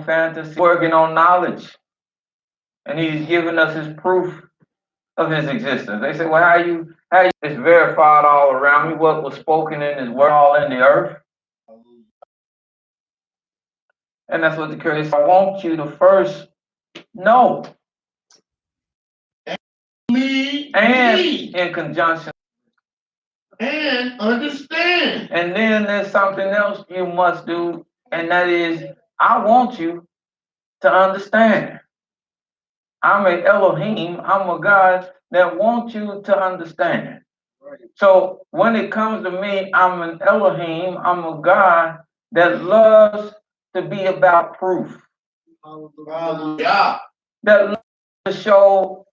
fantasy, working on knowledge. And he's giving us his proof of his existence. They say, well, how you it's verified all around me, what was spoken in his word all in the earth. And that's what the Creator said. I want you to first know. And in conjunction. And understand. And then there's something else you must do, and that is, I want you to understand. I'm a Elohim, I'm a God that wants you to understand. So when it comes to me, I'm an Elohim, I'm a God that loves to be about proof. Hallelujah. That loves to show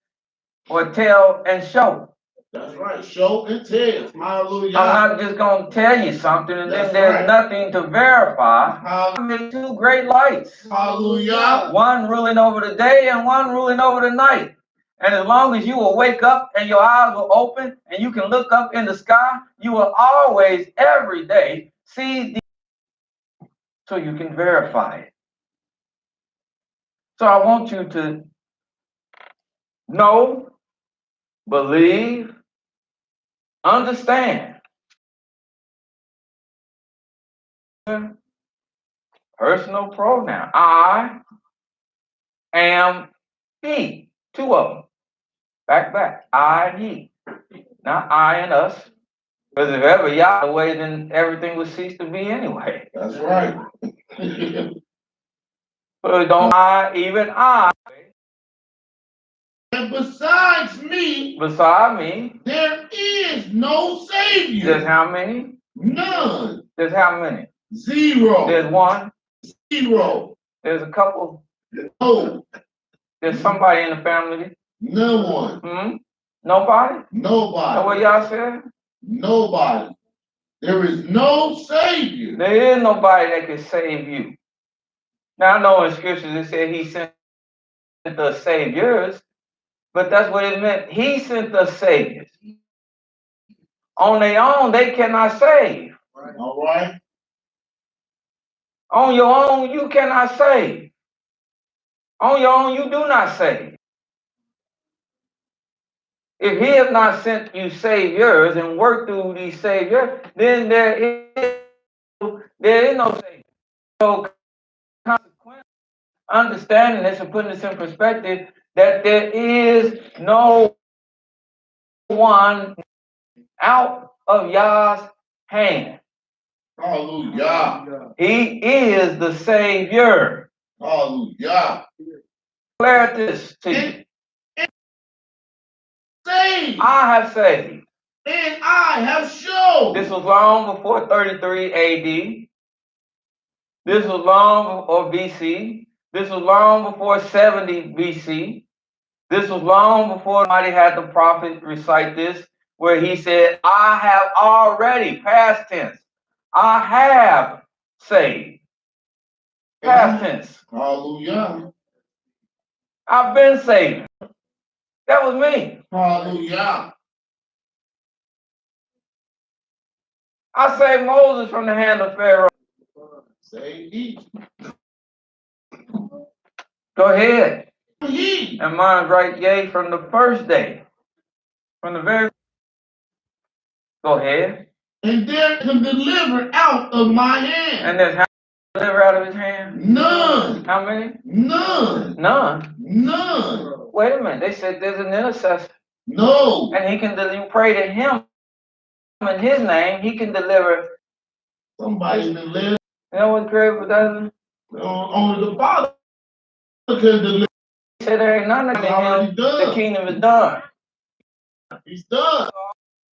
or tell and show. That's right. Show and tell. Hallelujah. I'm not just going to tell you something and then there's nothing to verify. I made two great lights. Hallelujah. One ruling over the day and one ruling over the night. And as long as you will wake up and your eyes will open and you can look up in the sky, you will always, every day, see so you can verify it. So I want you to know, believe, understand. Personal pronoun. I am he. Two of them. Back. I and he. Not I and us. Because if ever y'all away, then everything would cease to be anyway. That's right. But don't I, even I. And beside me, there is no Savior. There's how many? None. There's how many? Zero. There's one. Zero. There's a couple. No. There's somebody in the family. No one. Nobody? Nobody. That's what y'all said? Nobody. There is no Savior. There is nobody that can save you. Now I know in scriptures it said he sent the saviors, but that's what it meant. He sent the saviors. On their own, they cannot save. All right. On your own, you cannot save. On your own, you do not save. If he has not sent you saviors and worked through these saviors, then there is no savior. So consequently, understanding this and putting this in perspective, that there is no one out of Yah's hand. Hallelujah. He is the Savior. Hallelujah. Declare this to you. Saved. I have saved. And I have shown. This was long before 33 AD. This was long before BC. This was long before 70 BC. This was long before somebody had the prophet recite this, where he said, I have already, past tense, I have saved. Past tense. Hallelujah. I've been saved. That was me. Hallelujah. I saved Moses from the hand of Pharaoh. Saved each. Go ahead. He. And mine's right, yea, from the first day. From the very. Go ahead. And there can deliver out of my hand. And there's how to deliver out of his hand? None. How many? None. None. None. Wait a minute. They said there's an intercessor. No. And he can you pray to him in his name. He can deliver. Somebody can deliver. You know what great doesn't? Only the Father can deliver. He said there ain't none of him. The kingdom is done. He's done.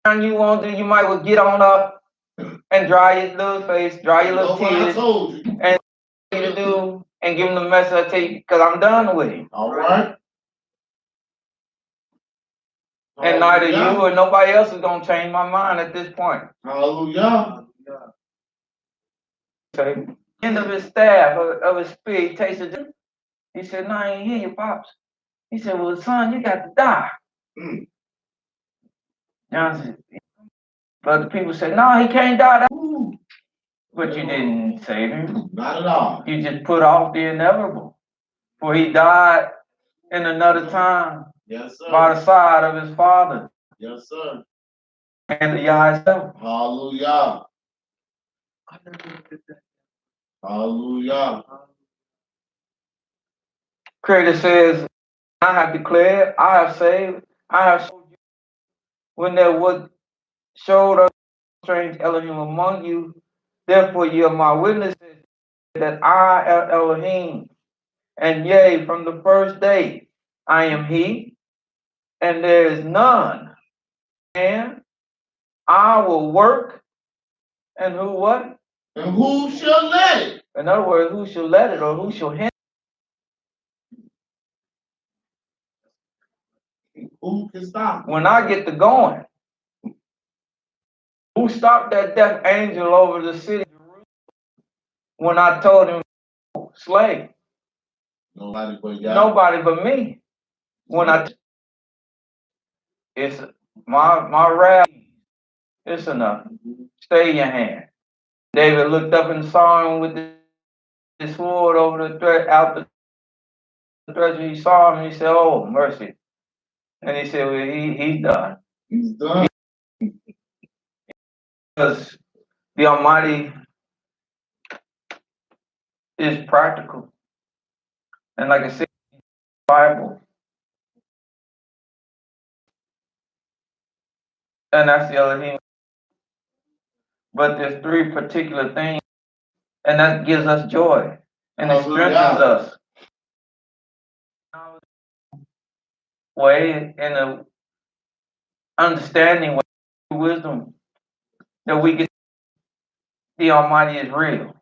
And you want to, you might well get on up and dry your little face, dry your little tears, and to do and give him the message I tell you, because I'm done with him. All right. And neither you or nobody else is gonna change my mind at this point. Hallelujah. Okay. End of his staff, of his spear, he tasted it. He said, no, I ain't hear you, Pops. He said, well, son, you got to die. Now, but the people said, no, he can't die. But you didn't save him. Not at all. You just put off the inevitable. For he died in another time. Yes, sir. By the side of his father. Yes, sir. And the Yah himself. Hallelujah. Hallelujah. Creator says, I have declared, I have saved, I have showed you when there was showed us strange Elohim among you. Therefore ye are my witnesses that I am Elohim. And yea, from the first day I am he, and there is none. And I will work, and who what? And who shall let it? In other words, who shall let it or who shall hinder? Who can stop it? When I get to going, who stopped that death angel over the city when I told him slave? Nobody but Yah. Nobody but me. When it's my wrath, it's enough. Stay in your hand. David looked up and saw him with his sword over the threat out the threshold. He saw him and he said, "Oh, mercy." And he said, "Well, he's done." He's done. Because the Almighty is practical. And like I said, the Bible. And that's the other thing. But there's three particular things, and that gives us joy. And it strengthens us. Way in a understanding way, wisdom that we get the Almighty is real.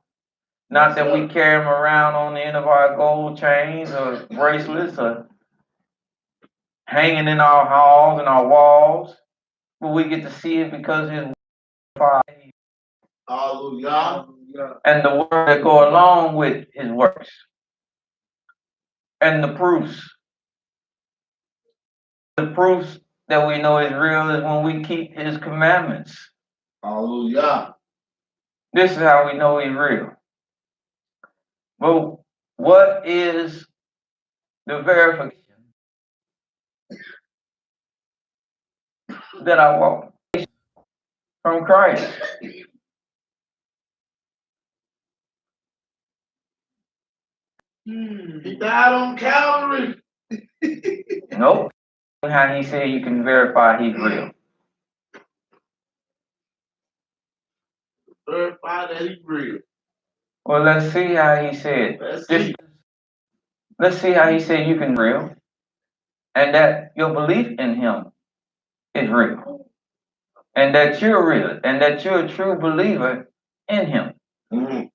Not that we carry him around on the end of our gold chains or bracelets or hanging in our halls and our walls, but we get to see it because his word Hallelujah. and the word that go along with his works and the proofs. The proofs that we know is real is when we keep his commandments. Hallelujah. This is how we know he's real. But what is the verification that I walk from Christ? He died on Calvary. Nope. How he said you can verify he's real. Verify that he's real. Well, let's see how he said. Let's see how he said you can real, and that your belief in him is real, and that you're real, and that you're a true believer in him. Mm-hmm.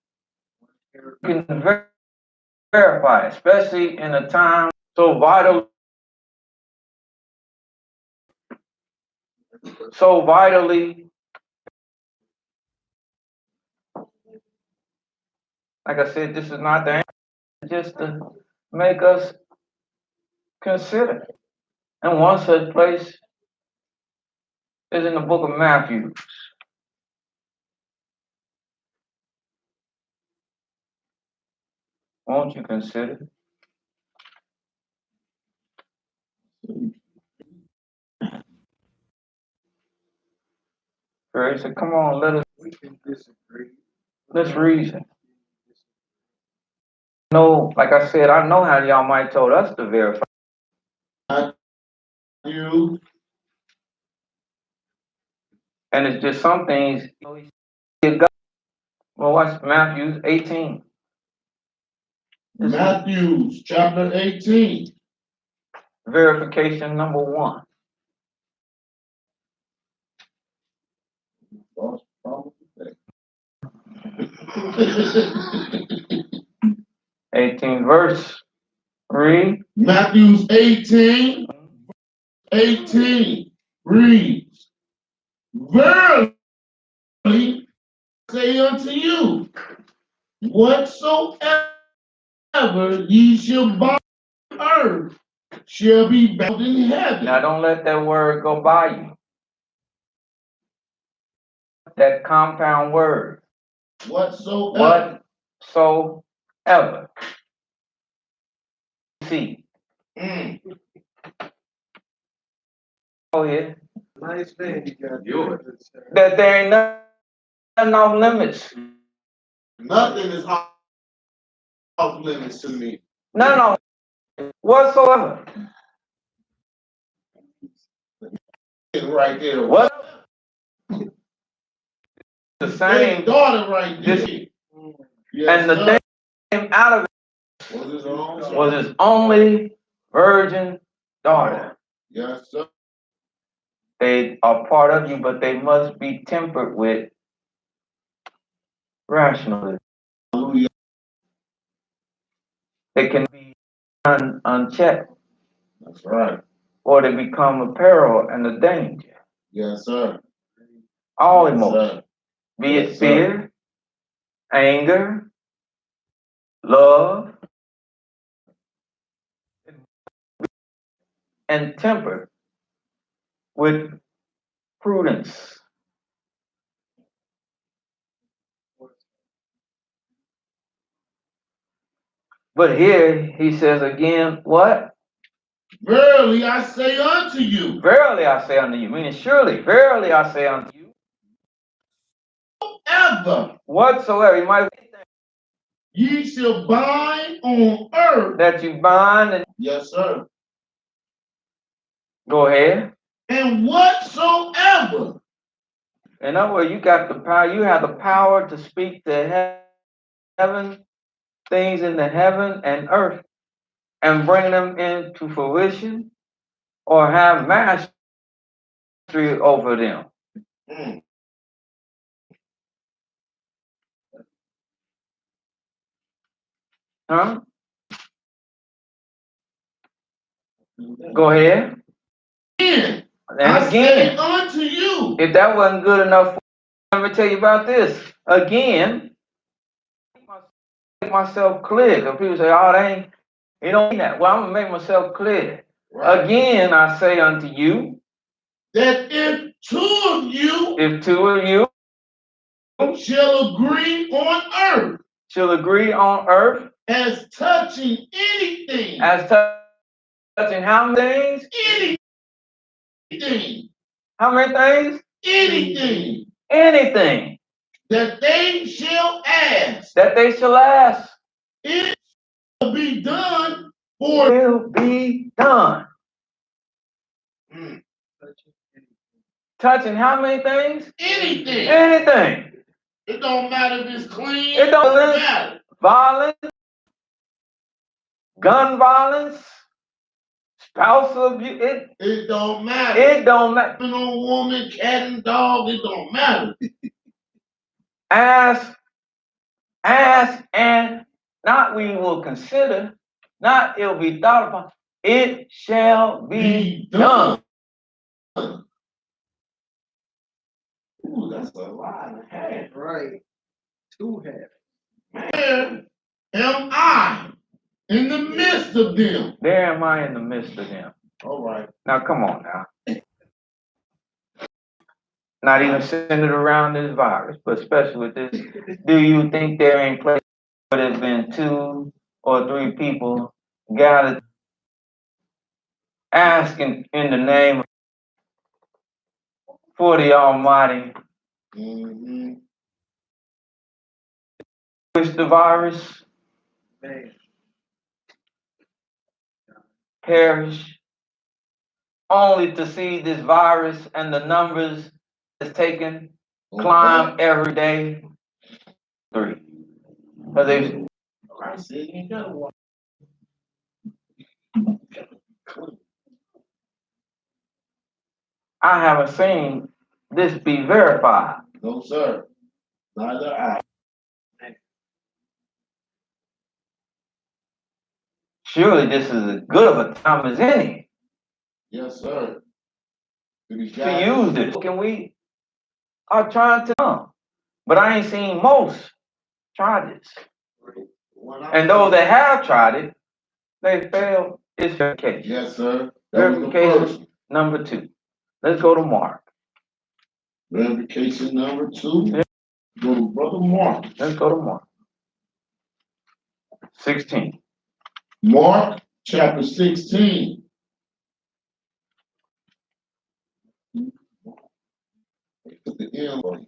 You can verify, especially in a time so vital, so vitally. Like I said, this is not the answer, just to make us consider. And one such place is in the book of Matthew. Won't you consider? Grace said, come on, let us. We can disagree. Let's reason. No, like I said, I know how y'all might told us to verify. You. And it's just some things. Well, watch Matthew 18. Matthew chapter 18. Verification number 1. Verse 3. Matthew 18 reads, verily say unto you, whatsoever ye shall bind on earth shall be bound in heaven. Now don't let that word go by you. That compound word. Whatsoever. Whatsoever. See. Oh yeah. Nice thing you got. That there ain't nothing off limits. Nothing is off limits to me. None whatsoever. Right there. What? The same daughter right there. Yes, and the thing came out of it was his only virgin daughter. Yes, sir. They are part of you, but they must be tempered with rationalism. Hallelujah. They can be unchecked. That's right. Or they become a peril and a danger. Yes, sir. All Yes, emotions, sir. be it fear, anger, love, and tempered with prudence. But here he says again, what? Verily I say unto you. Verily I say unto you, meaning surely, verily I say unto you. Ever. Whatsoever, you might Ye shall bind on earth. that you bind and yes, sir. Go ahead. And whatsoever. In other words, you got the power, you have the power to speak to heaven, things in the heaven and earth, and bring them into fruition or have mastery over them. Huh? Go ahead. And again, say unto you. If that wasn't good enough, let me tell you about this. Again, make myself clear. Because people say, oh, they ain't, you don't mean that. Well, I'm going to make myself clear. Right. Again, I say unto you, that if two of you shall agree on earth as touching anything. Touching how many things? Anything. How many things? Anything. Anything. That they shall ask. That they shall ask. It will be done for. Will be done. Touching how many things? Anything. Anything. It don't matter if it's clean. It don't matter. Violence, gun violence, spousal abuse. It don't matter. It don't matter. No woman, cat and dog. It don't matter. Ask, and not we will consider. Not it'll be thought upon. It shall be done. Ooh, that's a lot of half. Right. 2 halves. Where am I in the midst of them? There am I in the midst of them. All right. Now come on now. Not even centered around this virus, but especially with this. Do you think there ain't place where there's been 2 or 3 people gathered asking in the name for the Almighty? Which the virus perish, only to see this virus and the numbers it's taken climb every day. 3. Because they I haven't seen this be verified. No, sir. Neither I. Surely this is as good of a time as any. Yes, sir. To use this. Can we are trying to come. But I ain't seen most try this. And those that have tried it, they failed its verification. Yes, sir. Verification number 2. Let's go to Mark. Verification number 2. Go to Brother Mark. Let's go to Mark 16. Mark chapter 16. Put the end on it.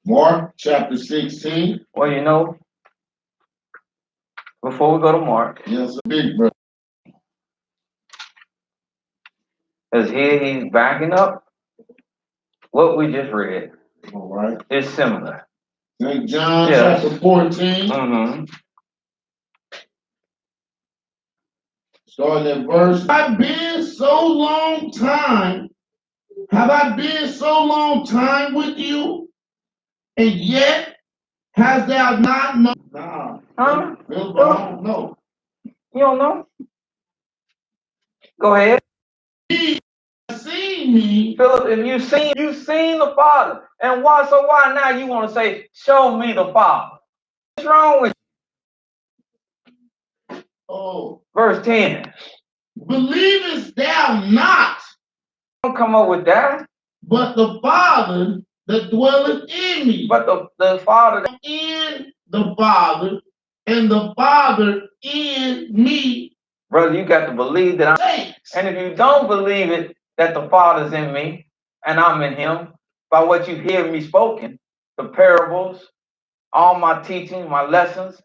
Mark chapter 16. Well, you know, before we go to Mark, Yes, big brother. because here he's backing up what we just read. All right. It's similar. St. John Yes. chapter 14. Mm-hmm. Starting at verse. I've been so long time. Have I been so long time with you? And yet hast thou not known? Nah. Huh? Philip, I don't know. You don't know? Go ahead. He has seen me. Philip, if you've seen the Father. And why now you want to say, show me the Father? What's wrong with you? Oh. Verse 10. Believest thou not? Don't come up with that. But the Father that dwelleth in me. But the Father in the Father, and the Father in me. Brother, you got to believe that I'm. And if you don't believe it, that the Father's in me and I'm in him, by what you hear me spoken, the parables, all my teaching, my lessons,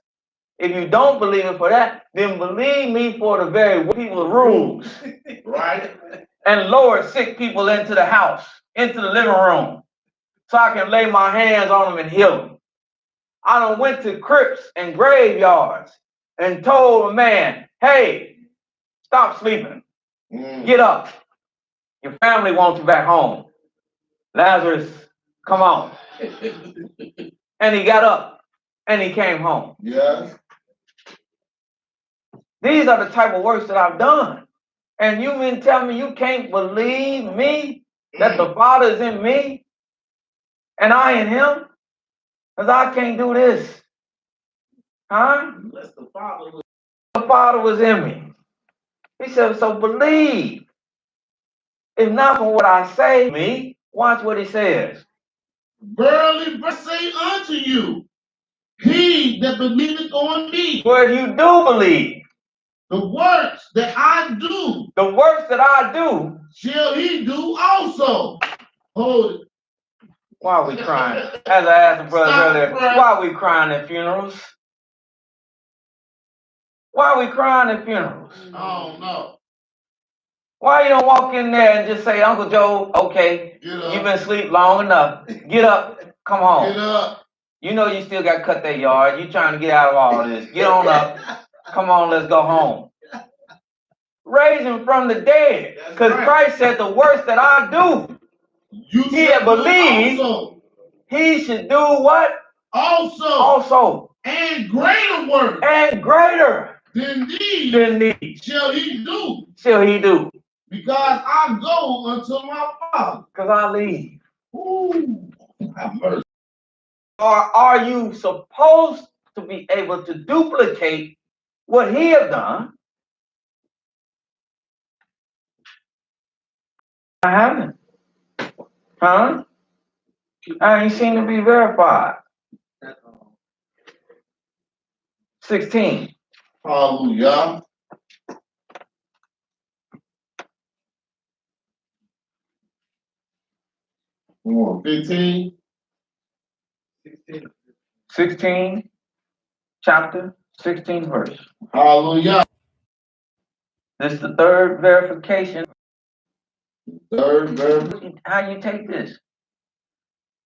if you don't believe it for that, then believe me for the very people of rules. Right? And lower sick people into the house, into the living room, so I can lay my hands on them and heal them. I done went to crypts and graveyards and told a man, hey, stop sleeping. Get up. Your family wants you back home. Lazarus, come on. And he got up and he came home. Yes. These are the type of works that I've done. And you mean tell me you can't believe me, that the Father is in me and I in him? Because I can't do this. Huh? Unless the Father was in me. He said, so believe. If not from what I say, me, watch what he says. Verily, I say unto you, he that believeth on me, Where you do believe, the works that I do, the works that I do, shall he do also. Hold it. why are we crying? As I asked the brother earlier, why are we crying at funerals? Why are we crying at funerals? Oh, no. Why you don't walk in there and just say, Uncle Joe, okay, you've been asleep long enough. Get up, come home. Get up. You know you still got to cut that yard. You trying to get out of all this. Get on up. Come on, let's go home. Raise him from the dead. Because Christ said the works that I do, he that believes, he should do what? Also. And greater work. And greater than these. Shall he do. Because I go unto my Father. Because I leave. Ooh, have mercy. Or are you supposed to be able to duplicate what he have done? I haven't. Huh? I ain't seen to be verified. 16. Hallelujah. Come on, 15. 16, chapter 16 verse. Hallelujah. This is the third verification. Third verification. How you take this?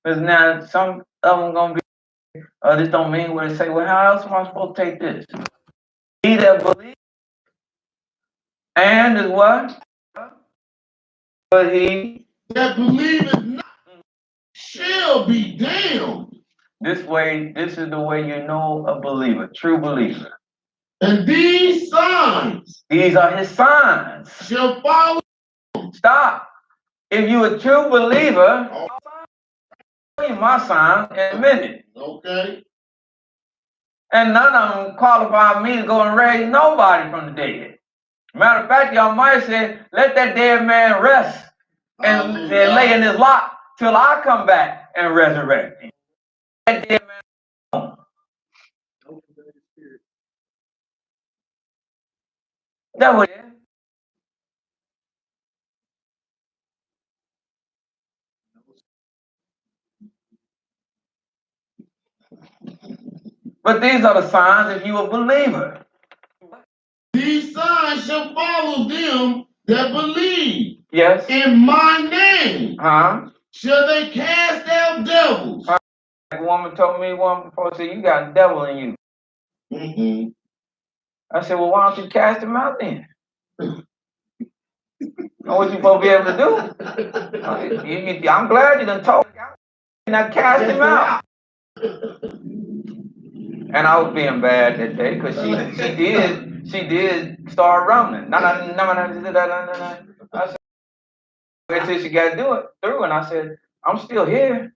Because now some of them gonna be, this don't mean what it say. Well, how else am I supposed to take this? He that believes and is what? But he that believeth not shall be damned. This is the way you know a believer, true believer. And these signs are his signs. Shall follow. Stop. If you a true believer, I'll tell you my sign in a minute. Okay. And none of them qualify me to go and raise nobody from the dead. Matter of fact, y'all might say, let that dead man rest and lay in his lot till I come back and resurrect him. That dead man alone. That was it. But these are the signs if you a believer. These signs shall follow them that believe. Yes. In my name Huh? shall they cast out devils. A woman told me one before, said, you got a devil in you. Mm-hmm. I said, well, why don't you cast him out then? What you supposed to be able to do? I'm glad you done told him. Now cast him out. And I was being bad that day because she did start rumbling. No. I said, until she got to do it through, and I said, I'm still here.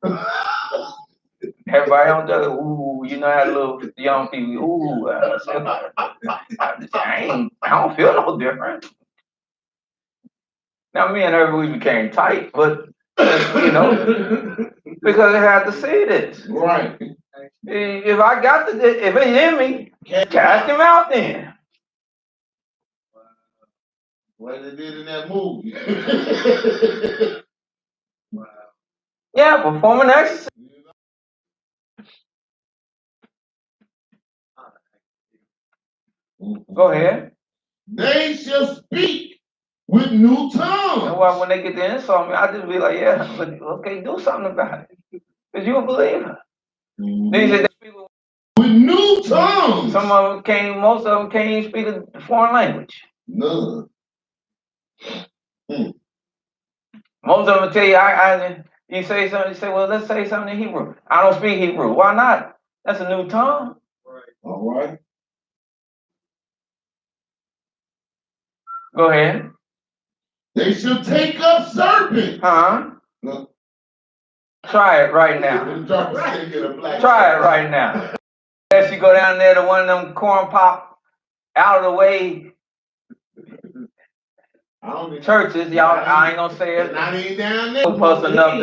Everybody on the other, ooh, you know how little young people, ooh. I said, I don't feel no different. Now me and her, we became tight, but you know, because I had to see this. Right. If I got if it's in me, cast him out then. What they did in that movie. Wow. Yeah, performing exercise. Go ahead. They shall speak with new tongues. And well, when they get the insult me, I just be like, yeah, but okay, do something about it. Because you a believer. Mm-hmm. Then he said, people with new tongues. Some of them can't, most of them can't even speak a foreign language. None. Most of them tell you, you say something, you say, well, let's say something in Hebrew. I don't speak Hebrew. Why not? That's a new tongue. Right. All right. Go ahead. They shall take up serpents. Huh? No. Try it right now. Try it right now. As you go down there to one of them corn pop out of the way churches, y'all, I ain't gonna say it. Not even down there. Close enough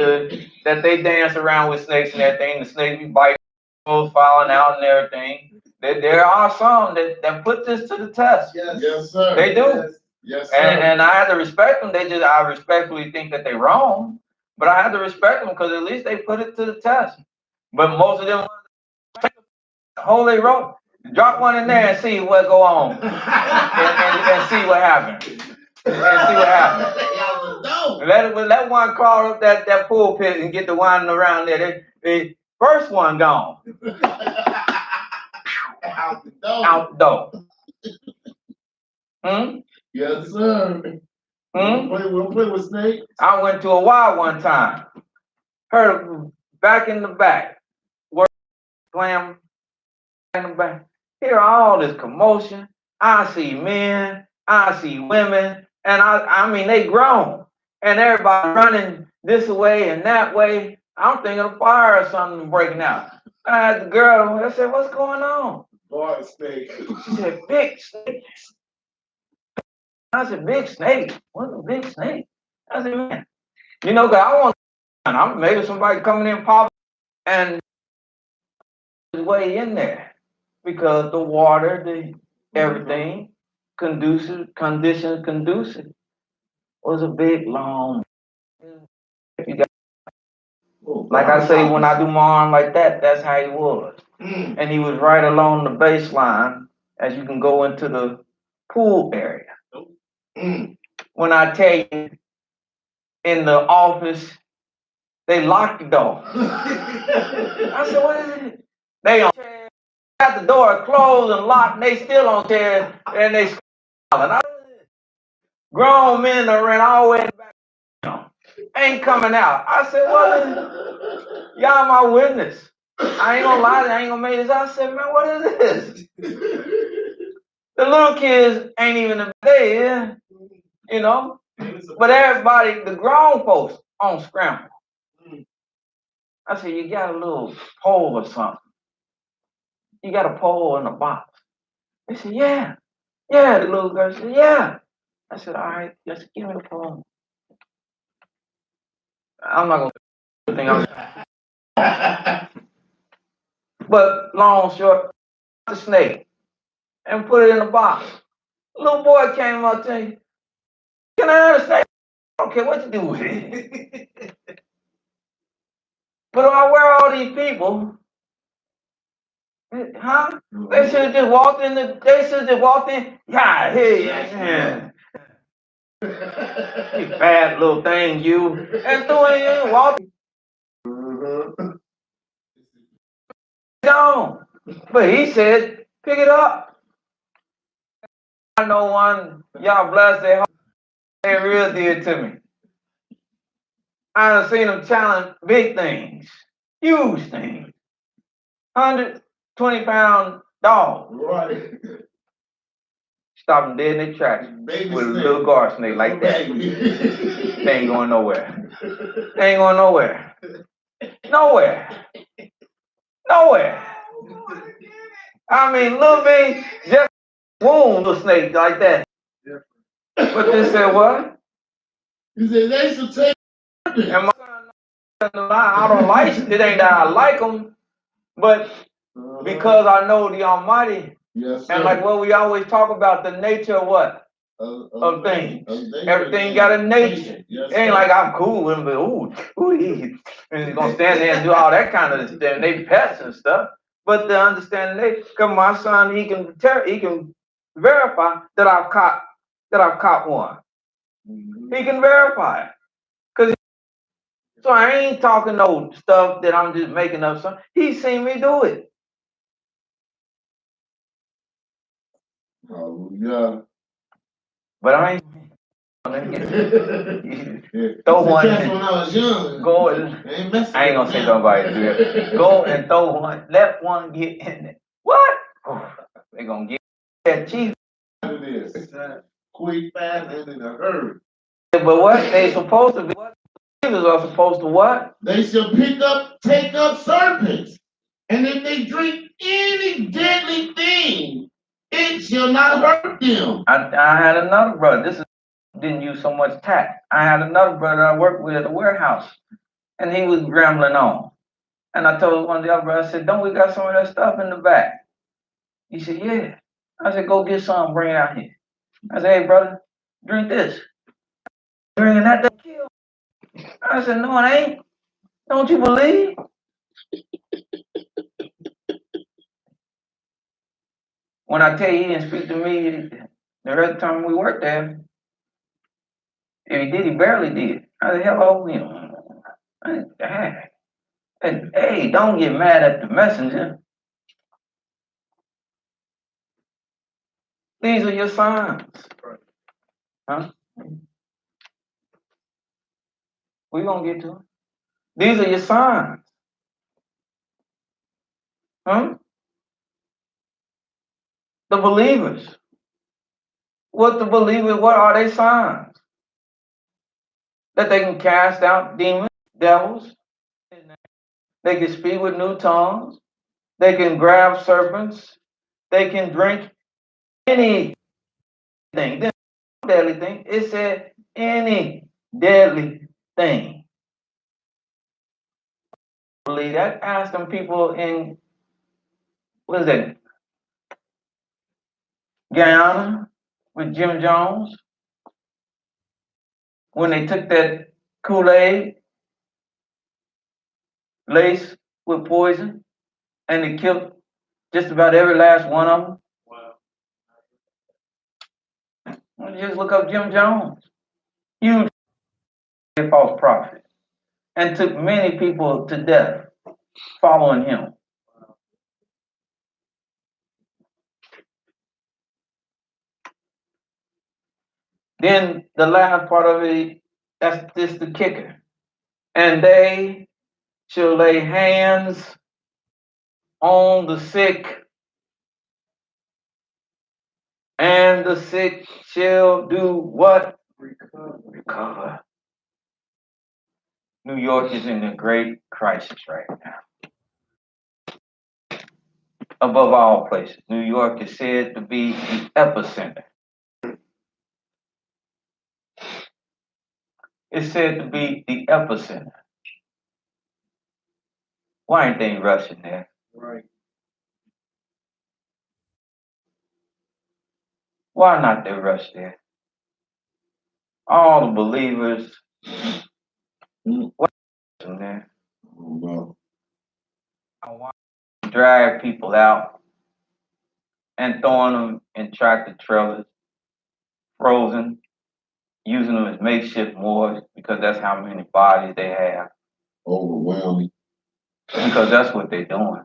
that they dance around with snakes and everything. The snakes be biting, falling out and everything. There are some that put this to the test. Yes sir. They do. Yes sir. And I have to respect them. I respectfully think that they're wrong, but I have to respect them because at least they put it to the test. But most of them, holy rope, drop one in there and see what go on, and see what happens. And see what happens. Let one crawl up that pulpit and get the winding around there. The first one gone. Out the door. Yes, sir. We'll play with snakes. I went to a Y one time. Heard back in the back. Work slam in the back. Hear all this commotion. I see men. I see women. And I mean, they grown. And everybody running this way and that way. I'm thinking of fire or something breaking out. I had the girl, I said, what's going on? Boy, snake. She said, big snake. I said, big snake? What's a big snake? I said, man, you know, cause maybe somebody coming in pop and his way in there because the water, the everything conducive was a big long. Like I say, when I do my arm like that, that's how he was. And he was right along the baseline as you can go into the pool area. When I tell you in the office, they locked the door. I said, what is it? They got the door closed and locked, and they still on there, and they smiling. Grown men that ran all the way in the back, ain't coming out. I said, well, y'all my witness. I ain't gonna lie, I ain't gonna make this. I said, man, what is this? The little kids ain't even there, you know. But everybody, the grown folks, on scramble. I said, you got a little pole or something? You got a pole in the box? They said, yeah. Yeah, the little girl said, yeah. I said, all right, just give me the phone. I'm not gonna do anything else. But long short, the snake and put it in a box. A little boy came up to me. Can I have a snake? I don't care what you do with it. But where are all these people? Huh? They should have just walked in. Yeah, hey, yeah. You bad little thing, you. And threw it in and walked gone. But he said, pick it up. I know one, y'all bless their heart. They real dear to me. I done seen them challenge big things, huge things. 120-pound dog. Right. Stop them dead in their tracks Baby with a snake. little guard snake like that. They ain't going nowhere. They ain't going nowhere. Nowhere. Nowhere. I mean, little me just wound little snake like that. But they said what? He said they should take. And my son, I don't like it. Ain't that I like them, but because I know the Almighty, Yes, sir. and like what we always talk about, the nature of what? Of things. Everything got a nature. Yes, It ain't sir. like I'm cool with them, but and he's gonna stand there and do all that kind of stuff. They pets and stuff. But the understanding they, cause my son, he can verify that I've caught one. He can verify it. Cause so I ain't talking no stuff that I'm just making up something. He's seen me do it. Hallelujah. But I ain't throw one. That's when I was young. Go and I ain't gonna say nobody do it. Go and throw one. Let one get in it. What? Oh, they gonna get that cheese. It is. Quick, fast, and in a hurry. But what they supposed to be? What believers are supposed to what? They shall take up serpents, and if they drink any deadly thing, it shall not hurt them. I had another brother. Didn't use so much tact. I had another brother I worked with at the warehouse, and he was rambling on. And I told one of the other brothers, I said, don't we got some of that stuff in the back? He said, yeah. I said, go get some, bring it out here. I said, hey, brother, drink this. Drinking that don't kill. I said, no, it ain't. Don't you believe? When I tell you he didn't speak to me the rest time we worked there, if he did, he barely did. I said, hello, you know. And, hey, don't get mad at the messenger. These are your signs. Huh? We're going to get to it. These are your signs. Huh? The believers. What are they signs? That they can cast out demons, devils. They can speak with new tongues. They can grab serpents. They can drink anything. This deadly thing. It said any deadly thing. Believe that. Ask them people in, what is that? Guyana with Jim Jones. When they took that Kool-Aid laced with poison and they killed just about every last one of them. Wow. Just look up Jim Jones. Huge false prophet. And took many people to death following him. Then the last part of it, that's just the kicker. And they shall lay hands on the sick, and the sick shall do what? Recover. New York is in a great crisis right now. Above all places, New York is said to be the epicenter is said to be the epicenter. Why ain't they rushing there? Right. Why not they rush there? All the believers, why rushing there? Drag people out and throwing them in tractor trailers, frozen, using them as makeshift morgues because that's how many bodies they have. Overwhelming. Because that's what they're doing.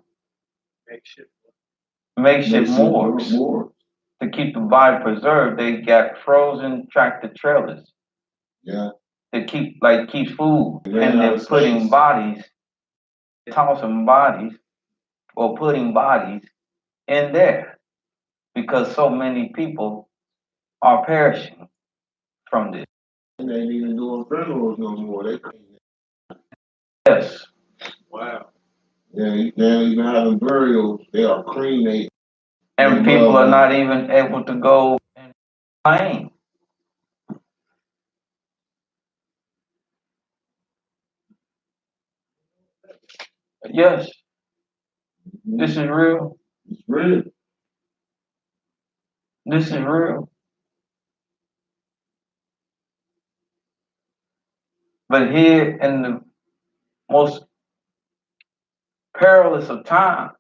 Makeshift. Makeshift morgues. To keep the body preserved, they got frozen tractor trailers. Yeah. To keep food. Yeah, And they're putting bodies, tossing bodies, or putting bodies in there. Because so many people are perishing from this. And they ain't even doing funerals no more. Yes. Wow. They ain't even having burials. They are cremated. And people are not even able to go and claim. Yes. This is real. It's real. This is real. But here in the most perilous of time,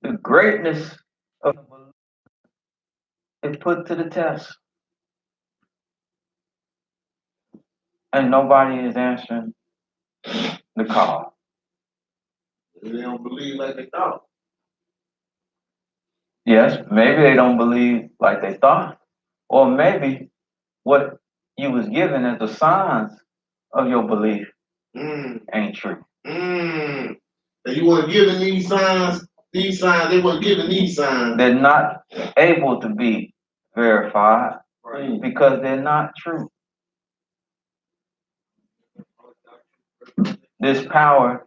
the greatness of is put to the test. And nobody is answering the call. They don't believe like they thought. Yes, maybe they don't believe like they thought. Or maybe what you was given as the signs of your belief ain't true. And you weren't given these signs, they weren't given these signs. They're not able to be verified because they're not true. This power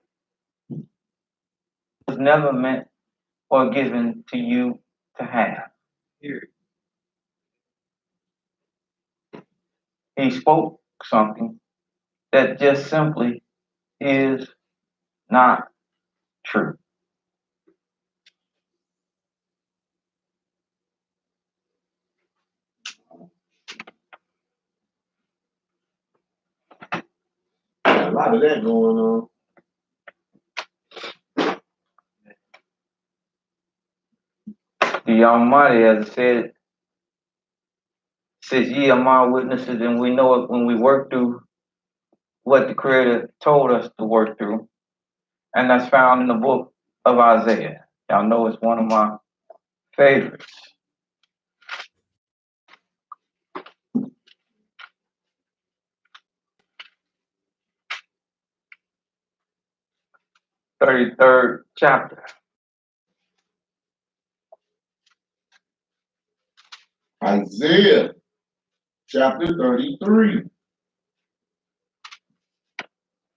was never meant or given to you to have. He spoke something that just simply is not true. A lot of that going on. The Almighty, as I said, says, ye are my witnesses, and we know it when we work through what the Creator told us to work through. And that's found in the book of Isaiah. Y'all know it's one of my favorites. (33rd chapter). Isaiah chapter 33.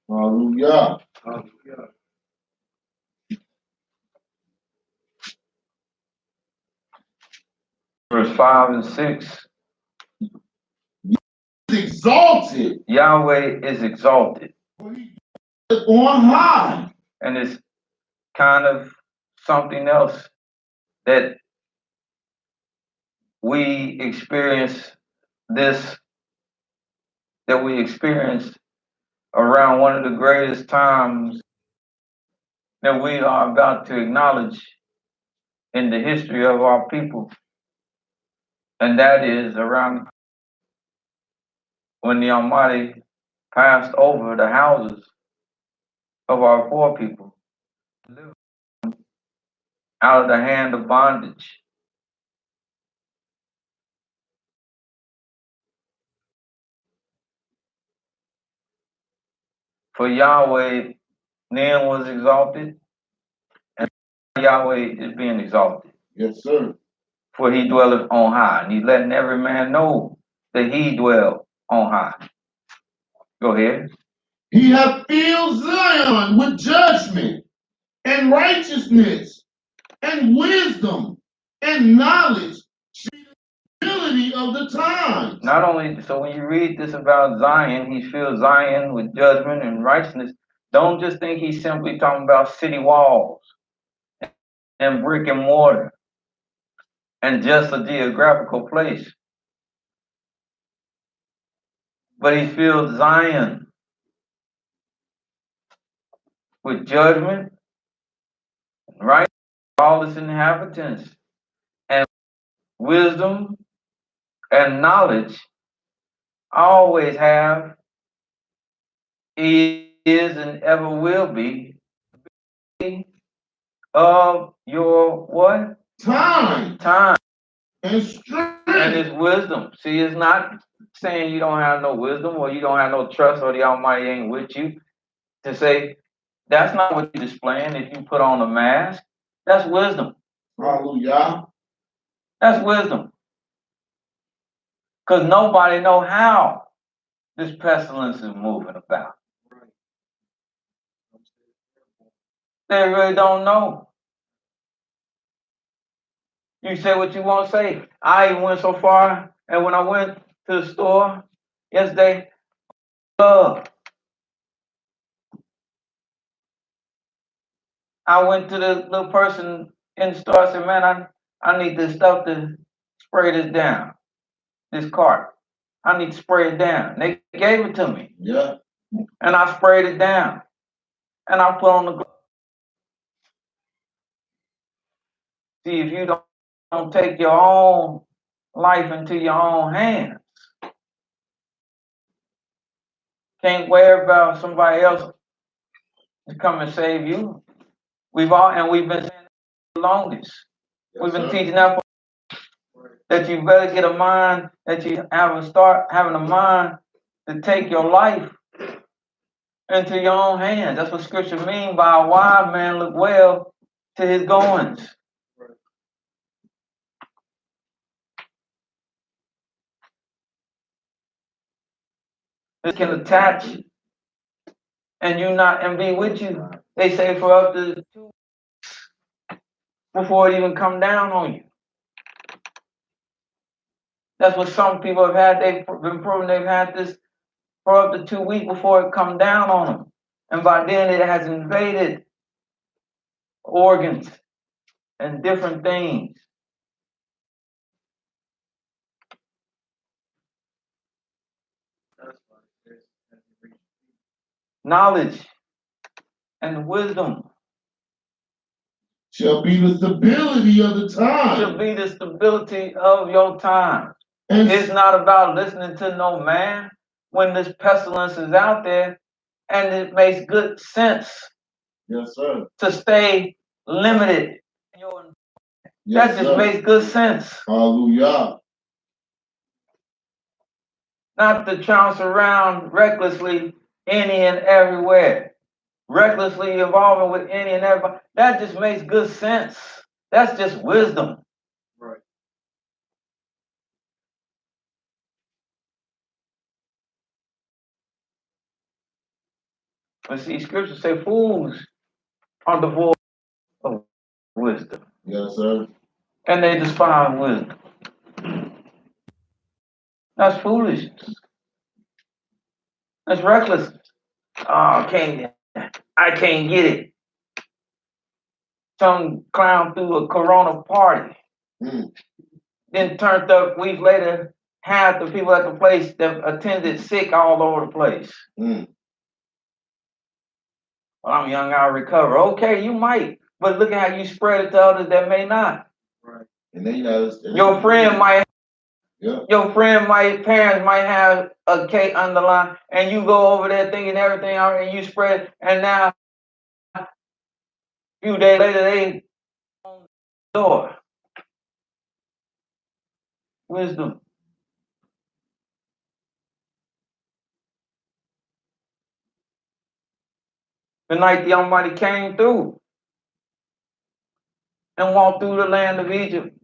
Hallelujah. Hallelujah. Verse 5 and 6. Exalted. Yahweh is exalted. On high. And it's kind of something else that we experience around one of the greatest times that we are about to acknowledge in the history of our people. And that is around when the Almighty passed over the houses of our poor people out of the hand of bondage. For Yahweh then was exalted, and Yahweh is being exalted. Yes, sir. For he dwelleth on high, and he's letting every man know that he dwell on high. Go ahead. He hath filled Zion with judgment and righteousness and wisdom and knowledge ability of the times. Not only, so when you read this about Zion, he fills Zion with judgment and righteousness. Don't just think he's simply talking about city walls and brick and mortar and just a geographical place. But he filled Zion with judgment, right? All its inhabitants, and wisdom and knowledge always have, is, and ever will be of your what? Time Time and strength. and his wisdom. See, it's not saying you don't have no wisdom or you don't have no trust or the Almighty ain't with you. To say that's not what you're displaying if you put on a mask. That's wisdom. Hallelujah. That's wisdom. Because nobody know how this pestilence is moving about. They really don't know. You say what you want to say. I even went so far, and when I went to the store yesterday, I went to the little person in the store. I said, man, I need this stuff to spray this down, this cart. I need to spray it down. They gave it to me. Yeah. And I sprayed it down. And I put on the gloves. See, if you don't take your own life into your own hands, can't worry about somebody else to come and save you. We've been saying that the longest. Yes, We've been sir. teaching that you better get a mind, that you start having a mind to take your life into your own hands. That's what scripture means by a wise man look well to his goings. It can attach and be with you. They say for up to 2 weeks before it even come down on you. That's what some people have had. They've been proven they've had this for up to 2 weeks before it come down on them. And by then it has invaded organs and different things. Knowledge and wisdom Shall be the stability of the time. should be the stability of your time. And It's not about listening to no man when this pestilence is out there, and it makes good sense yes, sir. to stay limited. Yes, That just sir. makes good sense. Hallelujah. Not to trounce around recklessly any and everywhere. Recklessly involving with any and everybody. That just makes good sense. That's just wisdom. Right. But see, scriptures say fools are devoid of wisdom. Yes, sir. And they despise wisdom. That's foolishness. That's recklessness. Oh, I can't get it. Some clown threw a Corona party. Then turned up weeks later, half the people at the place that attended sick all over the place. Well, I'm young, I'll recover. Okay, you might, but look at how you spread it to others that may not. Right. And they know Your friend might, yeah. parents might have a K underline, and you go over there thinking everything out, and you spread, and now a few days later they on the door. Wisdom. The night the Almighty came through and walked through the land of Egypt.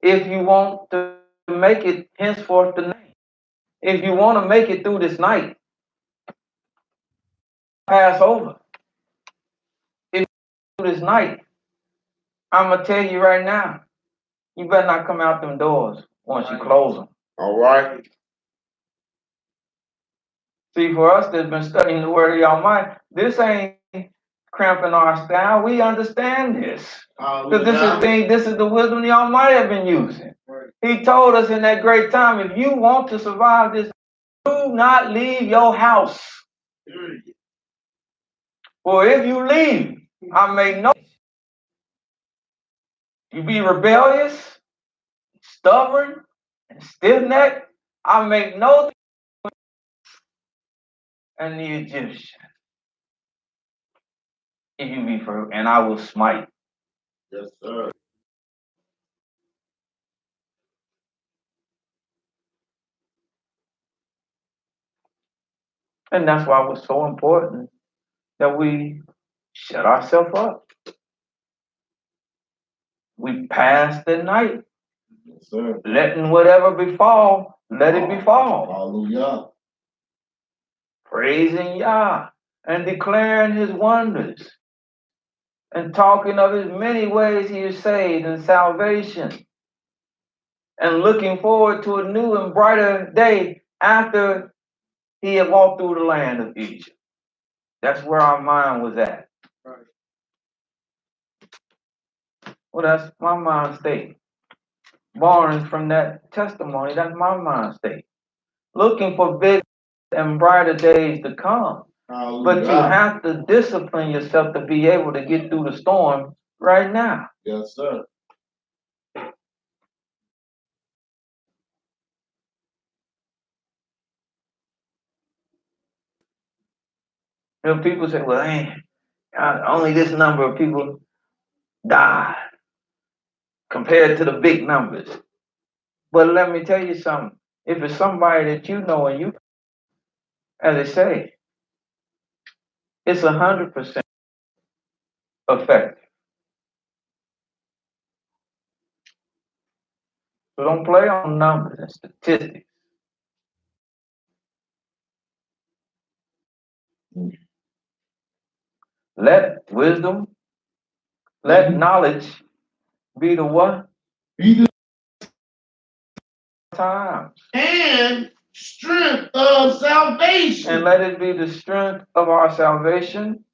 If you want to make it henceforth the night, if you want to make it through this night, pass over. If you do this night, I'm gonna tell you right now, you better not come out them doors once you close them. All right. See, for us that's been studying the word of the Almighty, this ain't cramping our style. We understand this. Because this is the wisdom the Almighty have been using. Right. He told us in that great time, if you want to survive this, do not leave your house. For if you leave, I make no. You be rebellious, stubborn, and stiff-necked, I make no. And the Egyptian, if you be for, and I will smite. Yes, sir. And that's why it was so important that we shut ourselves up. We pass the night, Yes, sir. letting whatever befall, let it befall. Hallelujah. Praising Yah and declaring his wonders and talking of his many ways he has saved and salvation and looking forward to a new and brighter day after he had walked through the land of Egypt. That's where our mind was at. Right. Well, that's my mind state. Born from that testimony, that's my mind state. Looking for big and brighter days to come. Hallelujah. But you have to discipline yourself to be able to get through the storm right now. Yes, sir. You know, people say, well, only this number of people died compared to the big numbers. But let me tell you something. If it's somebody that you know and you, as they say, it's 100% effective. So don't play on numbers and statistics. Let wisdom, let knowledge be the what? Be the Times. and strength of salvation. And let it be the strength of our salvation.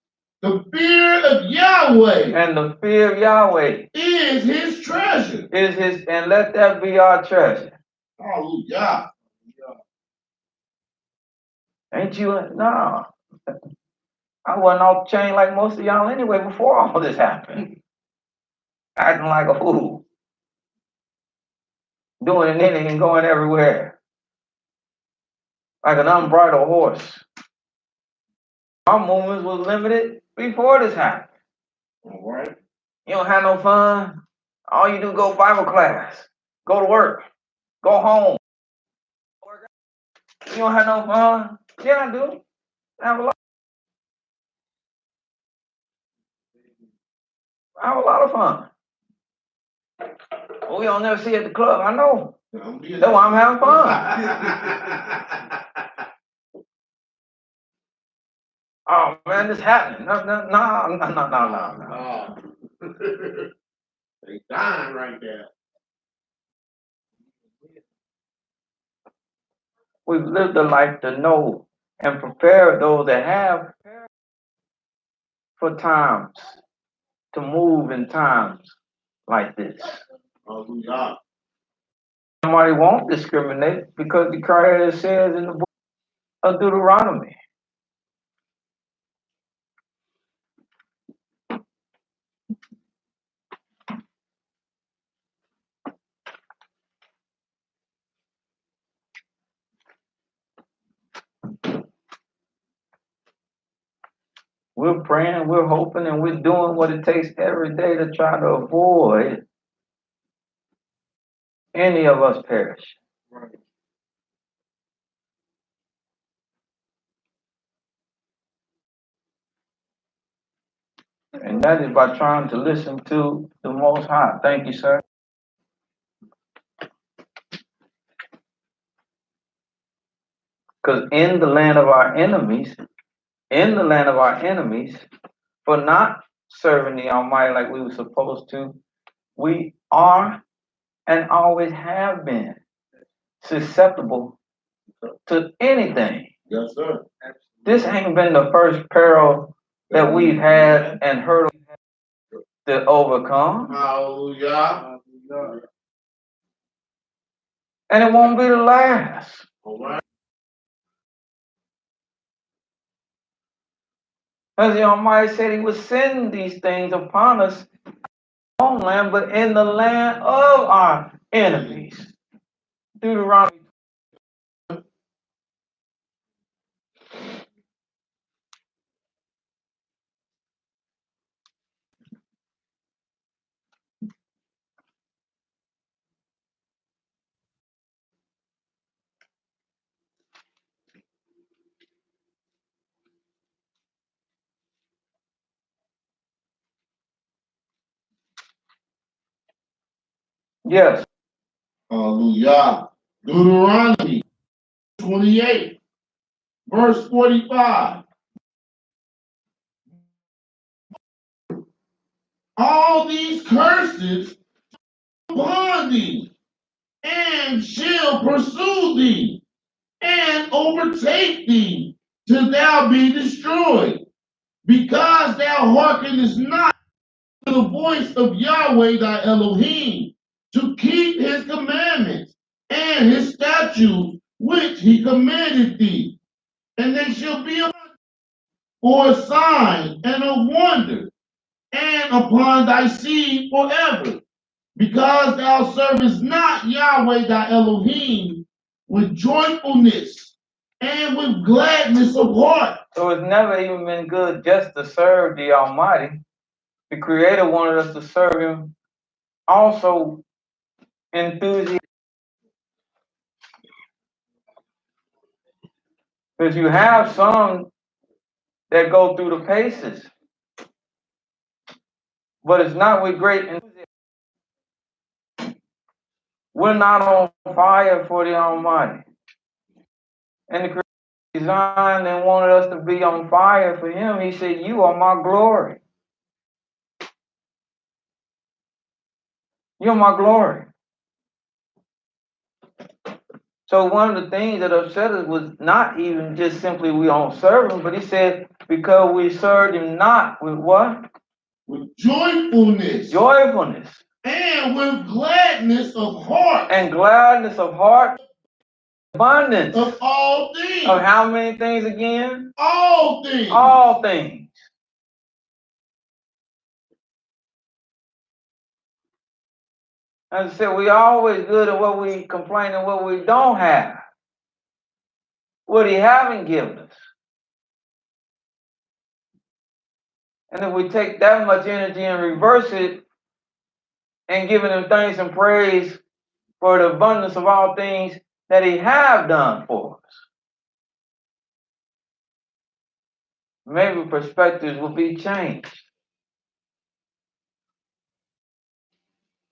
The fear of Yahweh. And the fear of Yahweh is his treasure. Is his, and let that be our treasure. Hallelujah. Ain't you? No. I wasn't off chain like most of y'all anyway before all this happened. Acting like a fool. Doing anything and going everywhere. Like an unbridled horse. My movements was limited before this happened. All right. You don't have no fun. All you do go Bible class. Go to work. Go home. You don't have no fun. Yeah, I do. I have a lot of fun. Well, we don't never see at the club. I know. That's why I'm having fun. Oh man, this happening. No. They dying right there. We've lived a life to know and prepare those that have for times to move in times like this. Hallelujah. Somebody won't discriminate because the Creator says in the book of Deuteronomy. We're praying, we're hoping, and we're doing what it takes every day to try to avoid any of us perish. Right. And that is by trying to listen to the Most High. Thank you, sir. Because in the land of our enemies, for not serving the Almighty like we were supposed to, we are and always have been susceptible to anything. Yes, sir. This ain't been the first peril that we've had and hurdle to overcome, Hallelujah. and it won't be the last. All right. As the Almighty said, He would send these things upon us, homeland, but in the land of our enemies. Deuteronomy. Yes. Hallelujah. Deuteronomy 28, verse 45. All these curses upon thee, and shall pursue thee, and overtake thee, till thou be destroyed, because thou hearkenest not to the voice of Yahweh thy Elohim, to keep his commandments and his statutes which he commanded thee. And they shall be for a sign and a wonder, and upon thy seed forever, because thou servest not Yahweh thy Elohim with joyfulness and with gladness of heart. So it's never even been good just to serve the Almighty. The Creator wanted us to serve Him also enthusiastically. Because you have some that go through the paces, but it's not with great enthusiasm. We're not on fire for the Almighty. And the Creator designed and wanted us to be on fire for Him. He said, "You are my glory. You're my glory." So one of the things that upset us was not even just simply we don't serve Him, but He said, because we served Him not with what? With joyfulness. Joyfulness. And with gladness of heart. And gladness of heart. Abundance. Of all things. Of how many things again? All things. All things. As I said, we always good at what we complain and what we don't have. What He haven't given us. And if we take that much energy and reverse it and giving Him thanks and praise for the abundance of all things that He have done for us, maybe perspectives will be changed.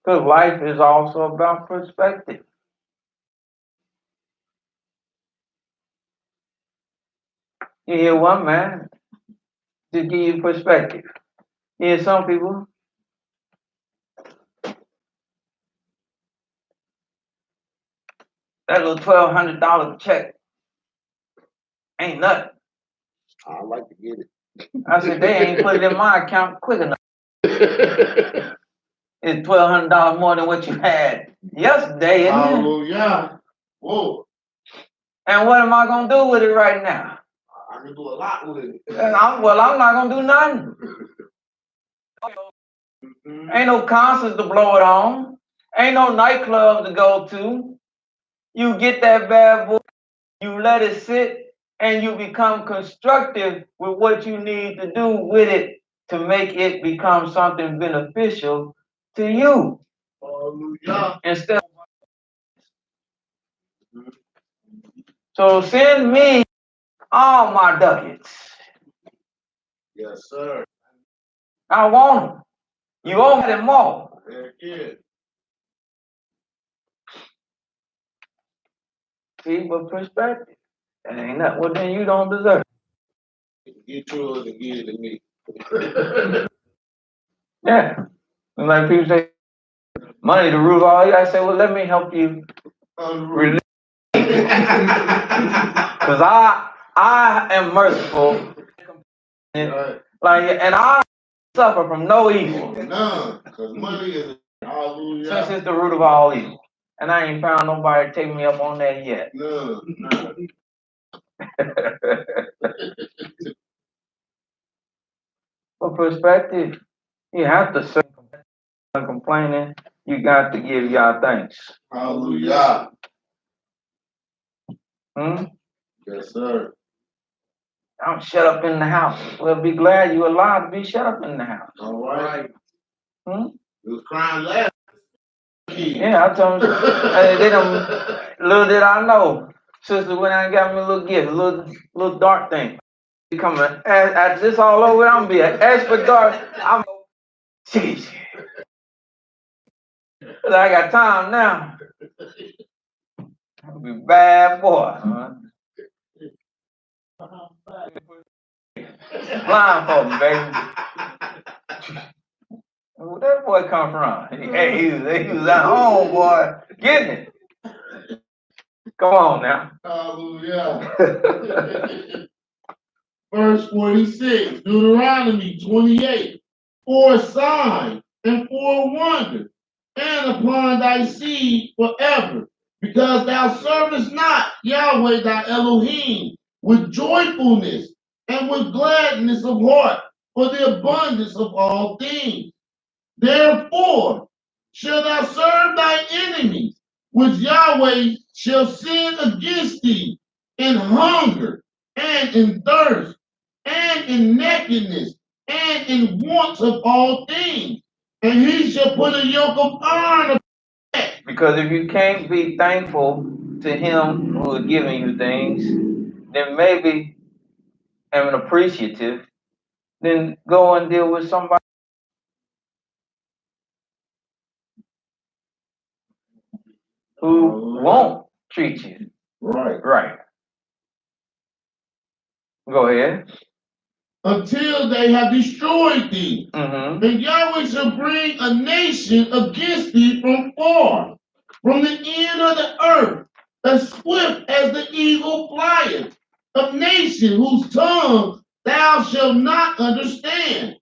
Because life is also about perspective. You hear one man, to give you perspective. You hear some people, that little $1,200 check ain't nothing. I like to get it. I said, they ain't put it in my account quick enough. It's $1,200 more than what you had yesterday, isn't it? Hallelujah. Whoa. And what am I going to do with it right now? I can do a lot with it. I'm not going to do nothing. Ain't no concerts to blow it on. Ain't no nightclubs to go to. You get that bad boy, you let it sit, and you become constructive with what you need to do with it to make it become something beneficial to you. Hallelujah. Instead of, so send me all my ducats. Yes, sir. I want them. You owe them more. Heck yeah. See, but perspective. That ain't nothing. Well, then you don't deserve it. Get yours and give it to me. Yeah. And like people say, Money the root of all evil. I say, well, let me help you release. Because I am merciful. And, and I suffer from no evil. None. Because money is hallelujah. Since it's the root of all evil. And I ain't found nobody to take me up on that yet. None. For perspective, you have to say complaining. You got to give y'all thanks. Hallelujah. Yes, sir. I'm shut up in the house. Well, be glad you're allowed to be shut up in the house. All right. It was crying last. Yeah, I told them. Little did I know, sister went out and got me a little gift, a little dark thing. You come at this all over, I'm gonna be an expert dark. I'm jeez. I got time now. I'll be bad boy. Blindfold me, baby. Where that boy come from? Hey, he was at home, boy, getting it. Come on now. Hallelujah. Verse 46, Deuteronomy 28. For a sign and for a wonder, and upon thy seed forever, because thou servest not Yahweh thy Elohim with joyfulness and with gladness of heart for the abundance of all things. Therefore shalt thou serve thy enemies, which Yahweh shall send against thee in hunger and in thirst and in nakedness and in want of all things. And he shall put a yoke of iron upon it. Because if you can't be thankful to him who is giving you things, then maybe and appreciative, then go and deal with somebody who won't treat you right. Go ahead. Until they have destroyed thee. Mm-hmm. And Yahweh shall bring a nation against thee from far, from the end of the earth, as swift as the eagle flieth, a nation whose tongue thou shalt not understand,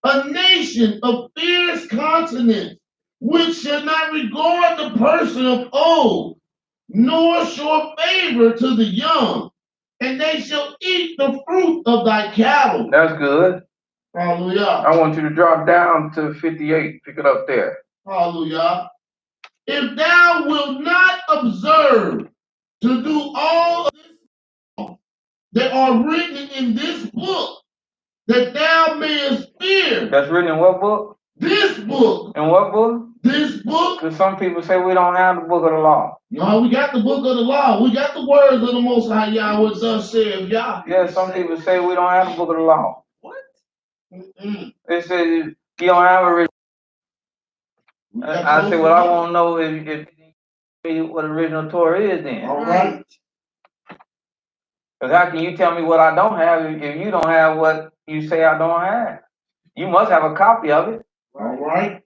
a nation of fierce countenance, which shall not regard the person of old, nor show favor to the young, and they shall eat the fruit of thy cattle. That's good. Hallelujah. I want you to drop down to 58. Pick it up there. Hallelujah. If thou wilt not observe to do all of this that are written in this book, that thou mayest fear. That's written in what book? This book. In what book? This book. Because some people say we don't have the book of the law. No, we got the book of the law. We got the words of the Most High Yahweh thus saith Yah. Yeah, some people say we don't have the book of the law. What? They say you don't have a original. I say, well, I want to know if what original Torah is then. All right. Because how can you tell me what I don't have if you don't have what you say I don't have? You must have a copy of it. All right.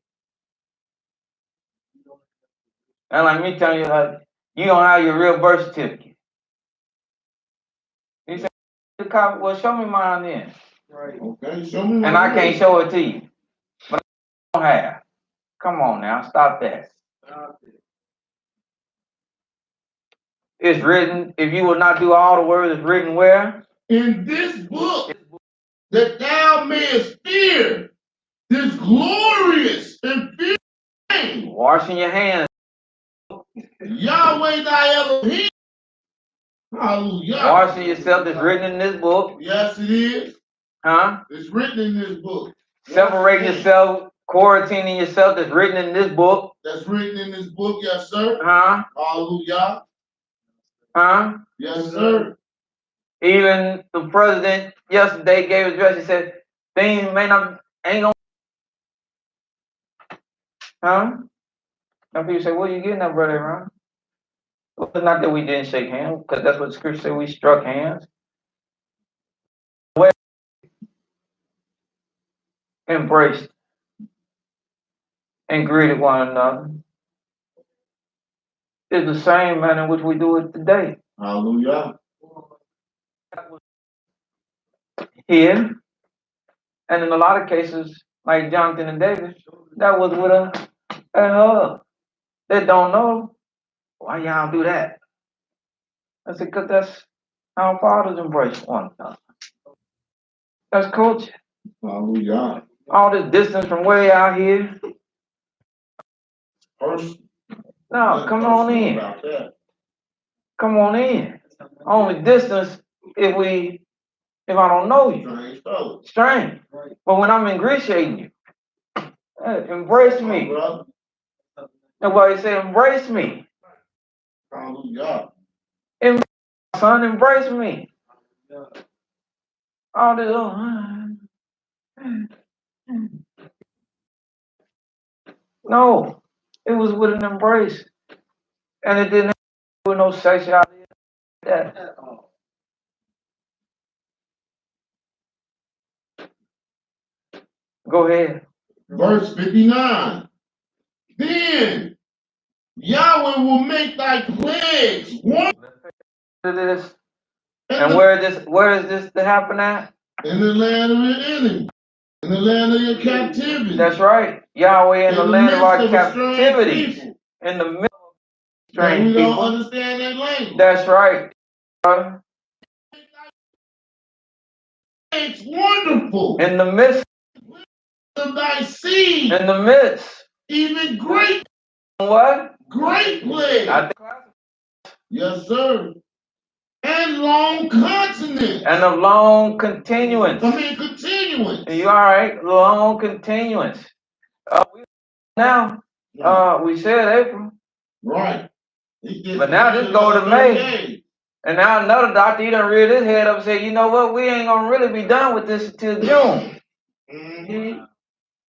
And like me telling you, like, you don't have your real birth certificate. You say, the copy, well, show me mine then. Right. Okay, show me mine. And I can't show it to you. But I don't have. Come on now, stop that. It's written, if you will not do all the words, it's written where? In this book, that thou mayest fear this glorious and fearful name. Washing your hands. Yahweh thy Elohim. Hallelujah. Washing yourself is written in this book. Yes, it is. Huh? It's written in this book. Separating yourself, quarantining yourself is written in this book. That's written in this book, yes, sir. Huh? Hallelujah. Huh? Yes, sir. Even the president yesterday gave his address. He said things ain't gonna. Huh? Some people say, "What are you getting at, brother Ron?" Well, it's not that we didn't shake hands, because that's what the scripture said. We struck hands. Embraced. and greeted one another is the same manner in which we do it today. Hallelujah. Here, and in a lot of cases, like Jonathan and David, that was with a hug. They don't know why y'all do that. I said, because that's how fathers embrace one another. That's culture. Hallelujah. All this distance from way out here. First, No, come on in. Come on in. Only distance if I don't know you. Strange. But when I'm ingratiating you, embrace me. That's why he said, embrace me. Hallelujah. Son, embrace me. All this, no, it was with an embrace. And it didn't have with no sexuality. That. Go ahead. Verse 59. Then Yahweh will make thy plagues one. This. And where is this to happen at? In the land of your enemy. In the land of your captivity. That's right. Yahweh in the land of our captivity. In the midst of strange people. We don't understand that language. That's right. It's wonderful. In the midst of thy seed. In the midst. Even great. What? Great plague. Yes, sir. And long continuance. And of long continuance. Continuance. You all right? Long continuance. We said April. Right. But now just go to May. And now another doctor, he done reared his head up and said, you know what? We ain't going to really be done with this until June. Mm-hmm.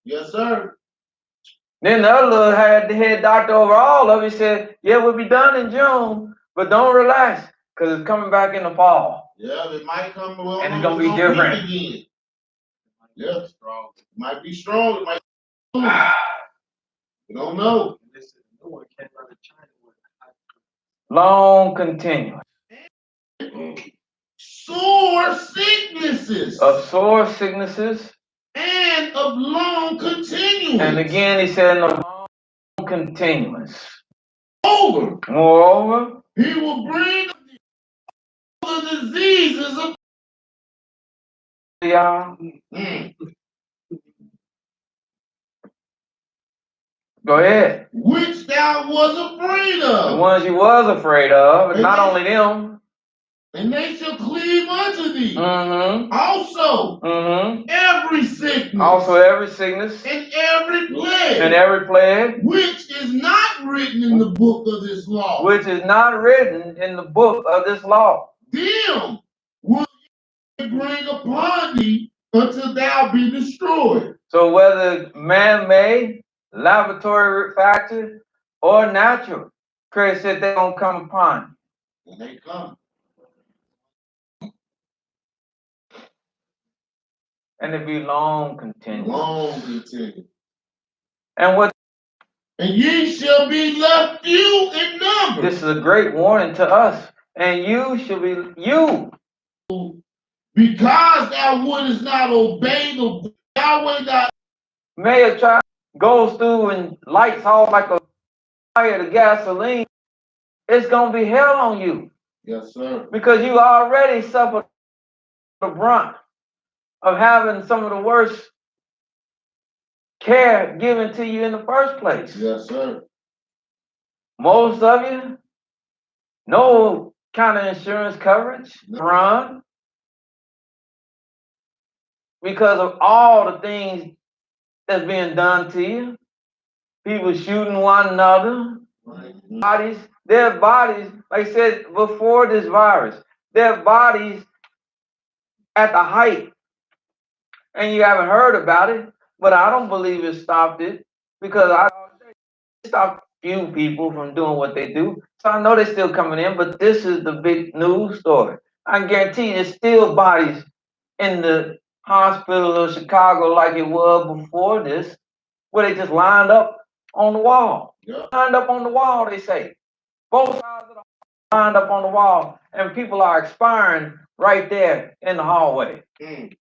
Yes, sir. Then the other little the head doctor over all of it said, yeah, we'll be done in June, but don't relax, because it's coming back in the fall. Yeah, it might come. And it's going to be different. Again. Yeah, strong. It might be strong. It might be we don't know. Long continuance. Sore sicknesses. Of sore sicknesses. And of long continuance. And again, he said, of long continuance. Moreover, he will bring the diseases of y'all. Go ahead. Which thou was afraid of. The ones you was afraid of, and not only them. And they shall cleave unto thee. Mm-hmm. Also, every sickness. Also every sickness. And every plague. And every plague. Which is not written in the book of this law. Which is not written in the book of this law. Them will bring upon thee until thou be destroyed. So whether man-made, laboratory factor, or natural, Christ said they're going to come upon you. And they come. And it be long continued. Long continued. And ye shall be left few in number. This is a great warning to us. And you shall be you. Because thou wouldest not obey the Yahweh thy. May a child goes through and lights off like a fire to gasoline. It's gonna be hell on you. Yes, sir. Because you already suffered the brunt of having some of the worst care given to you in the first place. Yes, sir. Most of you, no kind of insurance coverage, run, because of all the things that's being done to you. People shooting one another, their bodies, like I said before this virus, their bodies at the height. And you haven't heard about it, but I don't believe it stopped it, because I stopped few people from doing what they do. So I know they're still coming in, but this is the big news story. I guarantee you there's still bodies in the hospital of Chicago like it was before this, where they just lined up on the wall. Yeah. Lined up on the wall, they say. Both sides of the hall lined up on the wall, and people are expiring right there in the hallway. Because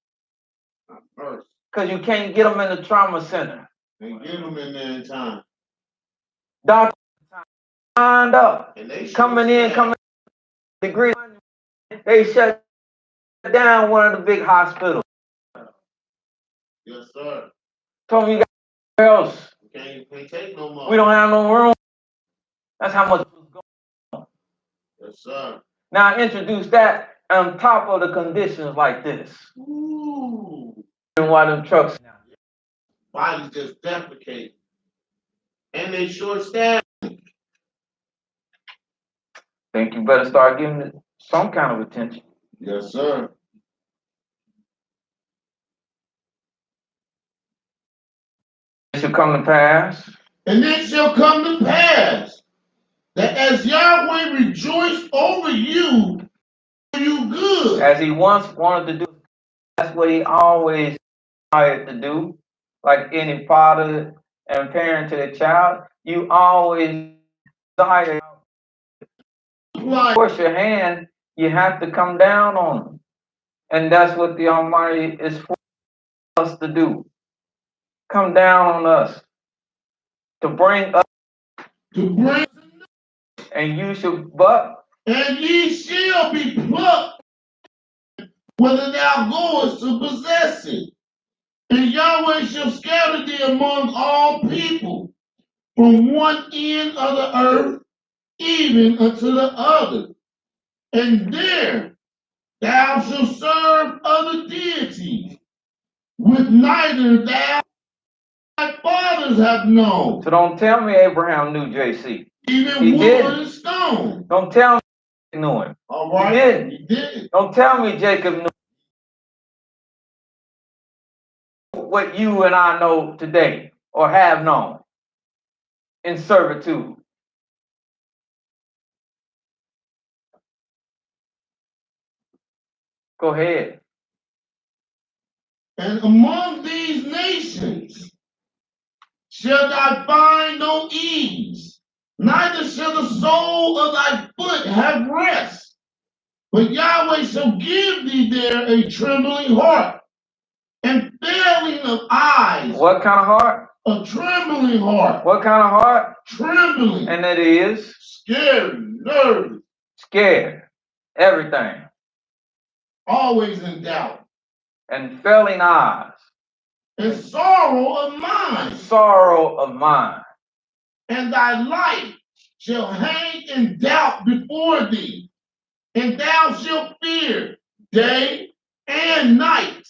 you can't get them in the trauma center. And get them in there in time. Doctors lined up, And they coming in, degree. They shut down one of the big hospitals. Yes, sir. Told me you got nowhere else. Can't take no more. We don't have no room. That's how much was going on. Yes, sir. Now introduce that on top of the conditions like this. Ooh. And why them trucks bodies just defecate. And they short staffed. think you better start giving it some kind of attention. Yes, sir. It shall come to pass. And it shall come to pass that as Yahweh rejoiced over you, you good. As he once wanted to do, that's what he always tried to do. Like any father and parent to the child, you always desire. Force your hand, you have to come down on them. And that's what the Almighty is for us to do. Come down on us. To bring us. And you shall and ye shall be plucked, whether thou goest to possess it. And Yahweh shall scatter thee among all people, from one end of the earth even unto the other. And there thou shalt serve other deities, which neither thou thy fathers have known. So don't tell me Abraham knew JC. Even he wood did. and stone. Don't tell me he knew him. All right. He didn't. He did. Don't tell me Jacob knew what you and I know today or have known in servitude. Go ahead. And among these nations shall thou find no ease, neither shall the sole of thy foot have rest. But Yahweh shall give thee there a trembling heart and failing of eyes. What kind of heart? A trembling heart. What kind of heart? Trembling. And it is? Scary, nervous. Scared. Everything. Always in doubt. And failing eyes. And sorrow of mind. Sorrow of mind. And thy life shall hang in doubt before thee, and thou shalt fear day and night,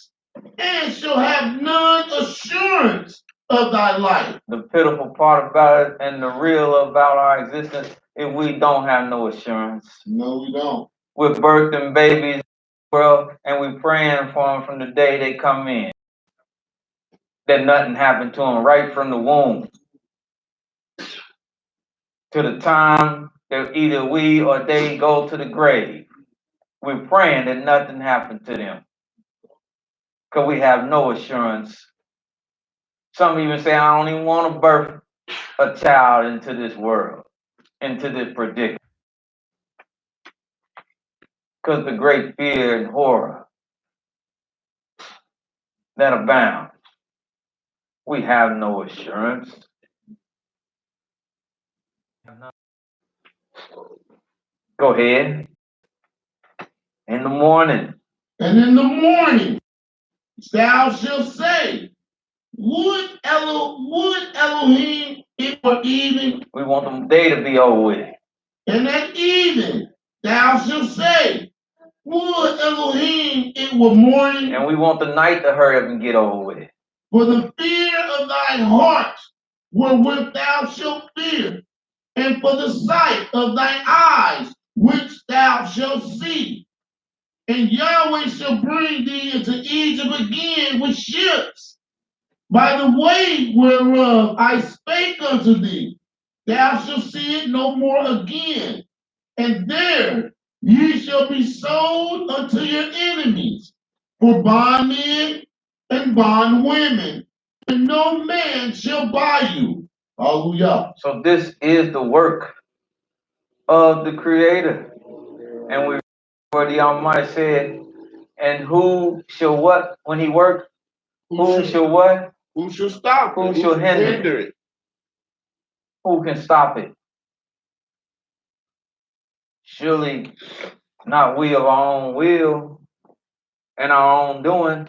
and shall have none assurance of thy life. The pitiful part about it and the real about our existence is we don't have no assurance. No, we don't. We're birthing babies in the world and we're praying for them from the day they come in. That nothing happened to them right from the womb to the time that either we or they go to the grave. We're praying that nothing happened to them because we have no assurance. Some even say, I don't even want to birth a child into this world, into this predicament. Because the great fear and horror that abounds. We have no assurance. Go ahead. In the morning. And in the morning thou shalt say, would Elohim it were even? We want the day to be over with. And at even thou shalt say, would Elohim it were morning? And we want the night to hurry up and get over with. For the fear of thy heart wherewith thou shalt fear, and for the sight of thine eyes which thou shalt see. And Yahweh shall bring thee into Egypt again with ships, by the way whereof I spake unto thee. Thou shalt see it no more again. And there ye shall be sold unto your enemies for bondmen and bondwomen, and no man shall buy you. Hallelujah. So this is the work of the Creator. And we where the Almighty said, and who shall what when he worked? Who shall what? Who shall stop Who it? shall Who hinder it? Who can stop it? Surely not we of our own will and our own doing.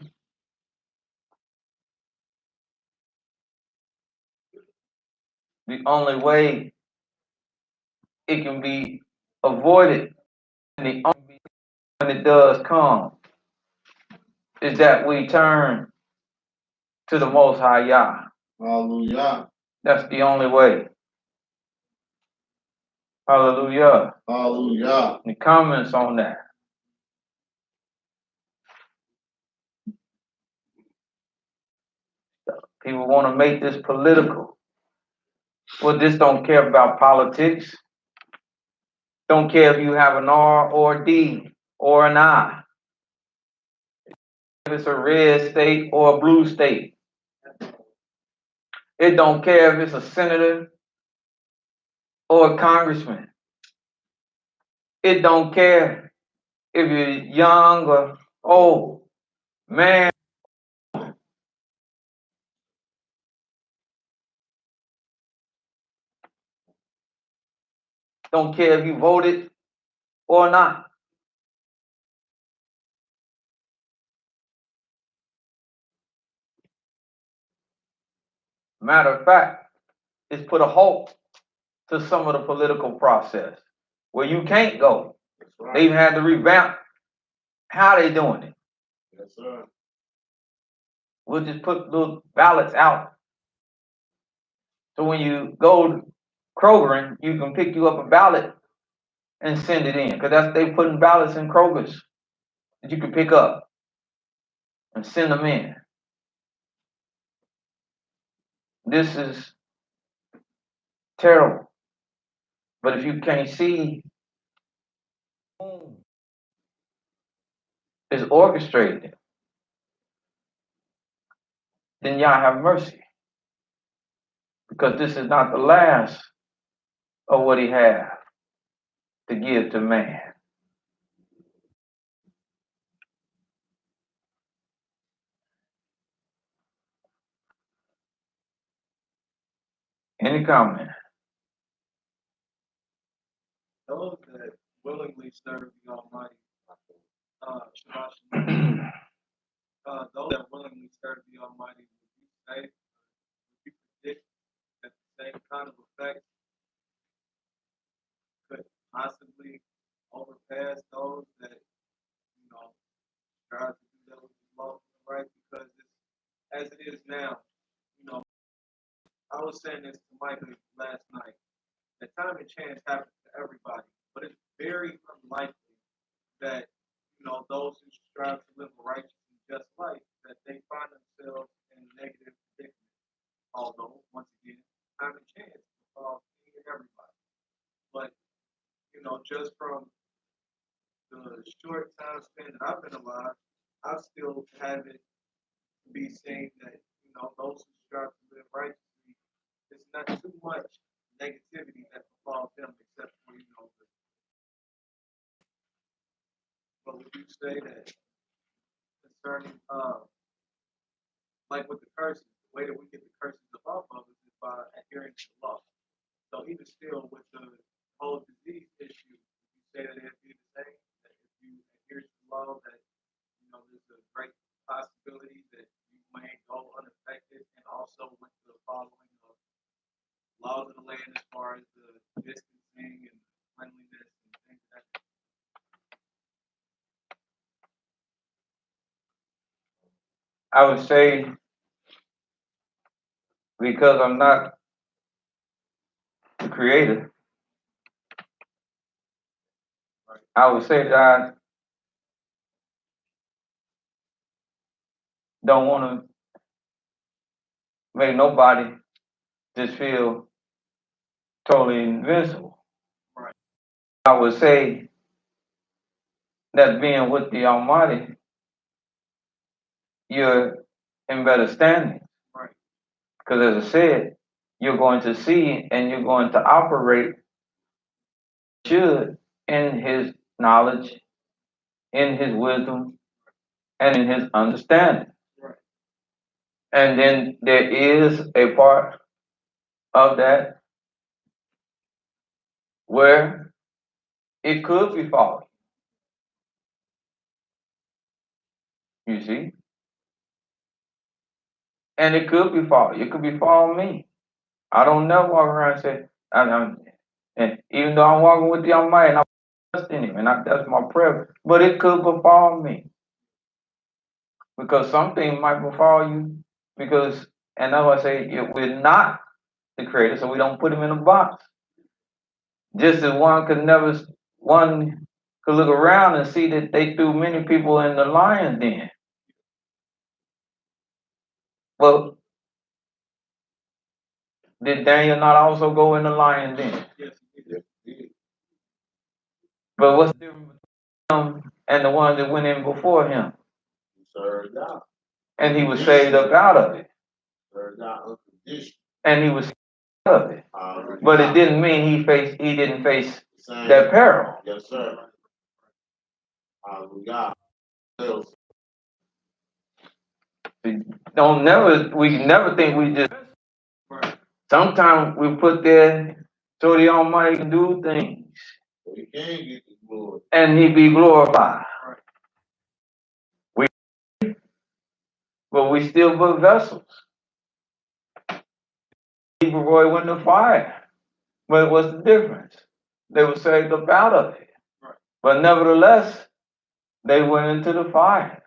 The only way it can be avoided, and the only way when it does come, is that we turn to the Most High Yah. Hallelujah. That's the only way. Hallelujah. Hallelujah. Any comments on that? People want to make this political. Well, this don't care about politics. Don't care if you have an R or a D or an I. If it's a red state or a blue state. It don't care if it's a senator or a congressman. It don't care if you're young or old, man. Don't care if you voted or not. Matter of fact, it's put a halt to some of the political process where you can't go. That's right. They even had to revamp how they doing it. Yes, sir. We'll just put little ballots out. So when you go to Kroger, you can pick you up a ballot and send it in. Because that's they putting ballots in Kroger's that you can pick up and send them in. This is terrible. But if you can't see it's orchestrated, then y'all have mercy. Because this is not the last of what he has to give to man. Any comment? Those that willingly serve the Almighty, Shabbat those that willingly serve the Almighty, would you say, would you predict that the same kind of effect could possibly overpass those that, strive to do that with the law and right? Because it's, as it is now, I was saying this to Michael last night, that time and chance happens to everybody, but it's very unlikely that, those who strive to live a righteous and just life, that they find themselves in a negative predicament. Although, once again, time and chance involves any and everybody. But, just from the short time span that I've been alive, I still haven't be seen that, those who strive to live righteously, it's not too much negativity that befalls them except for, but would you say that concerning, like with the curses, the way that we get the curses off of us is by adhering to the law. So even still with the whole disease issue, you say that it'd be the same, that if you adhere to the law, that, there's a great possibility that you may go unaffected, and also with the following of laws of the land as far as the distancing and cleanliness and things like that. I would say, because I'm not the creator, I would say that I don't want to make nobody just feel totally invincible. Right. I would say that being with the Almighty, you're in better standing. Right. Because as I said, you're going to see and you're going to operate should in his knowledge, in his wisdom, and in his understanding. Right. And then there is a part of that where it could be false. You see? And it could be false. It could be false me. I don't never walk around and say, and even though I'm walking with the Almighty and I'm trusting Him, and that's my prayer, but it could befall me. Because something might befall you, because, and that's why I say, we're not the creator, so we don't put Him in a box. Just as one could look around and see that they threw many people in the lion's den. Well, did Daniel not also go in the lion's den? Yes. But what's the difference between him and the one that went in before him? Served out. And he was saved up out of it. Served out unconditional. And he was saved out of it. But it didn't mean he didn't face that peril. Yes, sir. Hallelujah. We never think we just. Right. Sometimes we put there so the Almighty can do things. We can get the glory. And He be glorified. Right. But we still but vessels. People boy went to fire. But what's the difference? They were saved up out of it. Right. But nevertheless, they went into the fire.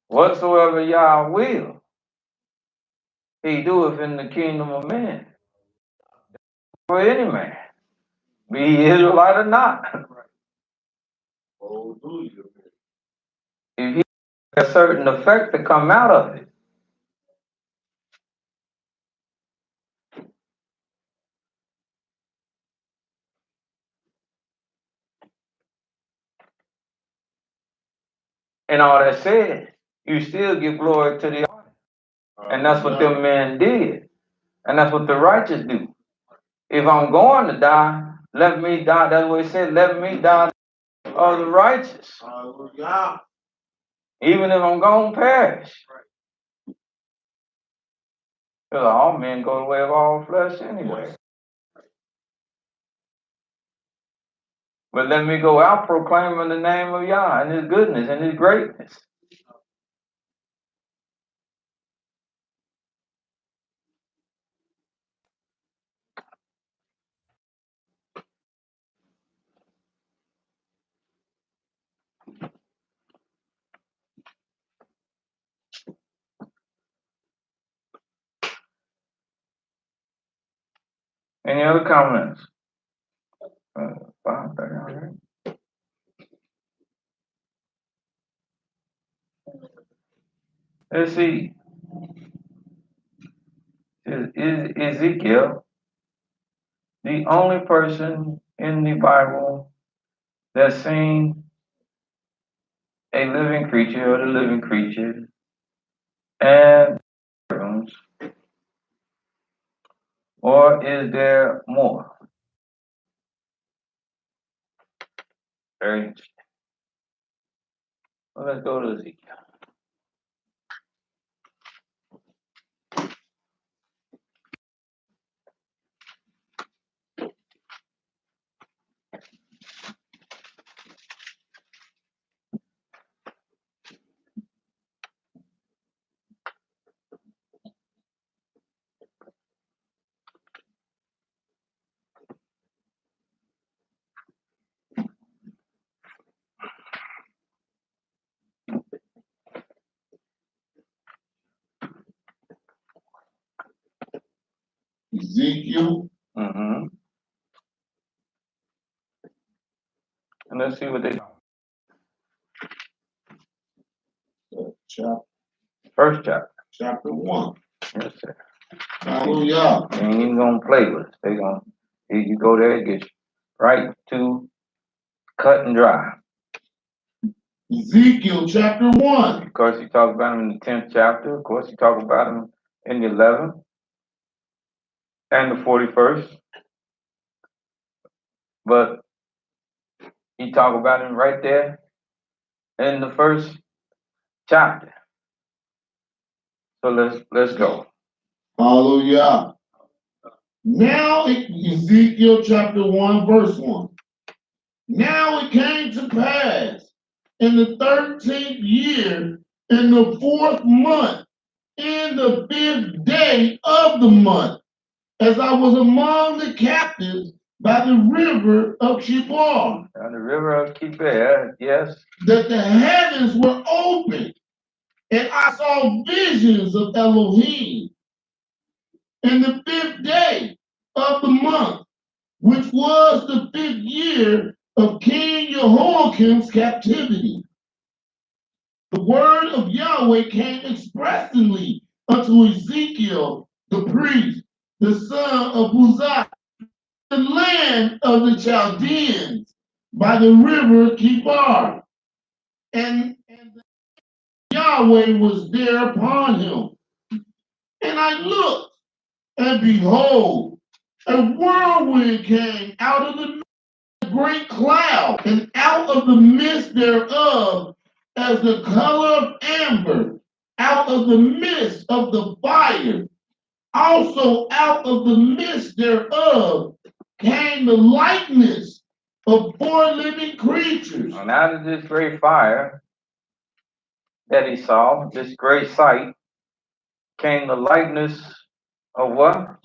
Whatsoever Yah will, He doeth in the kingdom of men. For any man, be he Israelite or not. If he has a certain effect to come out of it. And all that said, you still give glory to the honor. And that's what them men did. And that's what the righteous do. If I'm going to die, let me die. That's what he said, let me die of the righteous. Hallelujah. Even if I'm going to perish. Because all men go the way of all flesh anyway. But let me go out proclaiming the name of Yah and His goodness and His greatness. Any other comments? Let's see. Is Ezekiel the only person in the Bible that's seen a living creature or the living creature and rooms? Or is there more? Very interesting. Well, let's go to Ezekiel. Ezekiel. And let's see what they. First chapter. Chapter 1. Yes, sir. Hallelujah. They ain't even gonna play with us. They gonna, you go there and get right to cut and dry. Ezekiel chapter 1. Of course, you talk about him in the 10th chapter. Of course, you talk about him in the 11th and the 41st. But you talk about him right there in the first chapter. So let's go. Hallelujah. Now, Ezekiel chapter 1, verse 1. Now it came to pass in the 13th year, in the 4th month, in the 5th day of the month, as I was among the captives by the river of Chebar, On the river of Kiber, yes. that the heavens were opened, and I saw visions of Elohim in the 5th day of the month, which was the 5th year of King Jehoiakim's captivity. The word of Yahweh came expressly unto Ezekiel the priest, the son of Uzziah, the land of the Chaldeans, by the river Kibar. And Yahweh was there upon him. And I looked, and behold, a whirlwind came out of the great cloud, and out of the midst thereof, as the color of amber, out of the midst of the fire, also out of the midst thereof came the likeness of 4 living creatures. And out of this great fire that he saw, this great sight, came the likeness of what?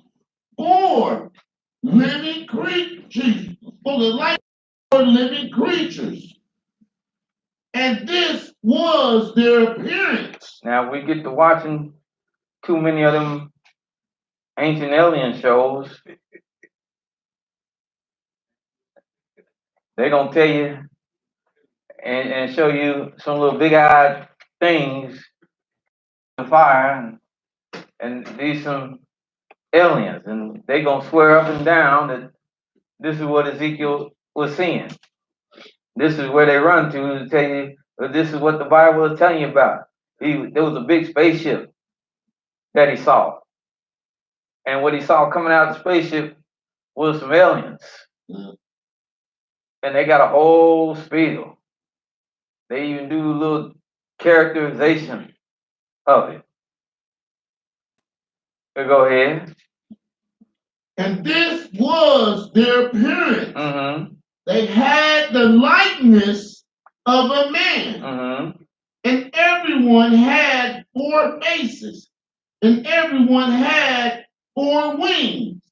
4 living creatures. For the likeness of 4 living creatures. And this was their appearance. Now we get to watching too many of them ancient alien shows. They're gonna tell you and show you some little big-eyed things on fire, and these some aliens, and they gonna swear up and down that this is what Ezekiel was seeing. This is where they run to tell you that this is what the Bible is telling you about. There was a big spaceship that he saw, and what he saw coming out of the spaceship was some aliens, and they got a whole spiel. They even do a little characterization of it. So go ahead. And this was their appearance. Mm-hmm. They had the likeness of a man. Mm-hmm. And everyone had 4 faces. And everyone had 4 wings.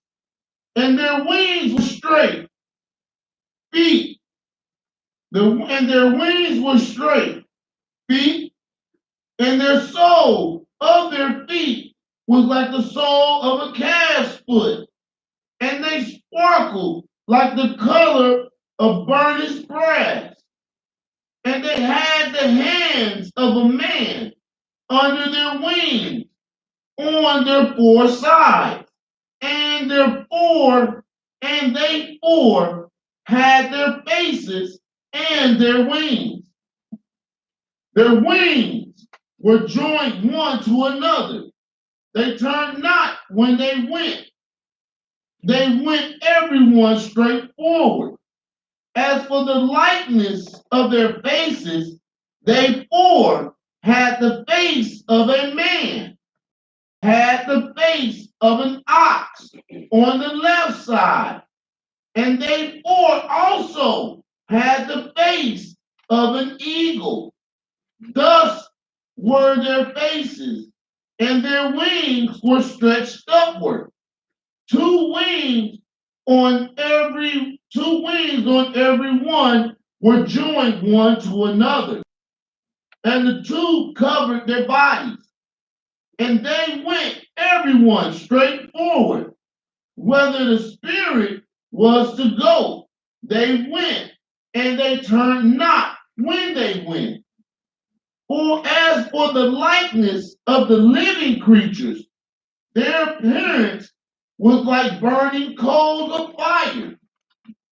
And their wings were straight. Feet. And their wings were straight. Feet. And their sole of their feet was like the sole of a calf's foot. And they sparkled like the color of burnished brass. And they had the hands of a man under their wings on their 4 sides. And they 4 had their faces and their wings. Their wings were joined one to another. They turned not when they went. They went everyone straight forward. As for the likeness of their faces, they 4 had the face of a man, had the face of an ox on the left side, and they 4 also had the face of an eagle. Thus were their faces, and their wings were stretched upward. 2 wings on every one were joined one to another, and the 2 covered their bodies, and they went everyone straight forward. Whether the spirit was to go, they went, and they turned not when they went. For as for the likeness of the living creatures, their appearance was like burning coals of fire,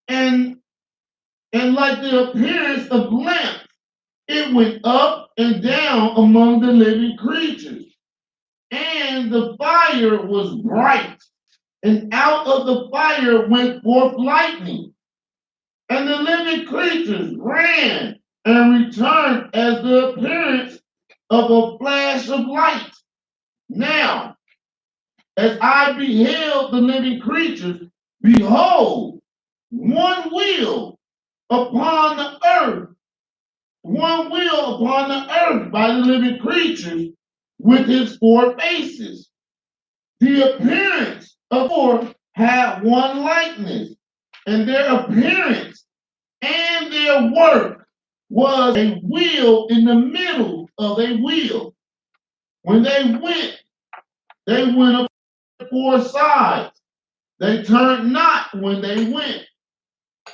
and like the appearance of lamps It went up and down among the living creatures, and the fire was bright, and out of the fire went forth lightning, and the living creatures ran and returned as the appearance of a flash of light. Now, as I beheld the living creatures, behold, one wheel upon the earth, one wheel upon the earth by the living creatures with his four faces. The appearance of four had one likeness, and their appearance and their work was a wheel in the middle of a wheel. When they went up four sides. They turned not when they went.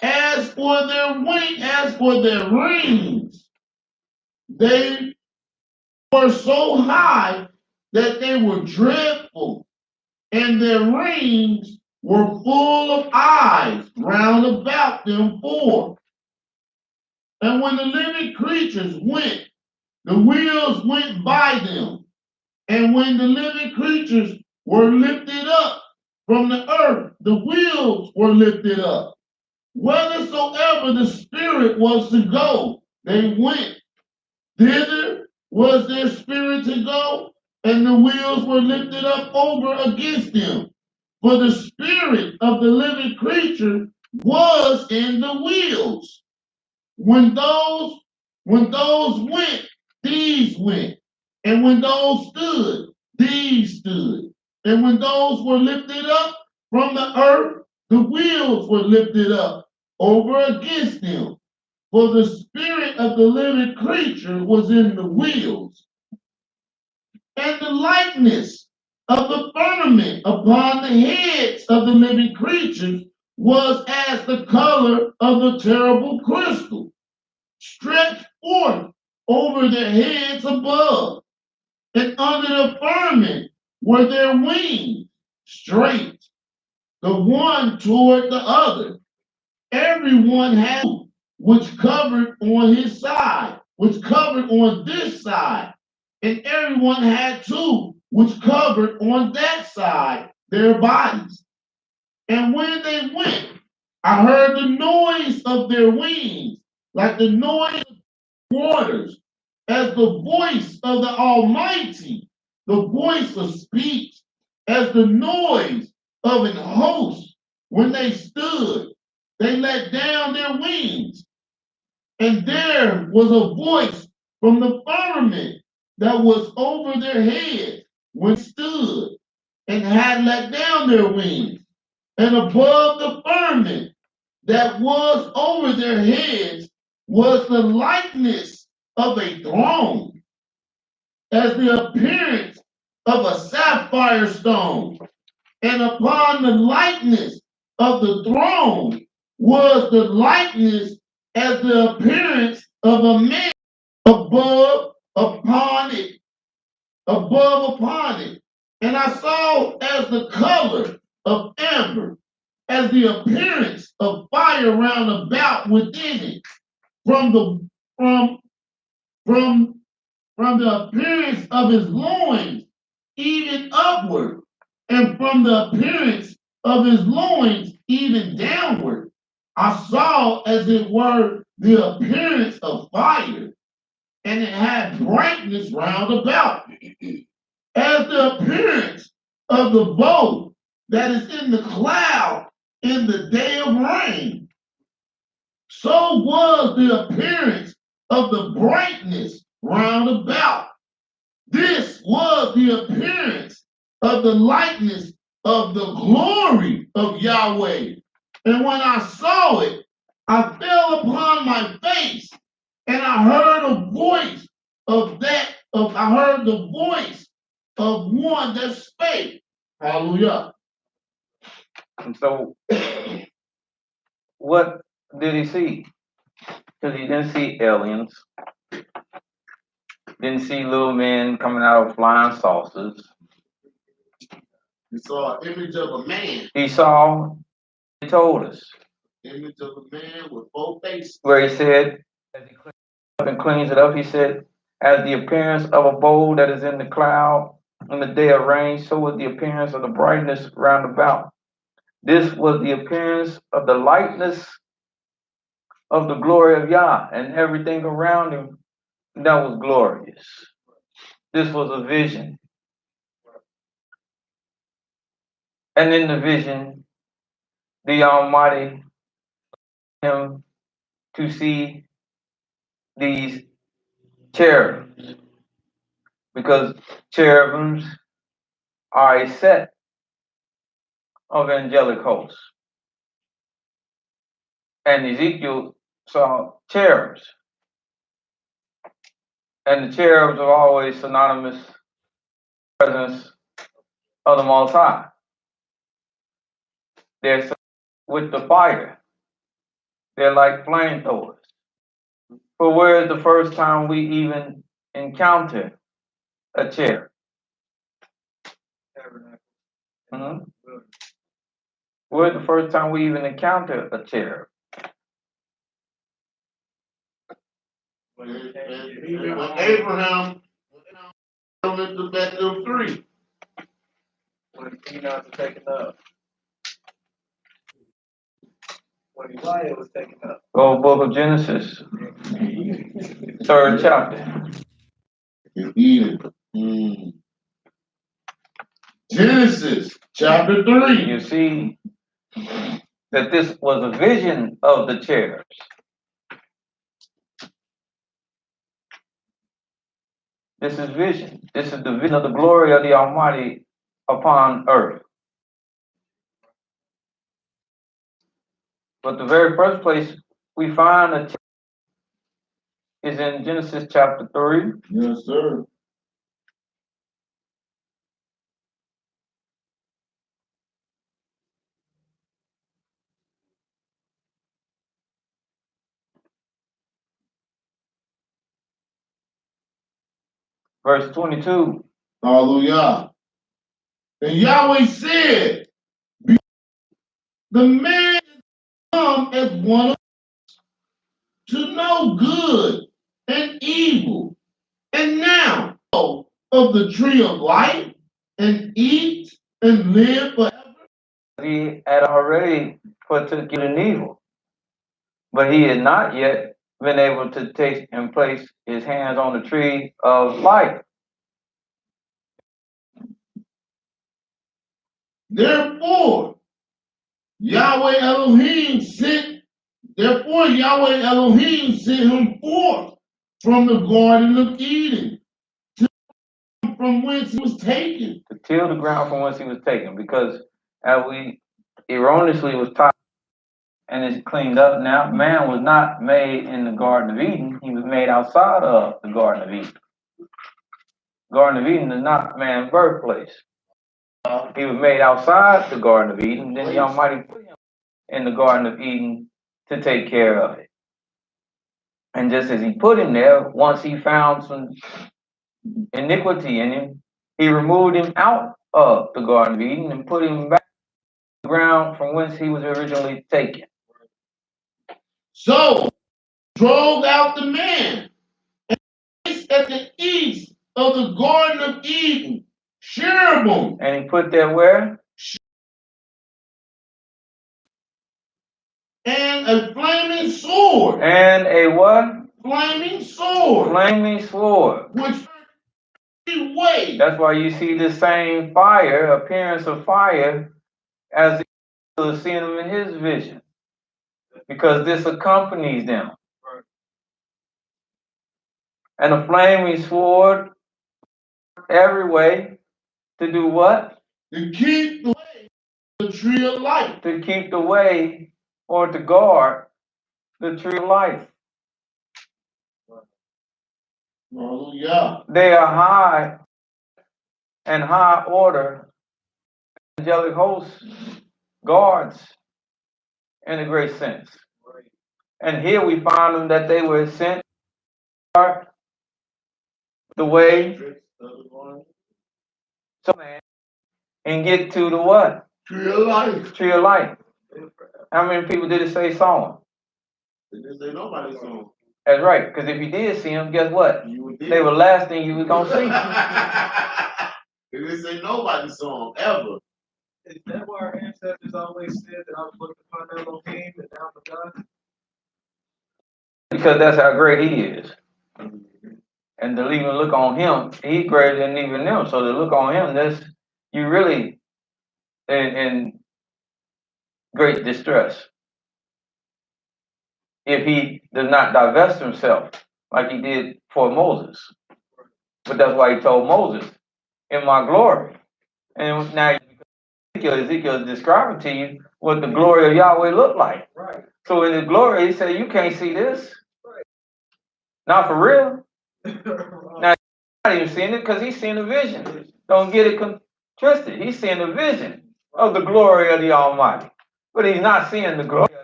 As for their rings, they were so high that they were dreadful, and their rings were full of eyes round about them four. And when the living creatures went, the wheels went by them. And when the living creatures were lifted up from the earth, the wheels were lifted up. Whithersoever the Spirit was to go, they went. Thither was their spirit to go, and the wheels were lifted up over against them. For the spirit of the living creature was in the wheels. When those went, these went. And when those stood, these stood. And when those were lifted up from the earth, the wheels were lifted up over against them. For the spirit of the living creature was in the wheels. And the likeness of the firmament upon the heads of the living creatures was as the color of the terrible crystal, stretched forth over their heads above. And under the firmament were their wings, straight, the one toward the other. Everyone had which covered on his side, which covered on this side, and everyone had two which covered on that side their bodies. And when they went, I heard the noise of their wings, like the noise of waters, as the voice of the Almighty, the voice of speech, as the noise of an host. When they stood, they let down their wings, and there was a voice from the firmament that was over their heads when stood and had let down their wings. And above the firmament that was over their heads was the likeness of a throne, as the appearance of a sapphire stone. And upon the likeness of the throne was the likeness as the appearance of a man above upon it, above upon it. And I saw as the color of amber, as the appearance of fire round about within it, from the from the appearance of his loins, even upward, and from the appearance of his loins, even downward. I saw as it were the appearance of fire, and it had brightness round about, as the appearance of the bow that is in the cloud in the day of rain. So was the appearance of the brightness round about. This was the appearance of the likeness of the glory of Yahweh. And when I saw it, I fell upon my face, and I heard a voice I heard the voice of one that spake. Hallelujah. And so, what did he see? Because he didn't see aliens, didn't see little men coming out of flying saucers. He saw an image of a man. He saw, he told us, Image of a man with both faces. where he said, as he clicked and cleans it up. He said, as the appearance of a bowl that is in the cloud in the day of rain, so was the appearance of the brightness round about. This was the appearance of the lightness of the glory of Yah, and everything around him that was glorious. This was a vision. And in the vision, the Almighty him to see these cherubims, because cherubims are a set of angelic hosts. And Ezekiel saw cherubs. And the cherubs are always synonymous with the presence of the Most High. They're with the fire. They're like flamethrowers. But where is the first time we even encounter a cherub? Mm-hmm. Where's the first time we even encounter a cherub? When Abraham went to Bethel 3. When Enoch was taken up. When Elijah was taken up. Go book of Genesis, 3rd chapter. In Eden. Genesis chapter 3. You see that this was a vision of the cherubs. This is vision. This is the vision of the glory of the Almighty upon earth. But the very first place we find a cherub is in Genesis chapter 3. Yes, sir. Verse 22. Hallelujah. And Yahweh said, the man is come as one of us to know good and evil. And now of the tree of life and eat and live forever. He had already partook in evil, but he had not yet been able to take and place his hands on the tree of life. Therefore, Yahweh Elohim sent him forth from the Garden of Eden, from whence he was taken. To till the ground from whence he was taken, because as we erroneously was taught and it's cleaned up now, man was not made in the Garden of Eden. He was made outside of the Garden of Eden. Garden of Eden is not man's birthplace. He was made outside the Garden of Eden. Then the Almighty put him in the Garden of Eden to take care of it. And just as he put him there, once he found some iniquity in him, he removed him out of the Garden of Eden and put him back to the ground from whence he was originally taken. So drove out the man and placed at the east of the Garden of Eden cherubim. And he put there where? And a flaming sword. And a what? Flaming sword. Flaming sword. Which way. That's why you see the same fire, appearance of fire, as he was seeing him in his vision. Because this accompanies them. And a flaming sword every way to do what? To keep the way of the tree of life. To keep the way or to guard the tree of life. Hallelujah. They are high and high order angelic hosts, guards in a great sense. And here we find them that they were sent to guard the way so man and get to the what? Tree of life. Tree of life. How many people did it say saw him? They didn't say nobody saw him. That's right. Because if you did see him, guess what? They were the last thing you was gonna see. They didn't say nobody saw him ever. Is that why our ancestors always said that I was looking upon Elohim and now for God? Because that's how great he is. And to even look on him, he's greater than even them. So to look on him, that's you really in great distress. If he does not divest himself like he did for Moses. But that's why he told Moses, in my glory. And now Ezekiel is describing to you what the glory of Yahweh looked like. Right. So in his glory, he said, you can't see this. Right. Not for real. Now, he's not even seeing it because he's seeing a vision. Don't get it twisted. He's seeing a vision of the glory of the Almighty. But he's not seeing the glory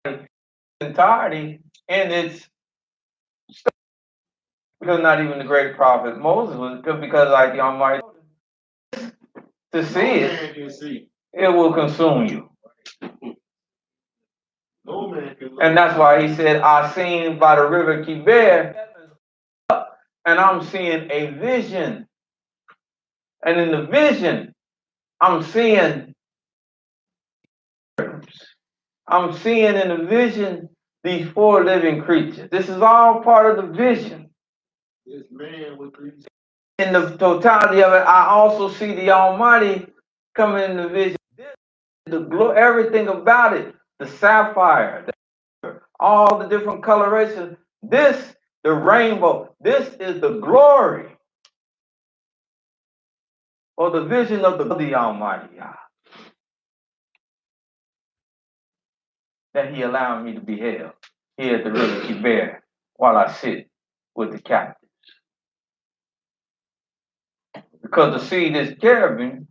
of the entirety in its stuff. Because not even the great prophet Moses was, because like the Almighty, to see it will consume you. No man can And that's why he said, I seen by the river Kiber, and I'm seeing a vision. And in the vision, I'm seeing in the vision these four living creatures. This is all part of the vision. This man with these. In the totality of it, I also see the Almighty coming in the vision. Everything about it, the sapphire, all the different colorations. This, the rainbow, this is the glory or the vision of the Almighty that he allowed me to behold here at the river Kiber while I sit with the captives. Because to see this cherubim,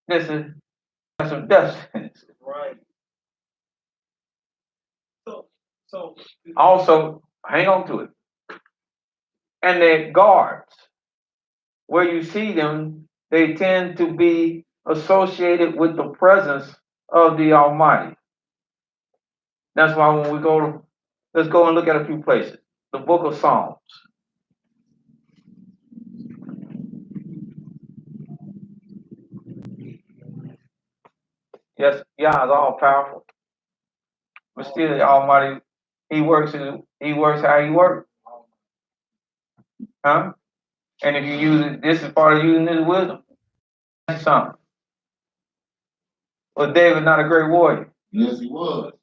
this is some death sentence. Right. So also, hang on to it. And their guards, where you see them, they tend to be associated with the presence of the Almighty. That's why when we go, let's go and look at a few places. The book of Psalms. Yes, Yah is all powerful, but still the Almighty, He works how He works. Huh? And if you use it, this is part of using His wisdom. Something. Was David not a great warrior? Yes, he was.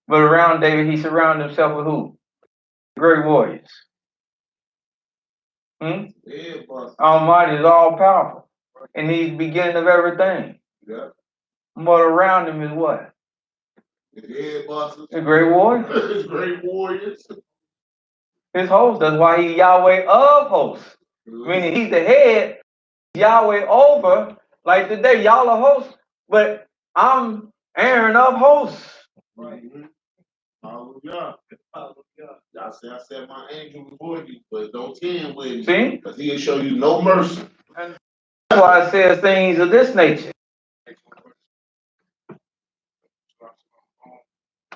But around David, he surrounded himself with who? Great warriors. Almighty is all powerful. And he's the beginning of everything. Yeah. But around him is what? The great warriors. His great warriors. His host. That's why he's Yahweh of hosts. Meaning he's the head, Yahweh over. Like today, y'all are hosts, but I'm Aaron of hosts. Right. Hallelujah. I said my angel before you, but don't sin with him. See? Because he'll show you no mercy. And that's why it says things of this nature.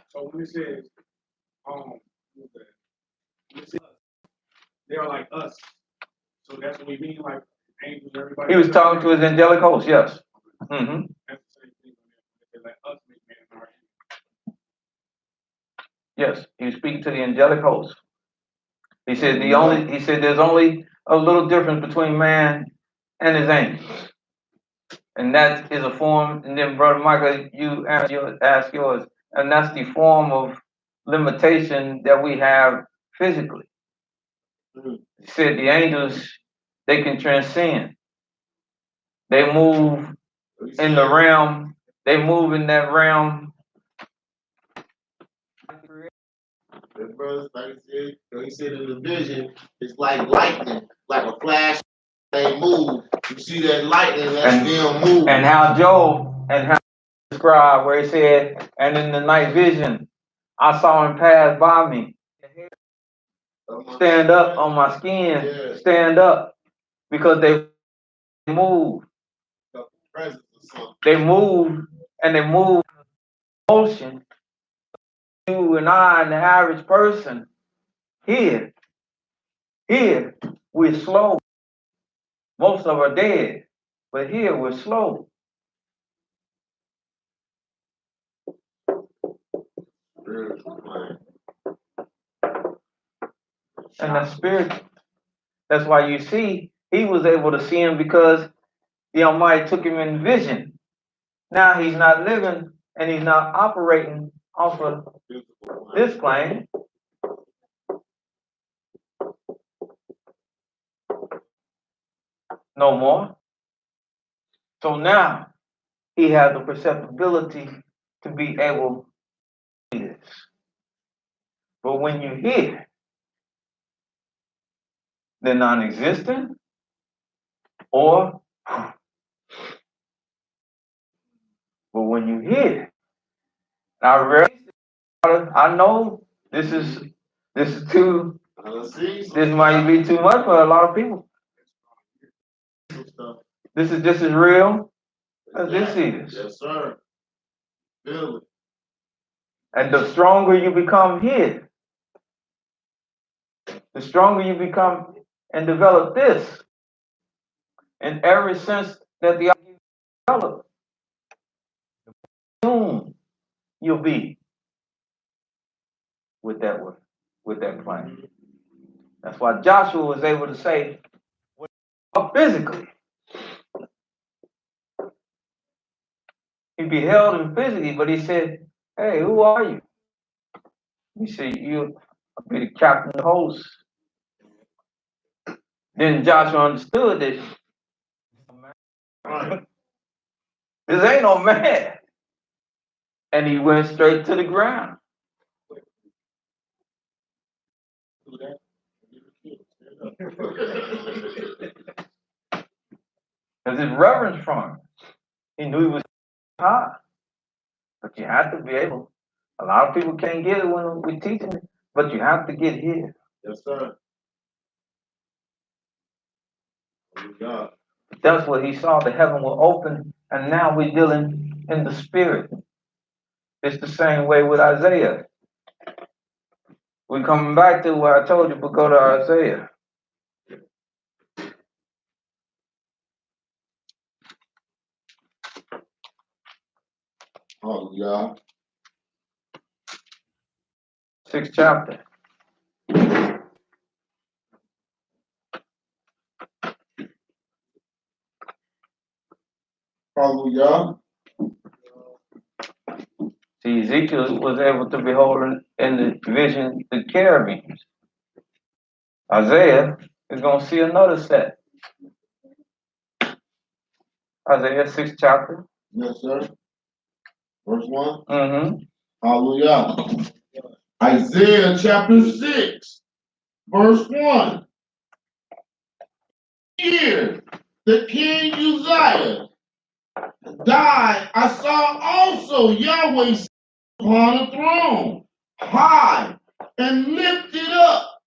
So when it says, they're like us. So that's what we mean, like angels, everybody. He was talking to his angelic host, yes. Mm-hmm. That's the same thing. They're like us, make man in our image. Yes, he was speaking to the angelic host. He said there's only a little difference between man and his angels. And that is a form, and then Brother Michael, you ask yours, and that's the form of limitation that we have physically. He said the angels, they can transcend. They move in the realm, they move in that realm. The brothers, like he said in the vision, it's like lightning, like a flash. They move. You see that lightning, that's them move. And how described where he said, and in the night vision, I saw him pass by me. Stand up on my skin, stand up, because they move. They move, and they move motion. You and I, and the average person, Here, we're slow. Most of are dead, but here we're slow. And the spirit, that's why you see he was able to see him because the Almighty took him in vision. Now he's not living and he's not operating off of this plane. No more. So now he has the perceptibility to be able to do this. But when you hear, they're non-existent or but when you hear, I know this is too this might be too much for a lot of people. This is real as this is. Yes, sir. Feel it. And the stronger you become here, the stronger you become and develop this. And every sense that the develop, soon you'll be with that word, with that plan. That's why Joshua was able to say, physically. He beheld him physically, but he said, "Hey, who are you?" He said, "You be the captain of the host." Then Joshua understood that this ain't no man. And he went straight to the ground. Because his reverence for him. He knew he was high. But you have to be able. A lot of people can't get it when we're teaching it, but you have to get here. Yes, sir. God. That's what he saw. The heaven will open, and now we're dealing in the spirit. It's the same way with Isaiah. We're coming back to what I told you, but go to Isaiah. Hallelujah. 6th chapter. Hallelujah. See, Ezekiel was able to behold in the vision the cherubims. Isaiah is going to see another set. Isaiah 6th chapter. Yes, sir. Verse 1. Mm-hmm. Hallelujah. Isaiah chapter 6, verse 1. Here, the king Uzziah died. I saw also Yahweh upon a throne, high and lifted up,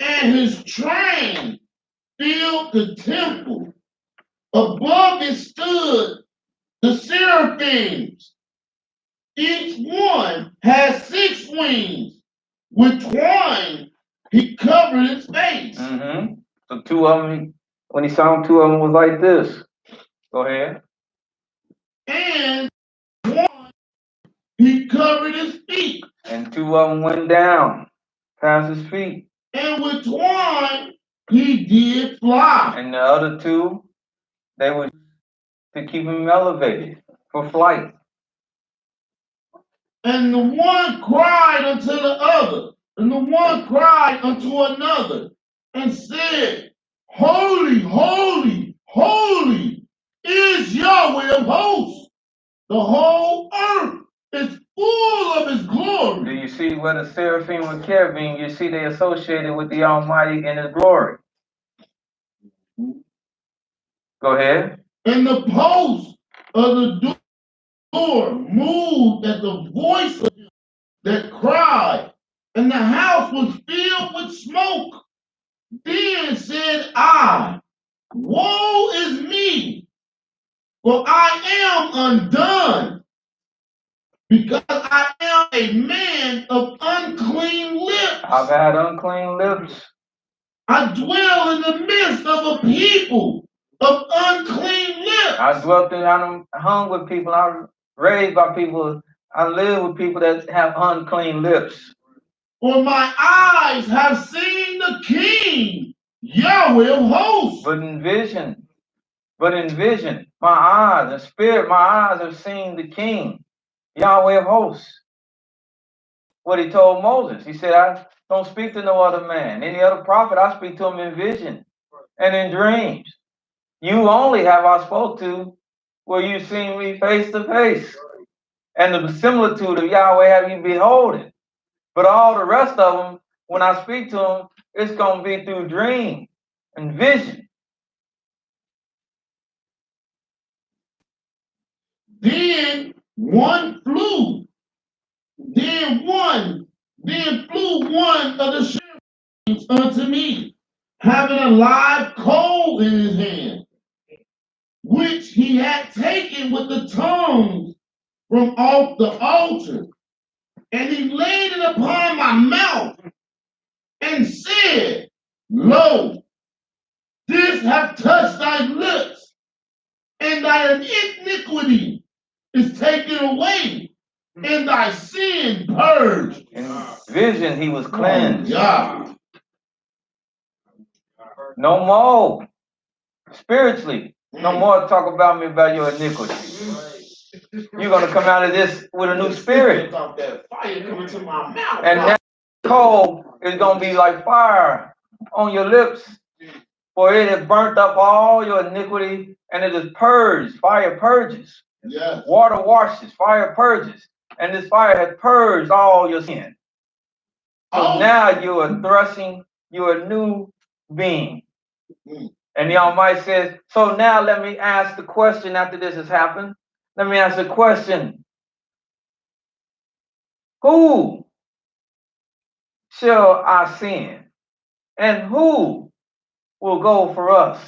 and his train filled the temple. Above it stood the seraphims. Each one has 6 wings. With twine he covered his face. Mm-hmm. So 2 of them, when he saw them, 2 of them was like this. Go ahead. And one he covered his feet. And 2 of them went down past his feet. And with twine he did fly. And the other 2, they were to keep him elevated for flight. And the one cried unto the other, and the one cried unto another, and said, Holy, holy, holy is Yahweh of hosts. The whole earth is full of his glory. Do you see where the seraphim and cherubim, you see they associated with the Almighty and his glory? Go ahead. And the post of the door moved at the voice of him that cried, and the house was filled with smoke. Then said I, Woe is me, for I am undone, because I am a man of unclean lips, I've had unclean lips. I dwell in the midst of a people of unclean lips. I dwelt in, I hung with people. I was raised by people. I live with people that have unclean lips. For my eyes have seen the King, Yahweh of hosts. But in vision, my eyes, in spirit, my eyes have seen the King, Yahweh of hosts. What he told Moses, he said, I don't speak to no other man. Any other prophet, I speak to him in vision and in dreams. You only have I spoke to where you seen me face to face. And the similitude of Yahweh have you beholden. But all the rest of them, when I speak to them, it's going to be through dream and vision. Then flew one of the seraphims unto me, having a live coal in his hand, which he had taken with the tongues from off the altar. And he laid it upon my mouth and said, Lo, this hath touched thy lips, and thy iniquity is taken away, and thy sin purged. In vision, he was cleansed. Yeah. No more. Spiritually, no more talk about me about your iniquity. You're going to come out of this with a new spirit. And that coal is going to be like fire on your lips. For it has burnt up all your iniquity, and it is purged. Fire purges. Yes. Water washes. Fire purges. And this fire has purged all your sin. So now you are thrusting, you're a new being. And the Almighty says, so now let me ask the question after this has happened. Let me ask the question. Who shall I send? And who will go for us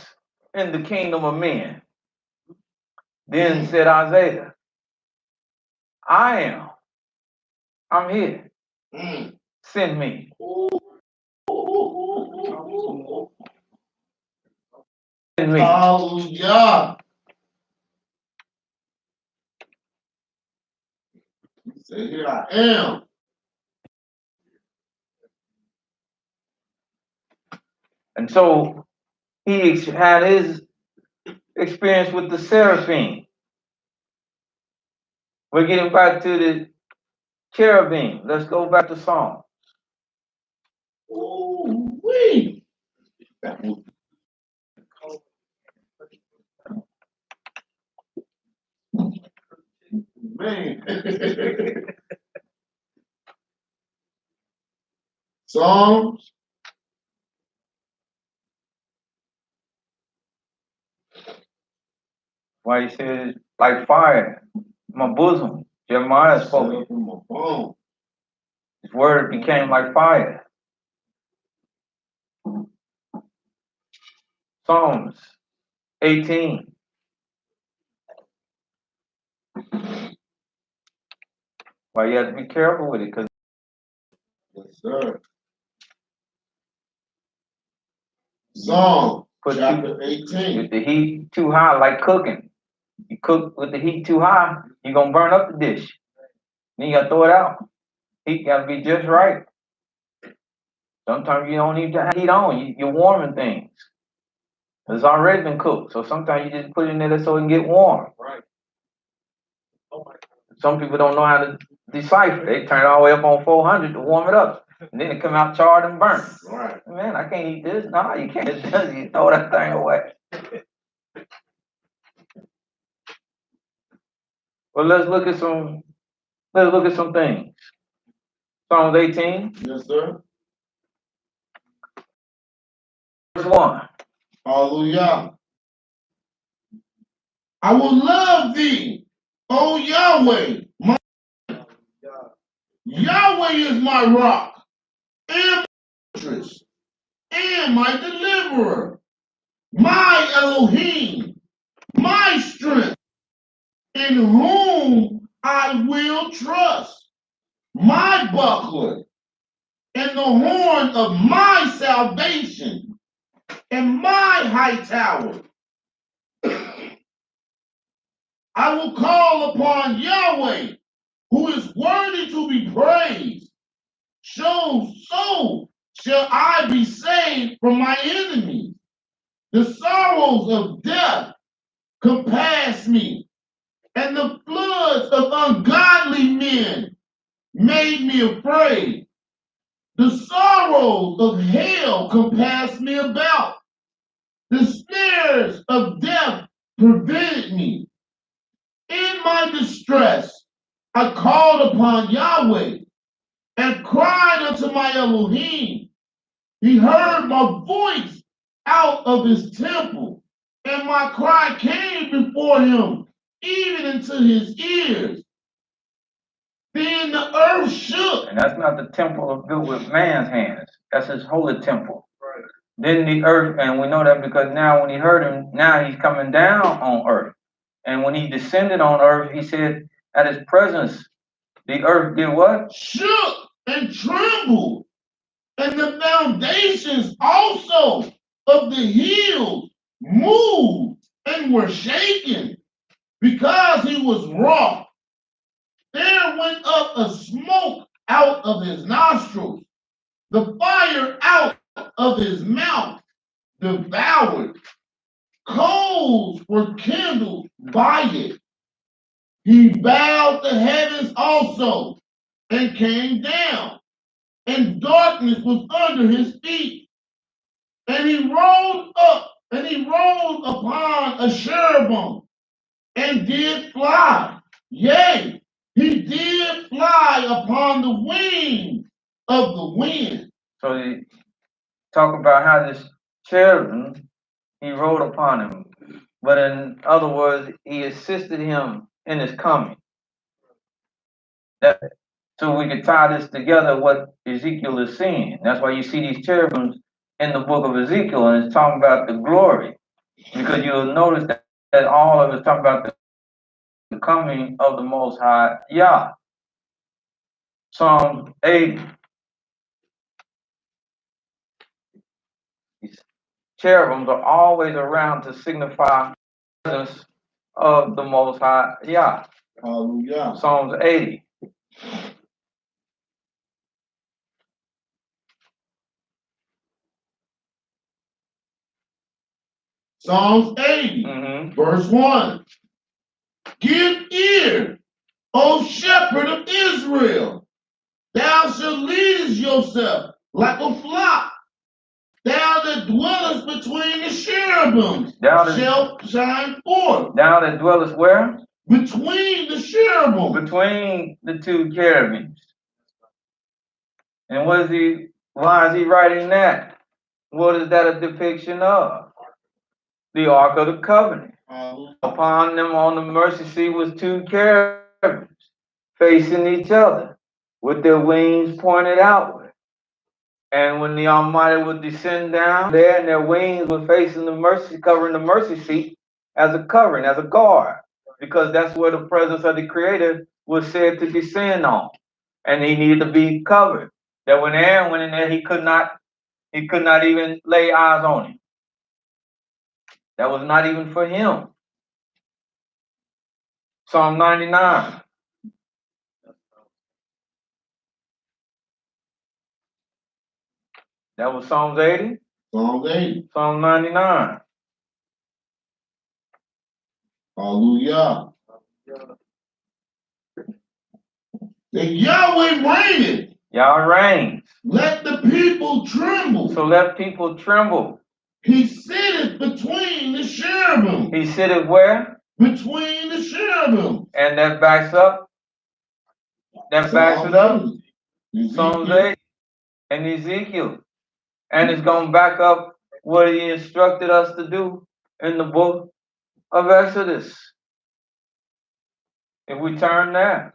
in the kingdom of men? Then said Isaiah, I am. I'm here. Send me. Send me. Hallelujah. Say, here I am. And so he had his experience with the seraphim. We're getting back to the cherubim. Let's go back to Psalm. Ooh-wee. Man. Psalms. Why he says, like fire, my bosom. Jeremiah spoke. His word became like fire. Psalms 18. Why you have to be careful with it, because Yes, sir. Psalm chapter 18. If the heat too high, like cooking. You cook with the heat too high, you're gonna burn up the dish. Then you gotta throw it out. Heat gotta be just right. Sometimes you don't need to have heat on. You're warming things. It's already been cooked. So sometimes you just put it in there so it can get warm. Right. Oh my God. Some people don't know how to decipher. They turn it all the way up on 400 to warm it up. And then it come out charred and burnt. Right. Man, I can't eat this. No, you can't. You throw that thing away. Well, let's look at some things. Psalms 18. Yes, sir. Verse 1. Hallelujah. I will love thee, O Yahweh. Yahweh is my rock and my fortress and my deliverer, my Elohim, my strength, in whom I will trust, my buckler and the horn of my salvation and my high tower. I will call upon Yahweh, who is worthy to be praised. So shall I be saved from my enemies. The sorrows of death compassed me, and the floods of ungodly men made me afraid. The sorrows of hell compassed me about. The snares of death prevented me. In my distress, I called upon Yahweh and cried unto my Elohim. He heard my voice out of his temple, and my cry came before him, even into his ears. Then the earth shook. And that's not the temple built with man's hands. That's his holy temple. Then the earth, and we know that because now when he heard him, now he's coming down on earth. And when he descended on earth, he said, at his presence, the earth did what? Shook and trembled, and the foundations also of the hills moved and were shaken, because he was wroth. There went up a smoke out of his nostrils, the fire out of his mouth devoured. Coals were kindled by it. He bowed the heavens also and came down, and darkness was under his feet. And he rose up, and he rose upon a cherubim, and did fly. Yea, he did fly upon the wings of the wind. So they talk about how this cherubim, he rode upon him. But in other words, he assisted him in his coming. That, so we can tie this together, what Ezekiel is seeing. That's why you see these cherubims in the book of Ezekiel, and it's talking about the glory. Because you'll notice that all of it's talking about the coming of the Most High Yah. Psalm 80. These cherubims are always around to signify the presence of the Most High Yah. Hallelujah. Psalms 80. Psalms 80, verse 1. Give ear, O shepherd of Israel. Thou shalt lead yourself like a flock. Thou that dwellest between the cherubims shalt shine forth. Thou that dwellest where? Between the cherubims. Between the two cherubims. And why is he writing that? What is that a depiction of? The Ark of the Covenant. Upon them on the mercy seat was two cherubims facing each other with their wings pointed outward. And when the Almighty would descend down there and their wings were facing the mercy, covering the mercy seat as a covering, as a guard, because that's where the presence of the Creator was said to descend on. And he needed to be covered. That when Aaron went in there, he could not even lay eyes on him. That was not even for him. Psalm 99. That was Psalms 80. Psalms 80. Psalm 99. Hallelujah. That Yahweh reigneth. Yah reigns. Let the people tremble. So let people tremble. He sitteth between the cherubim. He sitteth where? Between the cherubim. And that backs up. That backs it up. Psalms 8 and Ezekiel. And it's going to back up what he instructed us to do in the book of Exodus. If we turn there.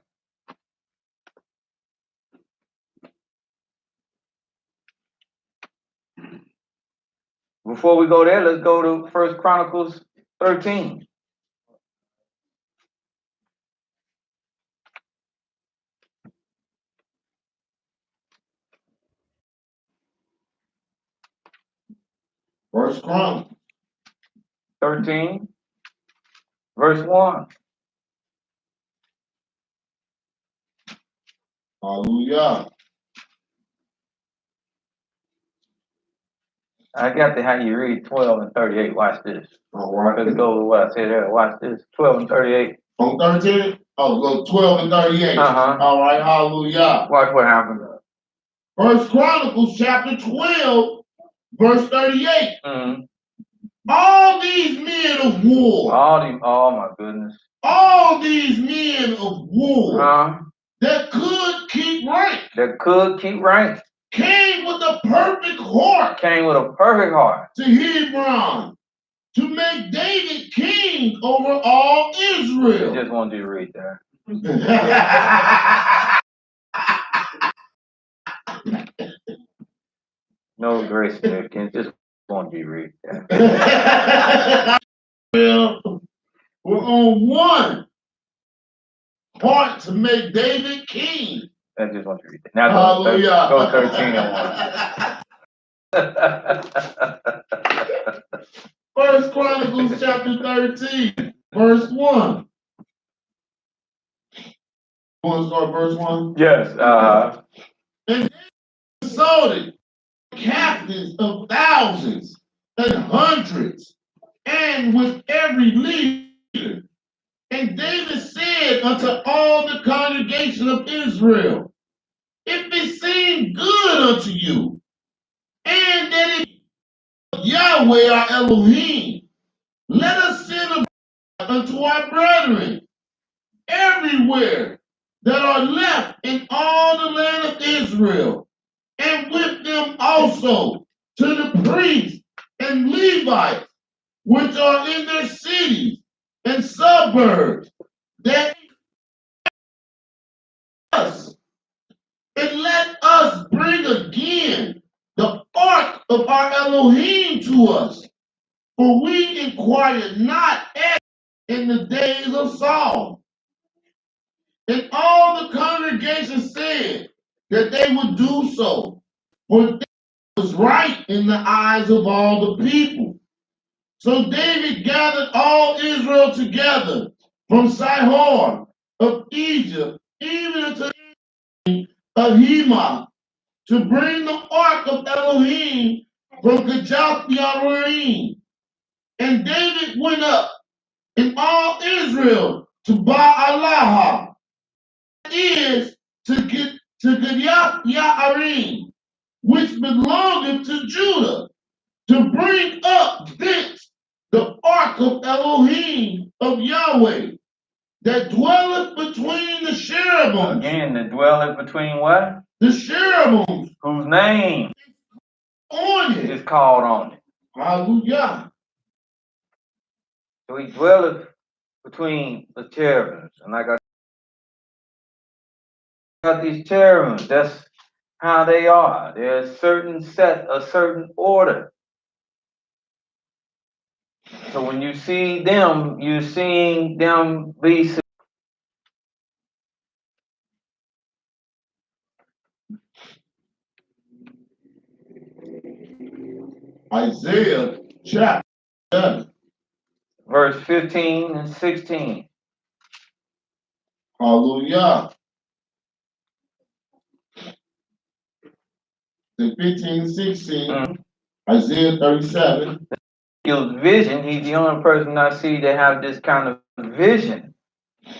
Before we go there, let's go to 1 Chronicles 13. First Chronicles. 13, verse 1. Hallelujah. I got to have you read 12 and 38. Watch this. All right. Let's go with what I said there. Watch this. 12 and 38. On 13? Oh, go 12 and 38. Uh-huh. All right, hallelujah. Watch what happened. First Chronicles chapter 12, verse 38. Mm-hmm. All these men of war. Oh my goodness. All these men of war Uh-huh. that could keep rank. That could keep rank. Came with a perfect heart. Came with a perfect heart. To Hebron. To make David king over all Israel. I just wanted you to read that. No grace there, Ken. Just wanted you to read that. Well, we're on one heart to make David king. I just want you to read that. Now Hallelujah. go 13 and 1. First Chronicles chapter 13, verse 1. You want to start verse 1? Yes. And they consulted captains of thousands and hundreds, and with every leader. And David said unto all the congregation of Israel, if it seem good unto you, and that it Yahweh our Elohim, let us send unto our brethren everywhere that are left in all the land of Israel, and with them also to the priests and Levites, which are in their cities and suburbs, that us, and let us bring again the ark of our Elohim to us, for we inquired not at in the days of Saul. And all the congregation said that they would do so, for that was right in the eyes of all the people. So David gathered all Israel together from Sihor of Egypt, even unto of Hemath, to bring the ark of Elohim from Kajath Yarim. And David went up in all Israel to Baalaha, that is to Kajath Yarim, which belongeth to Judah, to bring up thence the ark of Elohim of Yahweh, that dwelleth between the cherubims. Again, that dwelleth between what? The cherubims. Whose name On it. is called on it. Hallelujah. So he dwelleth between the cherubims. And like I got these cherubims, that's how they are. They're a certain set, a certain order. So when you see them, you're seeing them be. Isaiah chapter 7. Verse 15 and 16. Hallelujah. The 15 and 16. Isaiah 37. Vision, he's the only person I see that have this kind of vision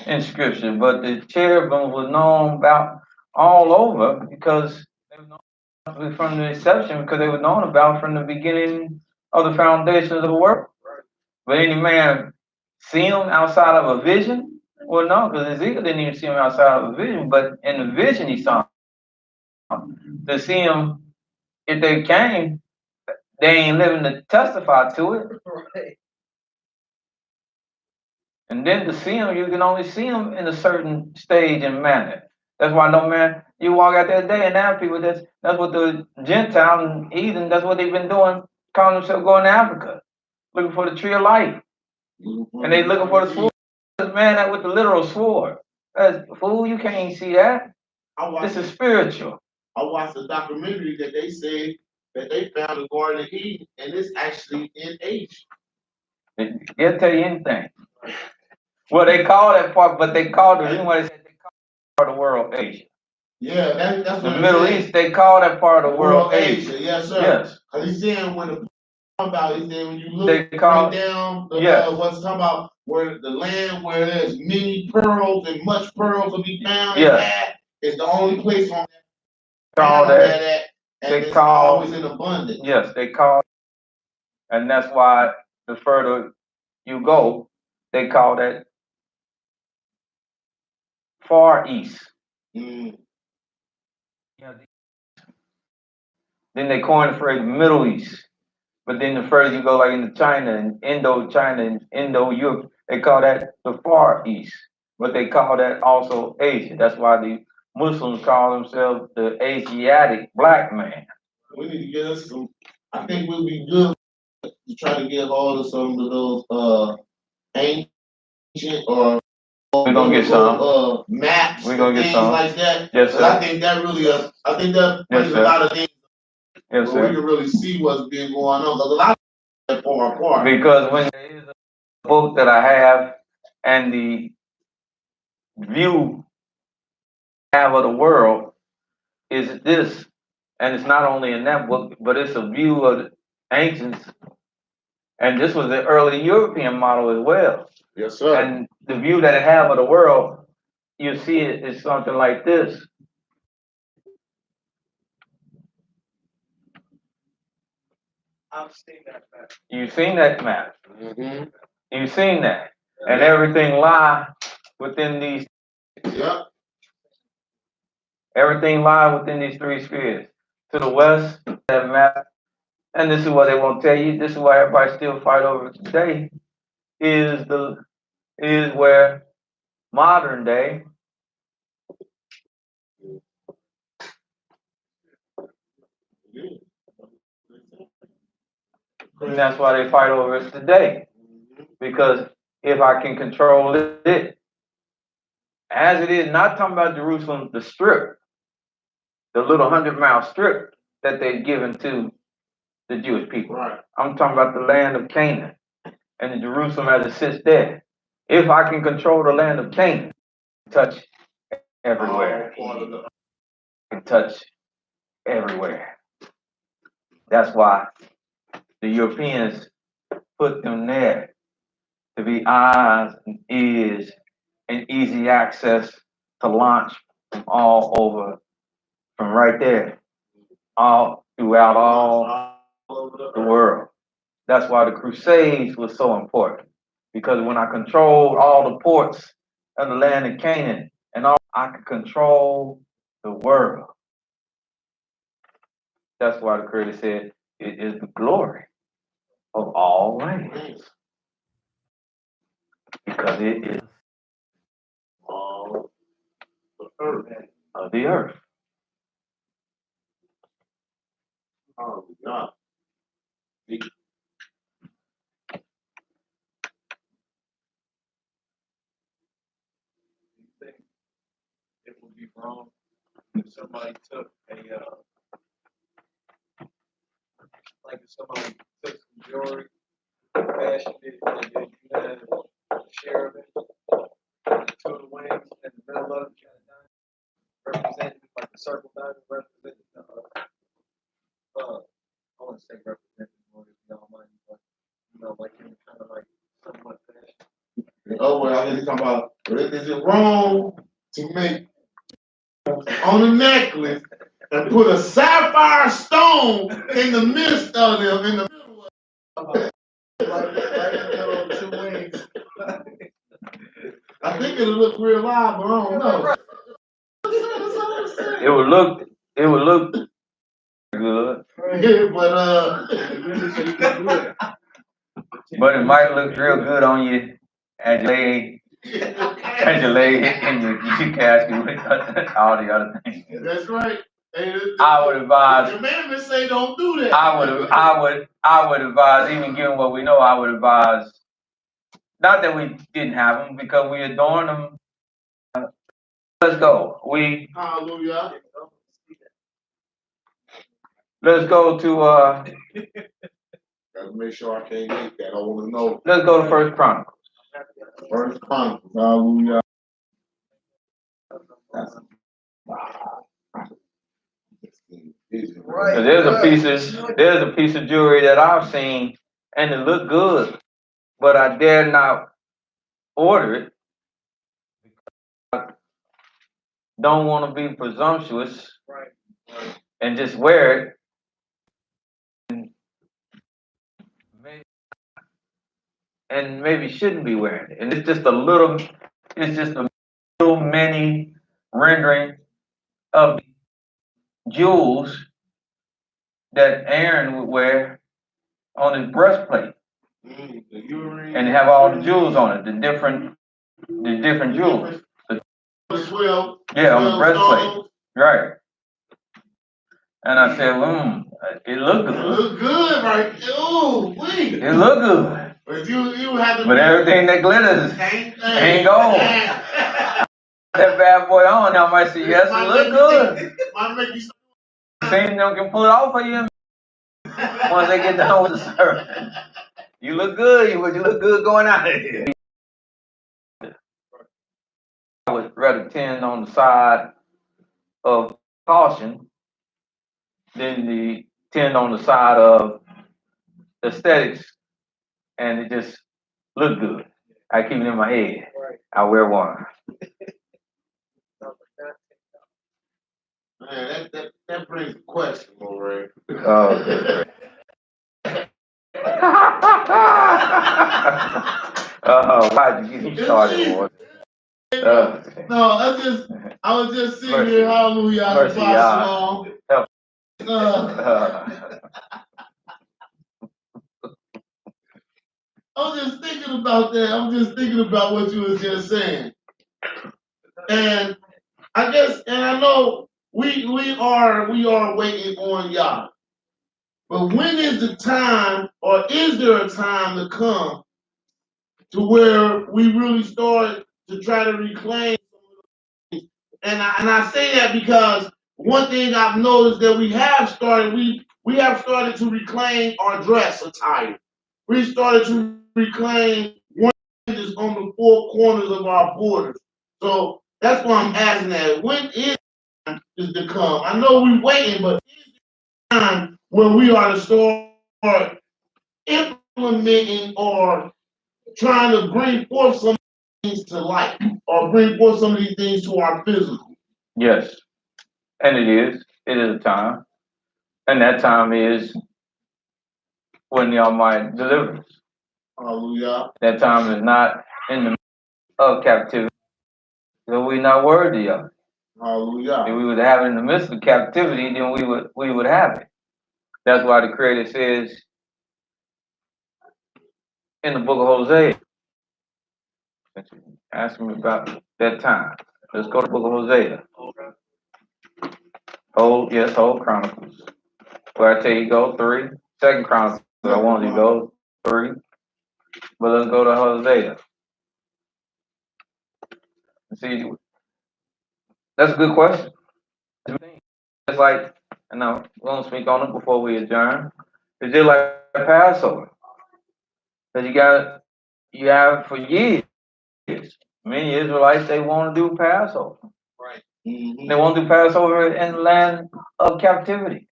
in scripture. But the cherubim was known about all over because they were known from the inception, because they were known about from the beginning of the foundations of the world. But any man see him outside of a vision? Well, no, because Ezekiel didn't even see him outside of a vision, but in the vision he saw him. To see him, if they came, they ain't living to testify to it. Right. And then to see him, you can only see him in a certain stage and manner. That's why no man, you walk out there today and now people, that's what the Gentiles and heathen, that's what they've been doing, calling themselves going to Africa, looking for the tree of life. And they looking for the sword. Man, that with the literal sword. That's, fool, you can't see that. This is spiritual. I watched a documentary that they said that they found the Garden of Eden, and it's actually in Asia. They'll tell you anything. Well, they call that part, but they call the reason why they said they call part of the world Asia. Yeah, that's The what Middle East, they call that part of the world Asia. Yes, sir. Yes. Because he's saying when the about, he's saying when you look They call, right down the yes. what's talking about where the land where there's many pearls and much pearls will be found, yes. and that is the only place on call that, and they it's call, always in abundance. Yes, they call, and that's why the further you go, they call that Far East. Mm. Then they coined the phrase Middle East. But then the further you go, like into China and Indo-China and Indo-Europe, they call that the Far East. But they call that also Asia. That's why the Muslims call themselves the Asiatic black man. We need to get us some. I think we'll be good to try to get hold of some of those ancient or we're gonna get some maps. We're gonna get things some like that. Yes, sir. I think that really I think that brings a lot of things. Yes, where sir. we can really see what's been going on. Because a lot of that far apart. Because when there is a book that I have and the view I have of the world is this, and it's not only in that book, but it's a view of the ancients, and this was the early European model as well. Yes, sir. And the view that I have of the world, you see it is something like this. I've seen that map. You've seen that map. Mm-hmm. You've seen that. And everything lie within these. Yep. Everything lie within these three spheres. To the west, that map, and this is what they won't tell you. This is why everybody still fight over today. Is where modern day. And that's why they fight over it today. Because if I can control it, as it is, not talking about Jerusalem, the strip, the little 100-mile strip that they've given to the Jewish people. Right. I'm talking about the land of Canaan and the Jerusalem as it sits there. If I can control the land of Canaan, touch everywhere. I can touch everywhere. That's why the Europeans put them there to be eyes and ears and easy access to launch from all over, from right there, all throughout all the world. That's why the Crusades was so important, because when I controlled all the ports of the land of Canaan and all, I could control the world. That's why the Creator said it is the glory of all lands, because it is all the earth of the earth. Oh God. Do you think it would be wrong if somebody took like if somebody took some jewelry, fashioned it, and then you had a share of it, and two of the wings in the middle of it, representing like the circle diamond representing I want to say representing more if y'all mind, but like in kind of like somewhat fashion. Oh well, I was talking about. Is it wrong to make on a necklace and put a sapphire stone in the midst of them, in the middle of them? Right in the middle of the two wings. I think it'll look real live, but I don't know. It would look good, but it might look real good on you as you lay in your casket with all the other things. That's right. I would advise. The commandments say don't do that. I would advise, even given what we know, I would advise. Not that we didn't have them, because we adorn them. Let's go. Hallelujah. Let's go to Gotta make sure I can't get that. I want to know. let's go to First Chronicles. First Chronicles. Hallelujah. That's Right. So there's a piece of jewelry that I've seen and it looked good, but I dare not order it. I don't want to be presumptuous, right, and just wear it. And maybe shouldn't be wearing it. And it's just a little mini rendering of jewels that Aaron would wear on his breastplate. And have all the jewels on it, the different jewels. Yeah, on the breastplate. Right. And I said, it looked good. It looked good, right? Ooh, wait. It looked good. But you had to. But everything that glitters ain't gold. That bad boy on, I might say, yes, it look good. Same them can pull it off for you once they get done with the service. You look good. You look good going out of here. I would rather tend on the side of caution than the tend on the side of aesthetics, and it just look good. I keep it in my head. I wear one. Man, that brings a question, Ray. Oh, why'd you get me started, boy? No, I was just sitting here, hallelujah, I was just thinking about that. I'm just thinking about what you was just saying. And I guess, and I know we are waiting on Yah. But when is the time, or is there a time to come to where we really start to try to reclaim? And I say that because one thing I've noticed that we have started to reclaim our dress attire. We started to reclaim one on the four corners of our borders. So that's why I'm asking that. When is to come? I know we're waiting, but is the time when we are to start implementing or trying to bring forth some things to life, or bring forth some of these things to our physical? Yes, and it is a time, and that time is when the Almighty delivers. Hallelujah. That time is not in the midst of captivity, so we're not worthy of it. Hallelujah. If we would have it in the midst of captivity, then we would have it. That's why the Creator says in the book of Hosea. Ask me about that time. Let's go to the book of Hosea. Whole Chronicles. Where I tell you go 3. Second Chronicles. I want you to go 3. But let's go to Hosea. See, that's a good question. It's like, and I'm going to speak on it before we adjourn. It's just like Passover. Because you have for years, many Israelites, they want to do Passover. Right. Mm-hmm. They want to do Passover in the land of captivity.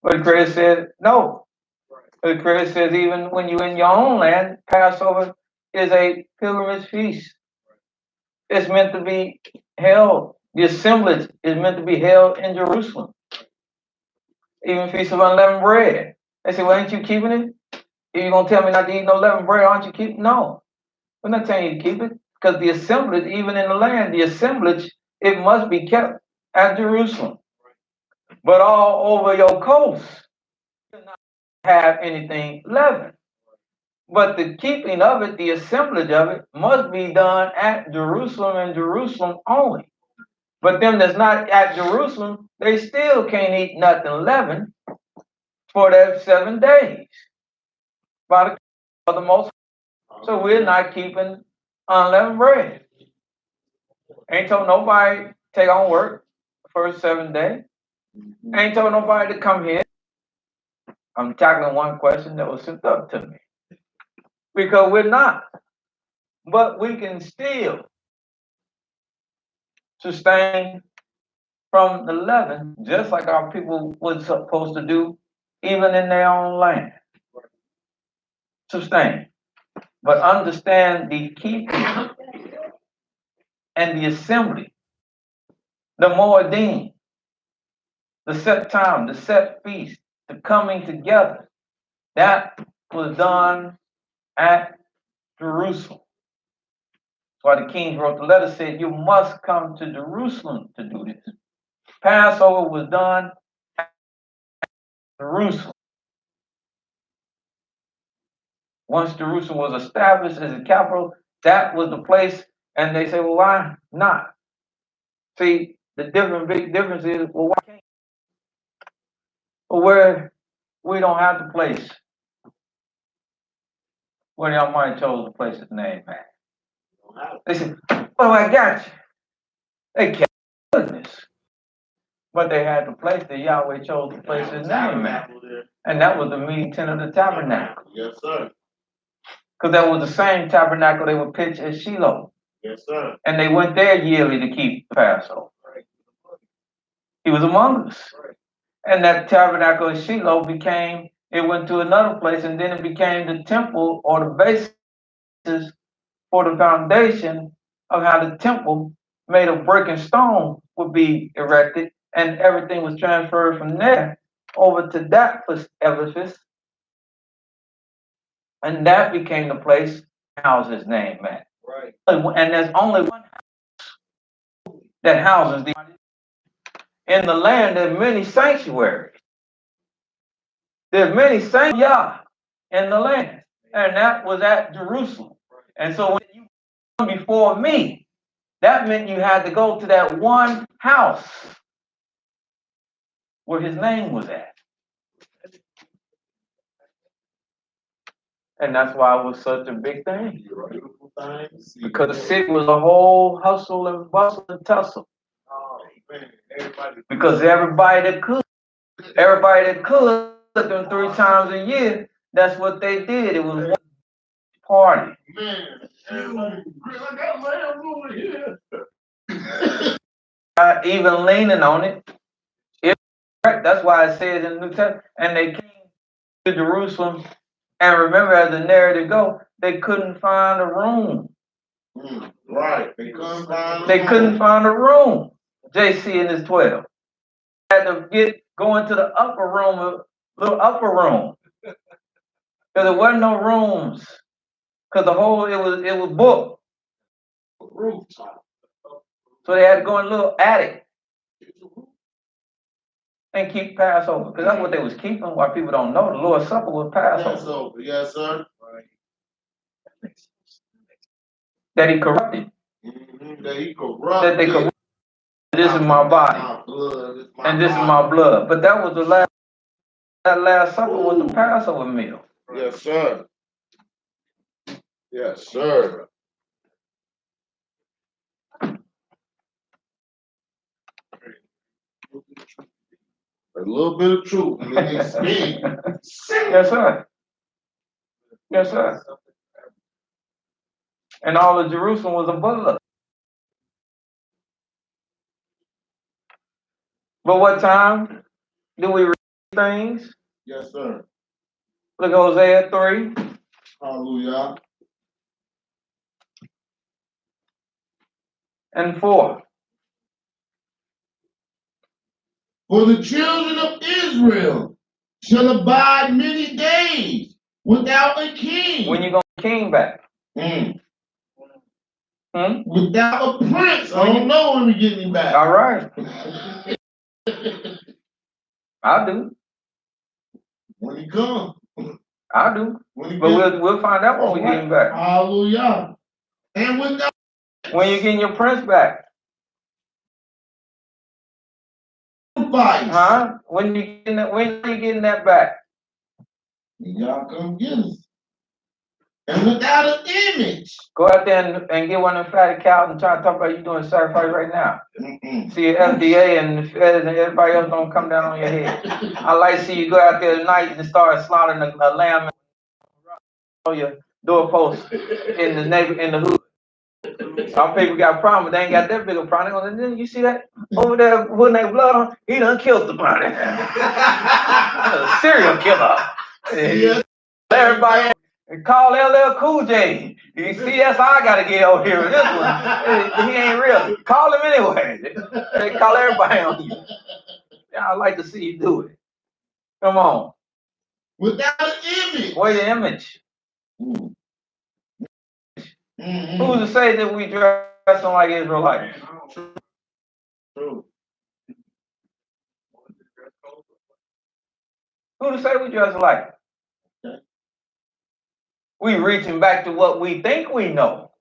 But the Creator said, no. Right. The Creator says, even when you're in your own land, Passover is a pilgrimage feast. Right. It's meant to be held. The assemblage is meant to be held in Jerusalem. Even Feast of Unleavened Bread. They say, well, ain't you keeping it? If you're going to tell me not to eat no leavened bread, aren't you keeping it? No. We're not telling you to keep it. Because the assemblage, even in the land, the assemblage, it must be kept at Jerusalem. But all over your coast, you do not have anything leavened. But the keeping of it, the assemblage of it, must be done at Jerusalem and Jerusalem only. But them that's not at Jerusalem, they still can't eat nothing leavened for that 7 days. By the most, so we're not keeping unleavened bread. Ain't told nobody take on work the first 7 days. Ain't told nobody to come here. I'm tackling one question that was sent up to me. Because we're not. But we can still sustain from the leaven, just like our people was supposed to do, even in their own land. Sustain. But understand the keeping and the assembly, the Moedim, the set time, the set feast, the coming together. That was done at Jerusalem. That's why the kings wrote the letter, said, you must come to Jerusalem to do this. Passover was done at Jerusalem. Once Jerusalem was established as a capital, that was the place, and they say, well, why not? See, the big difference is, well, why can't? Well, where we don't have the place where the Almighty chose to place his name at. They said, oh, I got you. They kept goodness. But they had the place that Yahweh chose to place his name at. And that was the meeting tent of the tabernacle. Yes, sir. Because that was the same tabernacle they would pitch at Shiloh. Yes, sir. And they went there yearly to keep the Passover. He was among us. And that tabernacle at Shiloh it went to another place, and then it became the temple or the basis for the foundation of how the temple made of brick and stone would be erected, and everything was transferred from there over to that edifice, and that became the place to house his name at. Right. And there's only one house that houses the. In the land, there's many sanctuaries. There's many sanctuaries in the land, and that was at Jerusalem. And so when you come before me, that meant you had to go to that one house where his name was at. And that's why it was such a big thing. Because the city was a whole hustle and bustle and tussle. Because everybody that could them 3 times a year, that's what they did. It was one party. Man, even leaning on it. That's why it says in the New Testament, and they came to Jerusalem, and remember, as the narrative goes, they couldn't find a room. Right. They couldn't find a room. JC and his 12 had to go into the upper room, a little upper room, because there wasn't no rooms. Because it was booked. So they had to go in a little attic and keep Passover, because that's what they was keeping. Why people don't know, the Lord's Supper was Passover. Yes, sir. That he corrupted. That he corrupted. That they corrupted. This is my body, and this is my blood. But that was that last supper was the Passover meal. Yes, sir. Yes, sir. A little bit of truth, and then they speak. Yes, sir. Yes, sir. And all of Jerusalem was above. But what time do we read things? Yes, sir. Look at Hosea 3. Hallelujah. And 4. For the children of Israel shall abide many days without a king. When you going to king back? Without a prince. I don't know when we get him back. All right. I do. When he comes. I do. But we'll find out when we get him back. Hallelujah. And when you getting your prince back? Huh? When you getting that back? Y'all come get us. and without an image. Go out there and get one of them fatty cows and try to talk about you doing sacrifice right now. See FDA and the feds and everybody else don't come down on your head. I like to see you go out there tonight and start slaughtering a lamb on your doorpost in the hood. Some people got a problem, but they ain't got that big a problem. Then you see that over there putting their blood on? He done killed the body. A serial killer. Yes. Everybody call LL Cool J. You see, that's how I gotta get over here with this one. He ain't real. Call him anyway. They call everybody on you. Yeah, I'd like to see you do it. Come on. Without an image. Where's the image? Who's to say that we dressing like Israelites? True. Who to say we dress alike? Okay. We reaching back to what we think we know.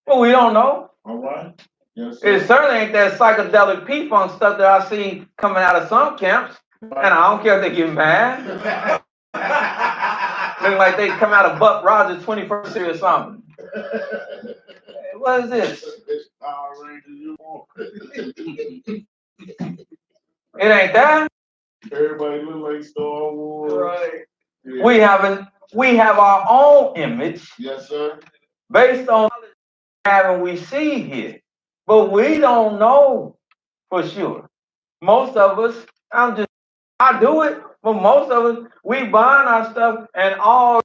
But we don't know. All right. Yes, sir. It certainly ain't that psychedelic P-Funk stuff that I see coming out of some camps. Right. And I don't care if they get mad. Looking like they come out of Buck Rogers 21st Century or something. What is this? It ain't that. Everybody look like Star Wars. Right. Yeah. We have our own image. Yes, sir. Based on having we see here. But we don't know for sure. Most of us, I do it, but most of us, we buying our stuff and all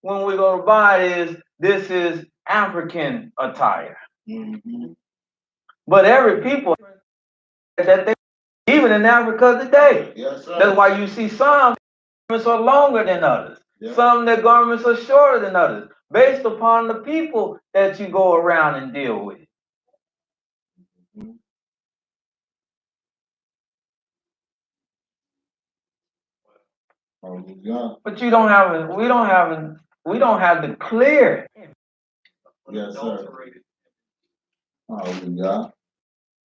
when we go to buy it this is African attire. Mm-hmm. But every people that they even in Africa today. Yes, sir. That's why you see some garments are longer than others. Yep. Some their garments are shorter than others, based upon the people that you go around and deal with. Mm-hmm. Oh, yeah. But we don't have the clear. Yes, sir. Oh, yeah.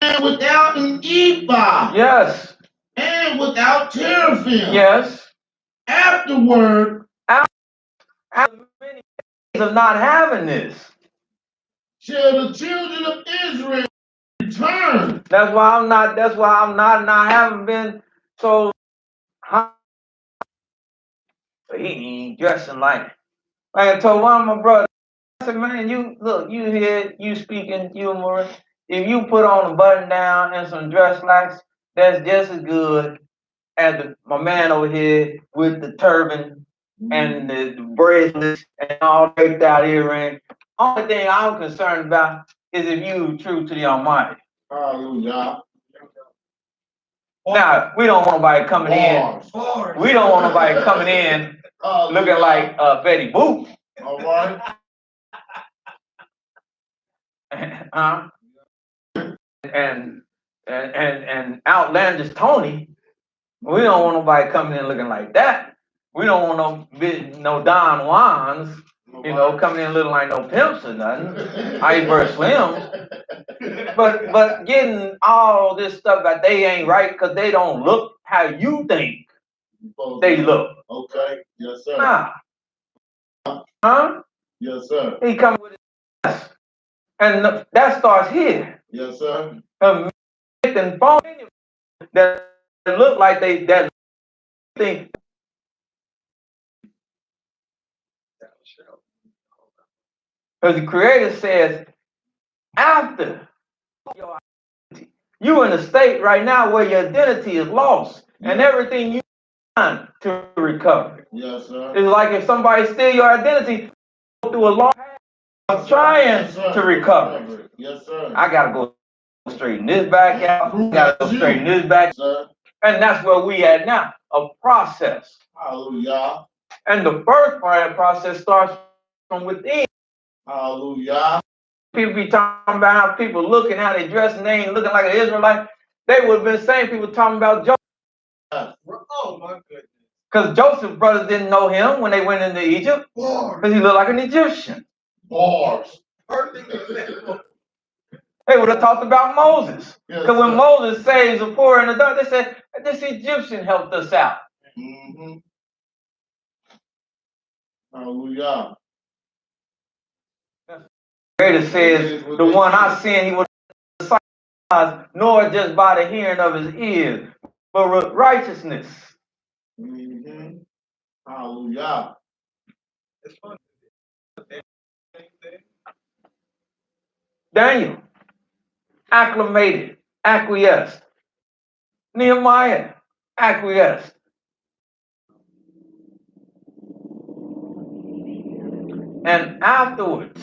And without an ephod. Yes. And without teraphim. Yes. Afterward. After many days of not having this. Shall the children of Israel return. That's why I'm not haven't been so he ain't dressing like I told one of my brothers, I said, man, you here, you speaking humor. If you put on a button down and some dress slacks, that's just as good as my man over here with the turban and the bracelets and all draped out earring. Only thing I'm concerned about is if you true to the Almighty. Hallelujah. Now, we don't want nobody coming in. We don't want nobody coming in looking like Betty Boop. All right. And outlandish Tony. We don't want nobody coming in looking like that. We don't want no Don Juans, coming in looking like no pimps or nothing. Iceberg Slims. But getting all this stuff that they ain't right because they don't look how you think they look. Okay. Yes, sir. Nah. Huh? Yes, sir. He coming with his ass. And that starts here. Yes, sir. And phone that look like that think. Because the Creator says, after your identity, you in a state right now where your identity is lost and everything you done to recover. Yes, sir. It's like if somebody steal your identity, go through a long time of trying to recover. Yes, sir. I gotta go straighten this back out. Gotta go straighten this back. Sir. And that's where we at now. A process. Hallelujah. And the first part of the process starts from within. Hallelujah. People be talking about how people looking, how they dress, and they ain't looking like an Israelite. They would have been the same people talking about Joseph. Oh my goodness. Because Joseph's brothers didn't know him when they went into Egypt. Because he looked like an Egyptian. Bars. Perfect example. They would have talked about Moses. Yes, Because when Moses saves the poor and the dark, they said, this Egyptian helped us out. Mm-hmm. Hallelujah. Greater says, the one I sent, he will not nor just by the hearing of his ears, but with righteousness. Mm-hmm. Hallelujah. It's fun. Daniel, acclimated, acquiesced. Nehemiah, acquiesced. And afterwards,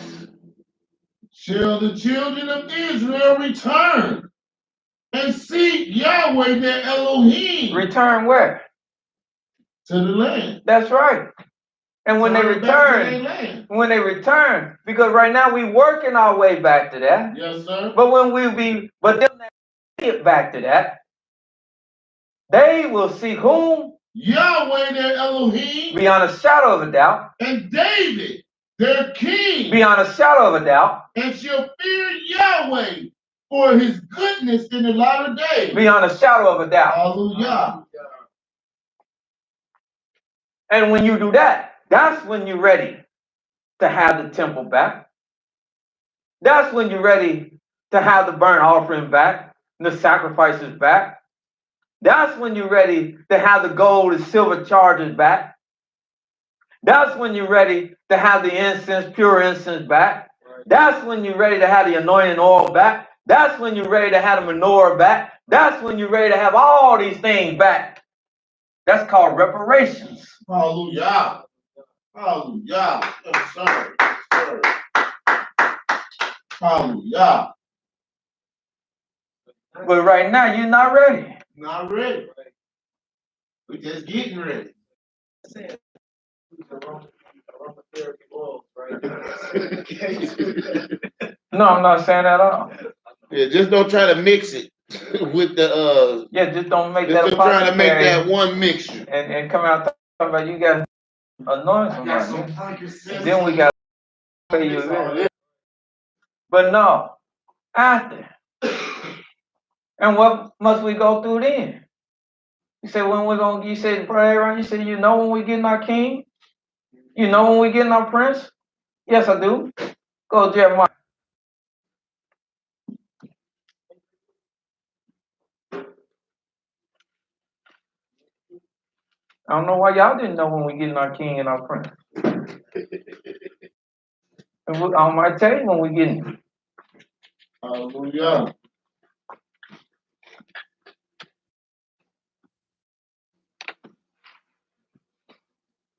shall the children of Israel return and seek Yahweh their Elohim return where? to the land. That's right. And when they Turn back to their return, land. because right now we working our way back to that. Yes, sir. But but they'll never get back to that. They will see whom? Yahweh their Elohim. Beyond a shadow of a doubt. And David their king. Beyond a shadow of a doubt. And shall fear Yahweh for his goodness in the latter days. Beyond a shadow of a doubt. Hallelujah. And when you do that, that's when you're ready to have the temple back. That's when you're ready to have the burnt offering back, the sacrifices back. That's when you're ready to have the gold and silver charges back. That's when you're ready to have the incense, pure incense back. That's when you're ready to have the anointing oil back. That's when you're ready to have the menorah back. That's when you're ready to have all these things back. That's called reparations. Hallelujah. Hallelujah. Yes, sir. Yes, sir. Hallelujah. But right now, you're not ready. Not ready. We're just getting ready. No, I'm not saying that at all. Yeah, just don't try to mix it with the Yeah, just don't make just that don't try to make apothecary that one mixture. and come out talking about you got anointing somebody. Then we got to pay you a visit. But no, after. And what must we go through then? You say when we're gonna you said pray right? You said you know when we getting our king? You know when we getting our prince? Yes, I do. Go to Jeremiah. I don't know why y'all didn't know when we getting our king and our prince. And I might tell you when we getting him. Hallelujah.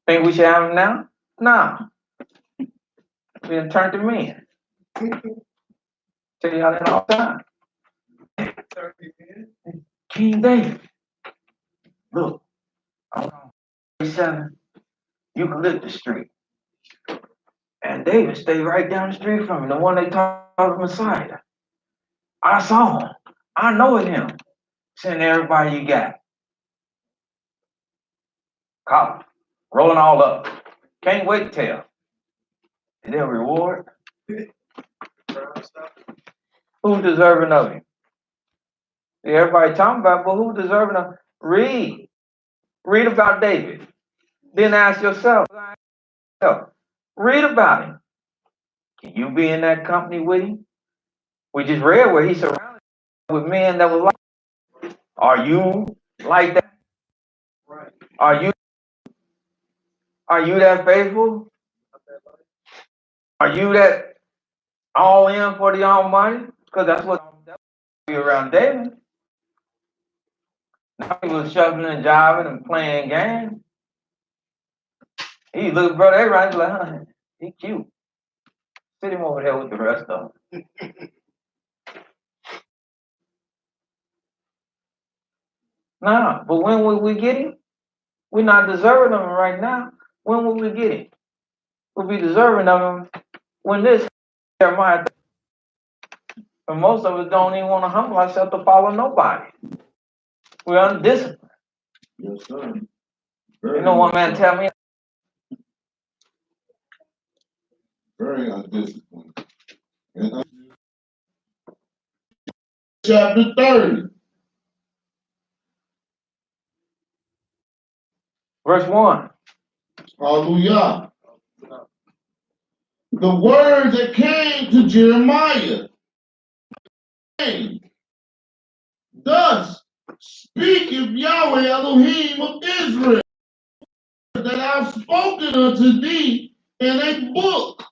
Think we should have him now? Nah. We done turned him in. Tell y'all that all the time. King David. Look, I'm on 37 Eucalyptus Street. And David stayed right down the street from me, the one they taught the Messiah. I saw him. I know it's him. Send everybody you got. Cop, rolling all up. Can't wait to tell. Is there a reward? Who's deserving of him? See, everybody talking about, but who's deserving of him? Read. Read about David. Then ask yourself. Read about him. Can you be in that company with him? We just read where he surrounded with men that were like. Are you like that? Are you that faithful? Are you that all in for the Almighty? Because that's what be around David. Now he was shuffling and jiving and playing games. He looked brother everybody like, huh, he cute. Sit him over there with the rest of them. Nah, but when will we get him? We're not deserving of him right now. When will we get him? We'll be deserving of him when this Jeremiah. And most of us don't even want to humble ourselves to follow nobody. We're undisciplined. Yes, sir. You know, one man tell me. Very undisciplined. Chapter 30. Verse 1. Hallelujah. The words that came to Jeremiah. Thus speaketh Yahweh Elohim of Israel, that I've spoken unto thee in a book.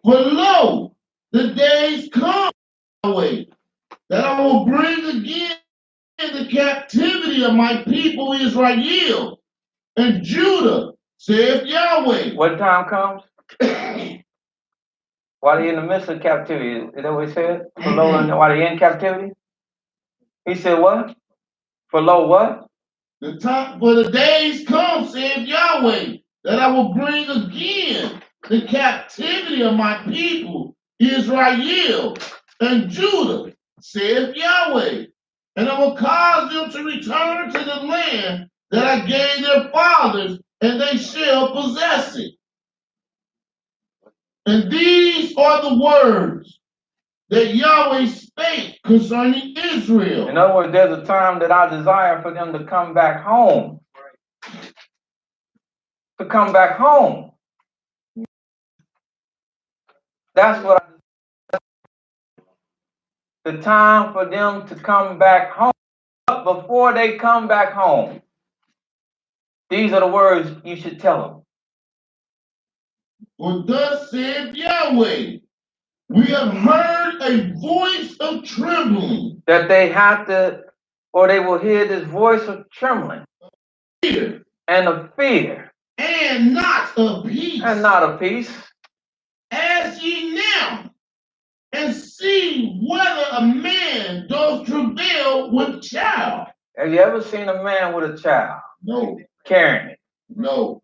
For lo, the days come, Yahweh, that I will bring again the captivity of my people Israel and Judah, saith Yahweh. What time comes? While they're in the midst of captivity. Is that what he said? For lo, while they're in captivity? He said what? For lo what? The time for the days come, saith Yahweh, that I will bring again the captivity of my people Israel and Judah, saith Yahweh, and I will cause them to return to the land that I gave their fathers, and they shall possess it. And these are the words that Yahweh spake concerning Israel. In other words, there's a time that I desire for them to come back home. To come back home. That's what the time for them to come back home. But before they come back home, these are the words you should tell them. For thus saith Yahweh, we have heard a voice of trembling. That they have to, or they will hear this voice of trembling. Fear. And of fear. And not of peace. And not of peace. As ye now, and see whether a man doth travail with child. Have you ever seen a man with a child? No. Carrying it? No.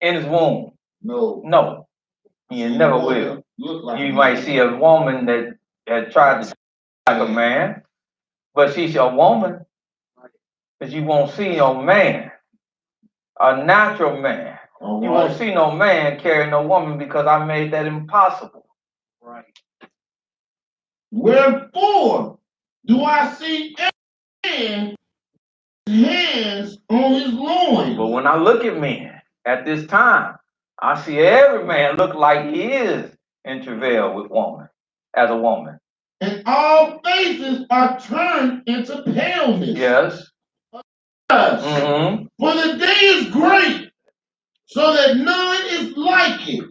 In his womb? No. No. You never will. You might see a woman that tried to like a man, but she's a woman, but you won't see no man, a natural man. Right. You won't see no man carry no woman because I made that impossible. Right. Wherefore do I see every man hands on his loins? But when I look at men at this time, I see every man look like he is in travail with woman, as a woman. And all faces are turned into paleness. Yes. Mm-hmm. For the day is great, so that none is like it.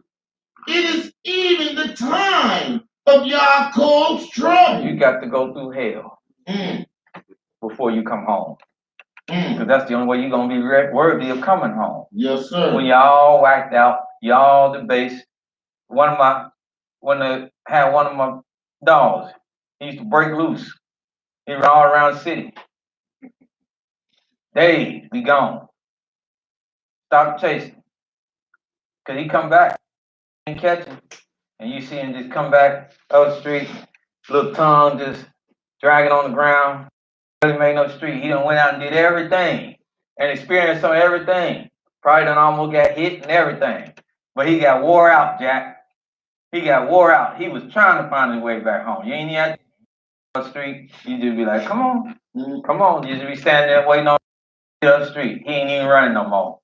It is even the time of Yaakov's trouble. You got to go through hell before you come home. Because that's the only way you're going to be worthy of coming home. Yes, sir. When y'all whacked out, y'all debased. When I had one of my dogs, he used to break loose. He ran all around the city. Days be gone. Stop chasing. Because he come back and catch him. And you see him just come back up the street, little tongue just dragging on the ground. Really made no street. He done went out and did everything and experienced some everything. Probably done almost got hit and everything. But he got wore out, Jack. He got wore out. He was trying to find his way back home. You ain't yet on the street. You just be like, come on. Come on. You just be standing there waiting on the street. He ain't even running no more.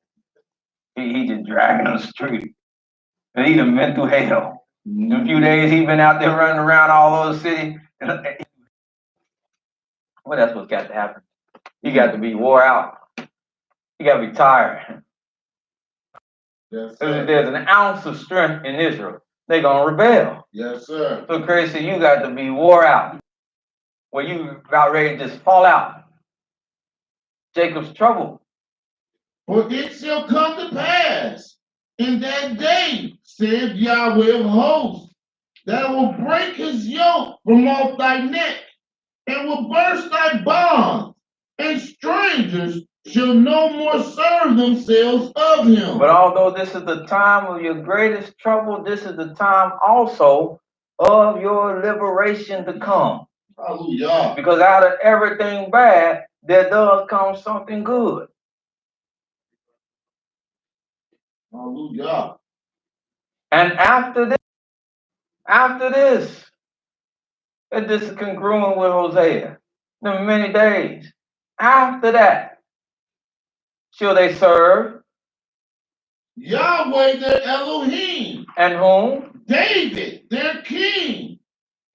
He just dragging on the street. And he done been through hell. In a few days he been out there running around all over the city. Well, that's what's got to happen. You got to be wore out. You got to be tired. Yes, If there's an ounce of strength in Israel, they're going to rebel. Yes, sir. So crazy, you got to be wore out. Where you about ready to just fall out. Jacob's trouble. For it shall come to pass in that day, saith Yahweh of hosts, that I will break his yoke from off thy neck, and will burst thy bonds, and strangers shall no more serve themselves of him. But although this is the time of your greatest trouble, this is the time also of your liberation to come. Hallelujah. Because out of everything bad, there does come something good. Hallelujah. And after this, and this is congruent with Hosea, the many days. After that, shall they serve Yahweh their Elohim, and whom? David their king,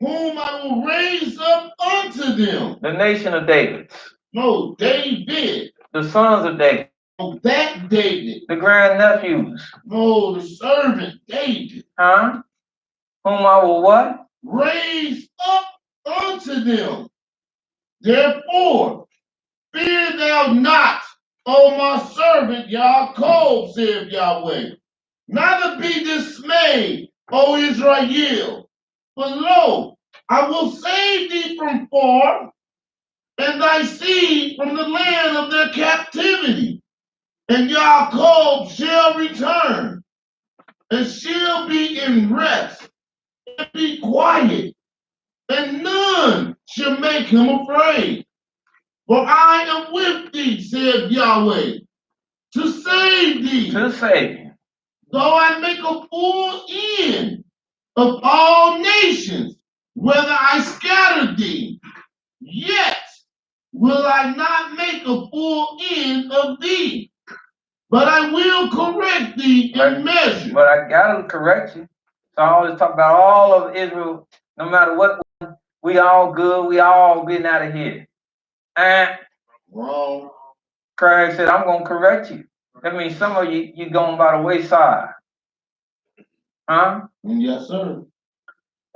whom I will raise up unto them. The nation of David. No, David. The sons of David. No, that David. The grandnephews. No, the servant David. Huh? Whom I will what? Raise up unto them. Therefore, fear thou not, O my servant Yaakov, saith Yahweh. Neither be dismayed, O Israel. For lo, I will save thee from far, and thy seed from the land of their captivity. And Yaakov shall return, and shall be in rest, and be quiet, and none shall make him afraid. For I am with thee, saith Yahweh, to save thee. To save you. Though I make a full end of all nations, whether I scatter thee, yet will I not make a full end of thee, but I will correct thee in measure. But I gotta correct you. So I always talk about all of Israel, no matter what, we all good, we all getting out of here. And Wrong. Craig said, I'm gonna correct you. That means some of you going by the wayside. Huh? Yes, sir.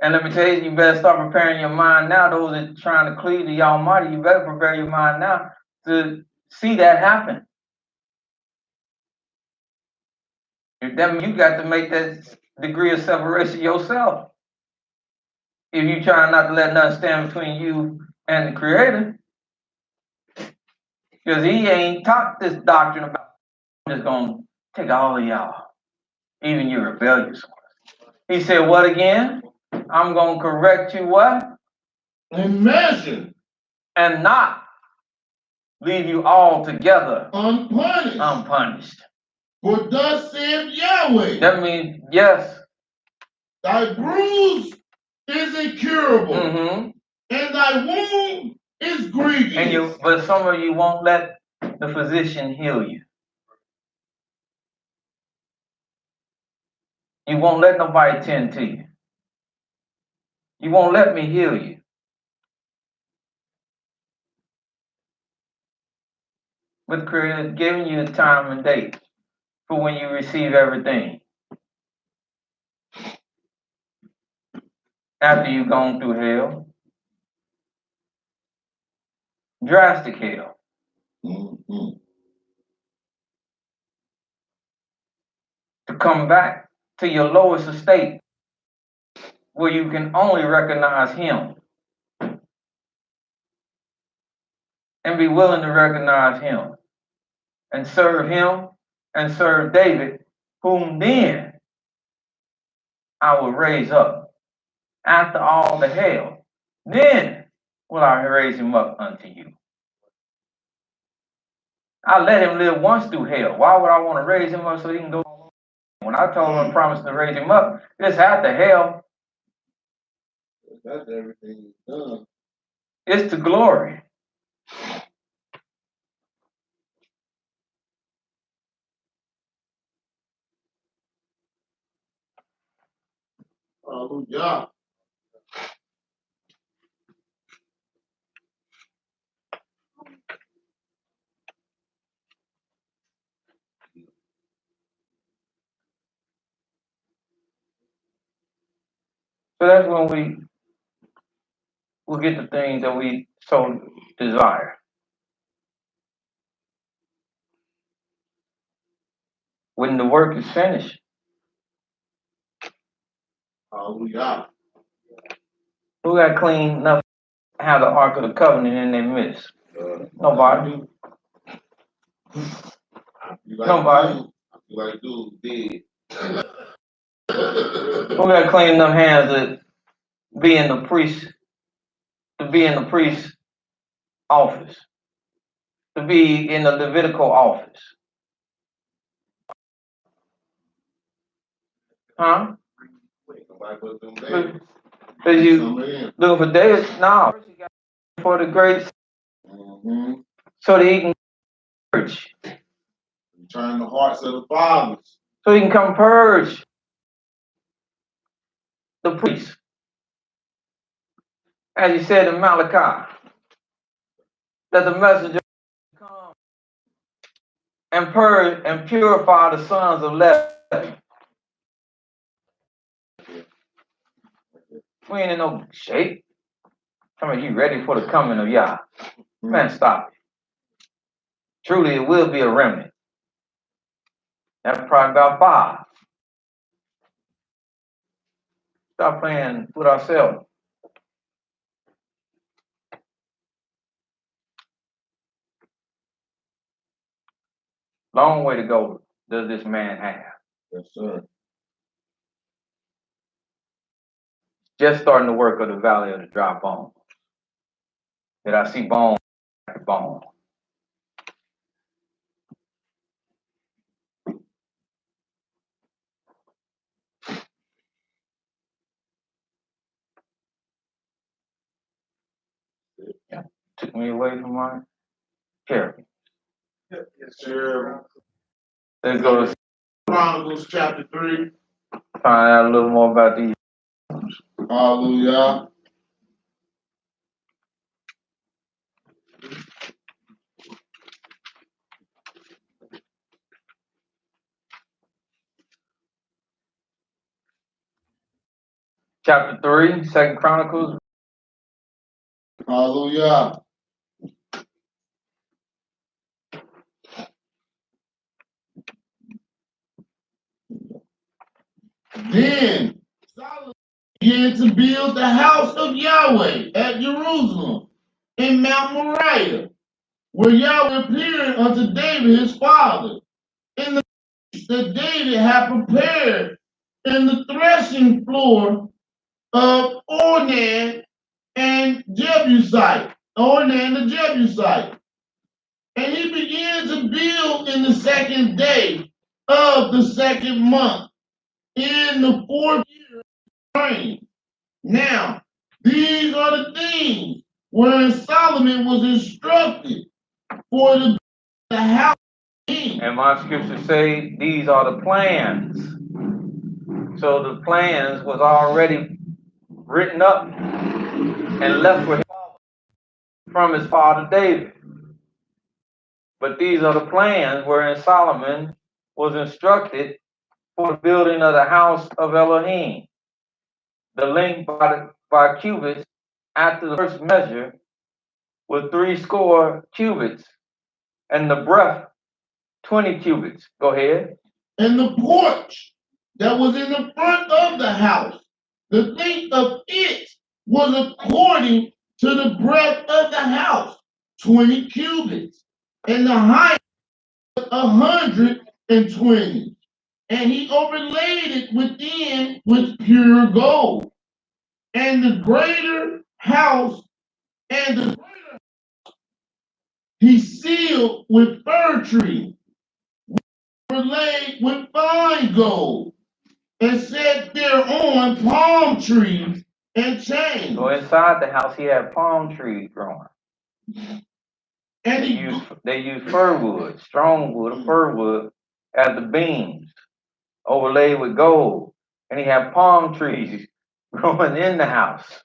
And let me tell you, you better start preparing your mind now. Those that are trying to cleave to the Almighty, you better prepare your mind now to see that happen. Then you got to make that degree of separation yourself. If you try not to let nothing stand between you and the Creator, because He ain't taught this doctrine about just gonna take all of y'all, even you rebellious ones. He said, "What again? I'm gonna correct you what? In measure. And not leave you all together Unpunished. unpunished." For thus saith Yahweh. That means yes. Thy bruise is incurable, Mm-hmm. and thy wound is grievous. But some of you won't let the physician heal you. You won't let nobody tend to you. You won't let me heal you. But the Creator is giving you a time and date for when you receive everything. After you've gone through hell. Drastic hell. Mm-hmm. To come back to your lowest estate where you can only recognize Him and be willing to recognize Him and serve Him and serve David, whom then I will raise up after all the hell. Then will I raise him up unto you. I let him live once through hell. Why would I want to raise him up so he can go? When I told him I promised to raise him up, it's after hell. That's everything done. It's the glory. Hallelujah. So that's when we'll get the things that we so desire. When the work is finished. Hallelujah. Who got clean enough to have the Ark of the Covenant in their midst? Nobody. Nobody. Like dude did. Who got clean enough hands to be in the priest office, to be in the Levitical office? Huh? Because you looking for David? No. For the grace, so that he can church. Turn the hearts of the fathers. so he can come purge the priests, as he said in Malachi, that the messenger come and purge and purify the sons of Levi. We ain't in no shape. I mean, you ready for the coming of Yah? Man, stop it. Truly, it will be a remnant. That's probably about 5. Stop playing with ourselves. Long way to go does this man have. Yes, sir. Just starting the work of the valley of the dry bones. Did I see bone after bone? Yeah. Took me away from my character. Yes, Sure. Let's go to Chronicles chapter 3. find out a little more about these. Hallelujah. Chapter 3, 2 Chronicles. Hallelujah. Then Solomon began to build the house of Yahweh at Jerusalem in Mount Moriah, where Yahweh appeared unto David his father, in the place that David had prepared in the threshing floor of Ornan and Jebusite. Ornan the Jebusite. And he began to build in the 2nd day of the 2nd month, in the 4th year of reign. Now, these are the things wherein Solomon was instructed for the house of the king. And my scriptures say these are the plans. So the plans was already written up and left with from his father David. But these are the plans wherein Solomon was instructed for the building of the house of Elohim. The length by cubits after the first measure was 60 cubits, and the breadth 20 cubits. Go ahead. And the porch that was in the front of the house, the length of it was according to the breadth of the house, 20 cubits, and the height 120. And he overlaid it within with pure gold. And the greater house and the greater he sealed with fir tree, overlaid with fine gold, and set thereon palm trees and chains. So inside the house, he had palm trees growing. And They used fir wood, strong wood, or fir wood, as the beams, overlaid with gold. And he had palm trees growing in the house.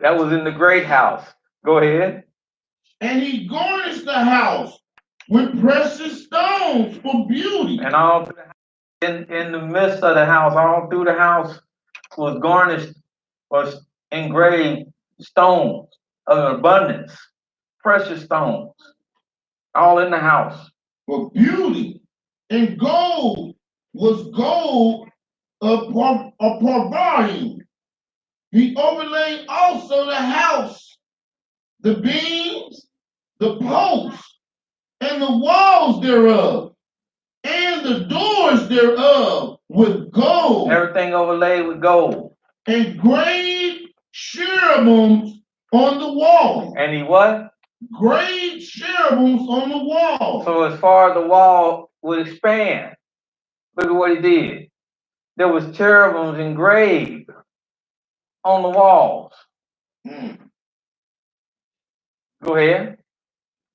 That was in the great house. Go ahead. And he garnished the house with precious stones for beauty. And all through in the midst of the house, all through the house was garnished, was engraved stones of abundance, precious stones, all in the house. For beauty. And gold was gold of Parvaim. He overlaid also the house, the beams, the posts, and the walls thereof, and the doors thereof with gold. Everything overlaid with gold. And graved cherubims on the wall. And he what? Graved cherubims on the wall. So as far as the wall would expand, look at what he did. There was cherubims engraved on the walls. Go ahead.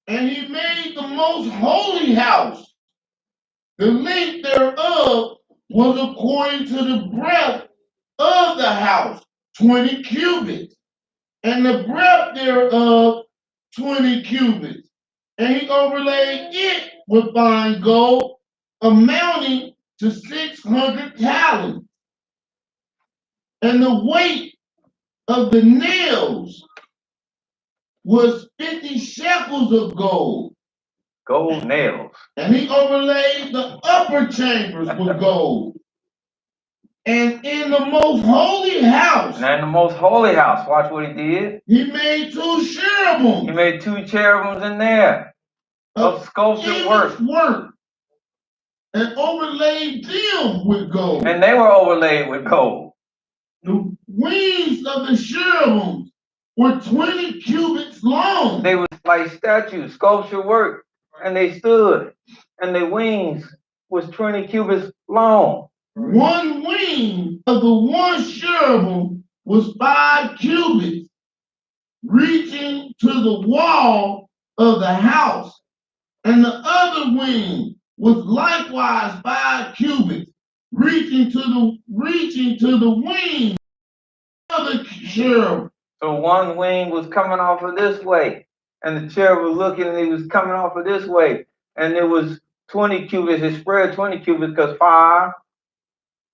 And he made the most holy house. The length thereof was according to the breadth of the house, 20 cubits, and the breadth thereof 20 cubits. And he overlaid it with fine gold, amounting to 600 talents. And the weight of the nails was 50 shekels of gold. Gold nails. And he overlaid the upper chambers with gold. And in the most holy house, And in the most holy house, watch what he did. he made 2 cherubims. He made 2 cherubims in there of sculptured work. And overlaid them with gold. And they were overlaid with gold. The wings of the cherubims were 20 cubits long. They were like statues, sculpture work, and they stood, and their wings was 20 cubits long. One wing of the one cherubim was 5 cubits, reaching to the wall of the house, and the other wing was likewise 5 cubits, reaching to the wing of the cherub. So one wing was coming off of this way, and the cherub was looking, and he was coming off of this way, and it was 20 cubits. It spread 20 cubits because 5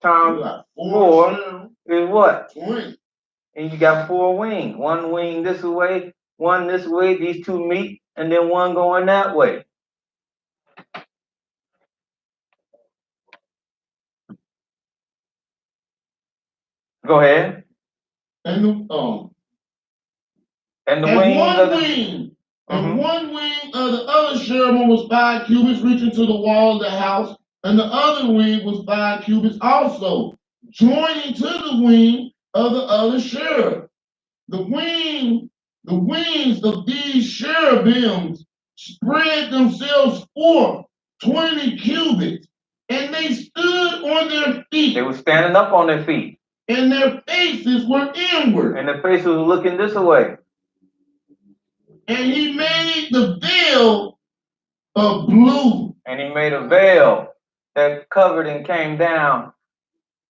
times 4 is what? 20. And you got 4 wings. One wing this way, one this way. These 2 meet, and then one going that way. Go ahead. And the wings one of the wing. And one wing of the other cherubim was 5 cubits, reaching to the wall of the house, and the other wing was 5 cubits also, joining to the wing of the other cherub. The wings of these cherubims spread themselves forth 20 cubits, and they stood on their feet. They were standing up on their feet. And their faces were inward. And their faces were looking this way. And he made the veil of blue. And he made a veil that covered and came down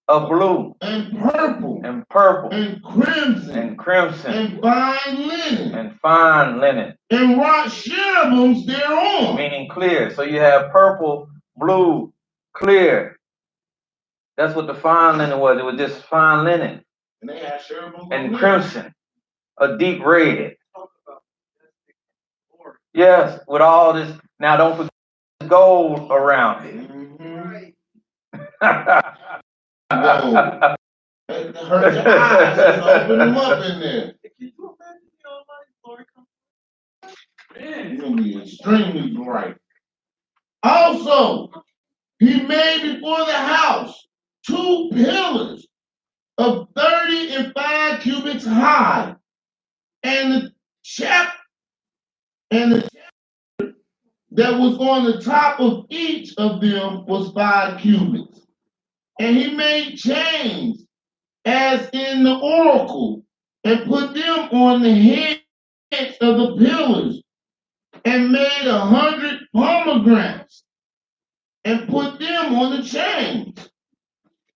of blue. And purple. And purple. And crimson. And crimson. And fine linen. And fine linen. And wrought cherubims thereon. Meaning clear. So you have purple, blue, clear. That's what the fine linen was. It was just fine linen. And they had cherubims. And crimson. A deep red. Yes, with all this. Now don't forget the gold around it. It hurt your eyes. Just open them up in there. It's going to be extremely bright. Also, he made before the house 2 pillars of 35 cubits high, and the chapter that was on the top of each of them was 5 cubits. And he made chains as in the oracle, and put them on the heads of the pillars, and made 100 pomegranates, and put them on the chains.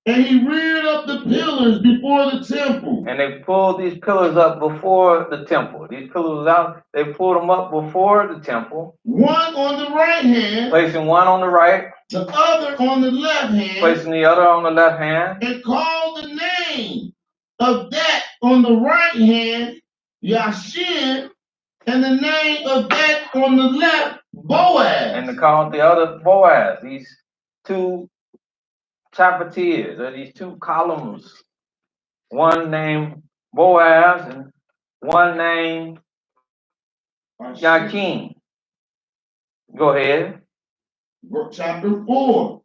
And he reared up the pillars before the temple. And they pulled these pillars up before the temple. These pillars out, they pulled them up before the temple. One on the right hand. Placing one on the right. The other on the left hand. Placing the other on the left hand. And called the name of that on the right hand, Yashin, and the name of that on the left, Boaz. And they called the other Boaz. These 2 chapatiers, or these 2 columns. One named Boaz and one named Yakin. Go ahead. Chapter 4.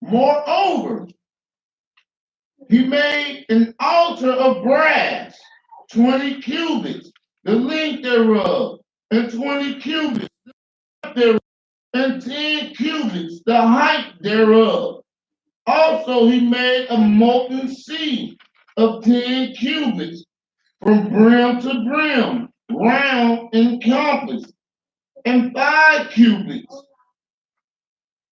Moreover, he made an altar of brass, 20 cubits, the length thereof, and 20 cubits thereof, and 10 cubits, the height thereof. Also he made a molten sea of 10 cubits from brim to brim, round in compass, and 5 cubits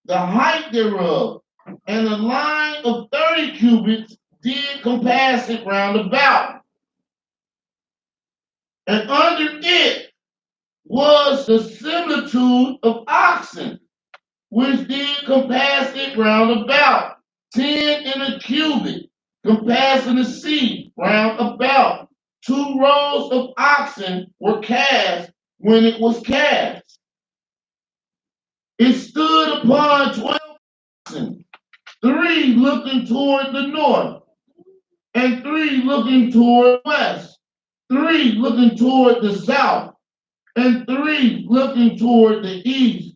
the height thereof, and a line of 30 cubits did compass it round about. And under it was the similitude of oxen, which did compass it round about, 10 in a cubit, compassing the sea round about. 2 rows of oxen were cast when it was cast. It stood upon 12 oxen, 3 looking toward the north, and 3 looking toward the west, 3 looking toward the south, and 3 looking toward the east.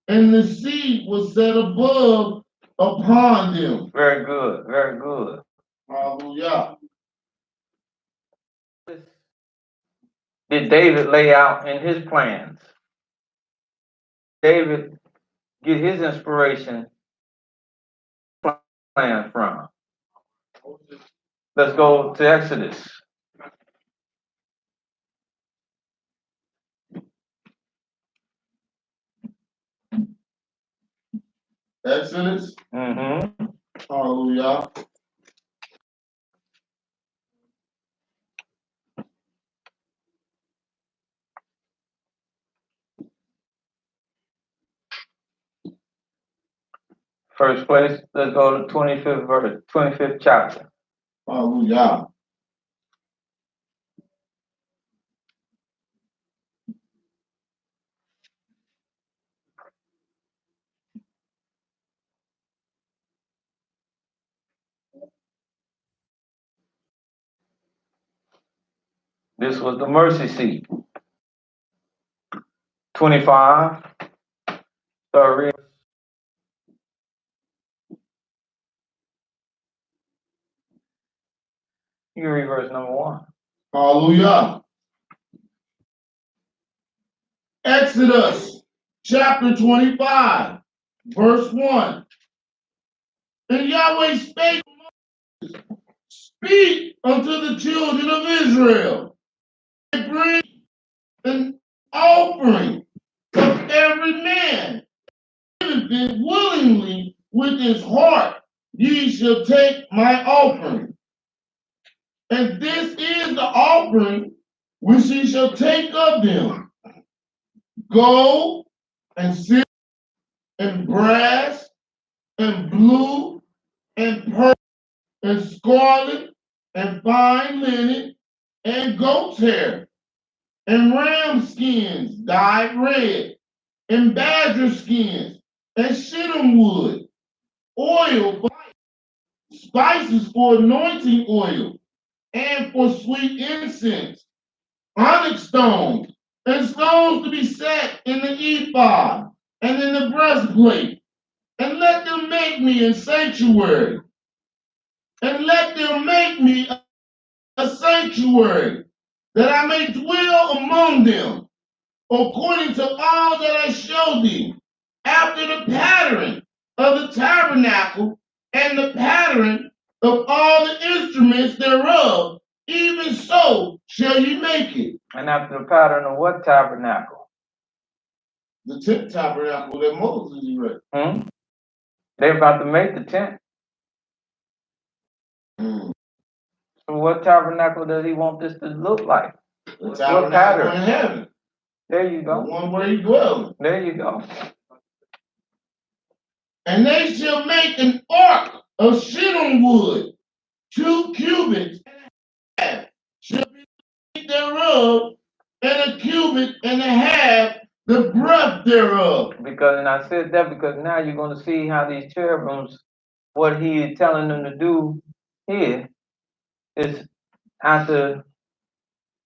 And the sea was set above upon them. Very good. Very good. Hallelujah. Did David lay out in his plans? David get his inspiration plan from? Let's go to Exodus. Exodus. Mm-hmm. Hallelujah. First place, let's go to 25th verse, 25th chapter. Hallelujah. This was the mercy seat. 25. Start reading. You can read verse number 1. Hallelujah. Exodus chapter 25, verse 1. And Yahweh spake, speak unto the children of Israel, and bring an offering of every man, giveth willingly with his heart, ye shall take my offering. And this is the offering which ye shall take of them: gold and silver and brass and blue and purple and scarlet and fine linen and goat's hair and ram skins dyed red and badger skins and shittim wood, oil, spices for anointing oil and for sweet incense, onyx stones, and stones to be set in the ephod and in the breastplate. And let them make me a sanctuary. And let them make me a sanctuary, that I may dwell among them, according to all that I show thee, after the pattern of the tabernacle and the pattern of all the instruments thereof, even so shall ye make it. And after the pattern of what tabernacle? The tent tabernacle that Moses erected. They're about to make the tent. So what tabernacle does he want this to look like? The tabernacle in heaven. There you go. The one where he dwells. There you go. And they shall make an ark of shittim wood, 2 cubits and a half shall be the length thereof, and 1.5 cubits the breadth thereof. Because, and I said that because now you're going to see how these cherubims, what he is telling them to do here is after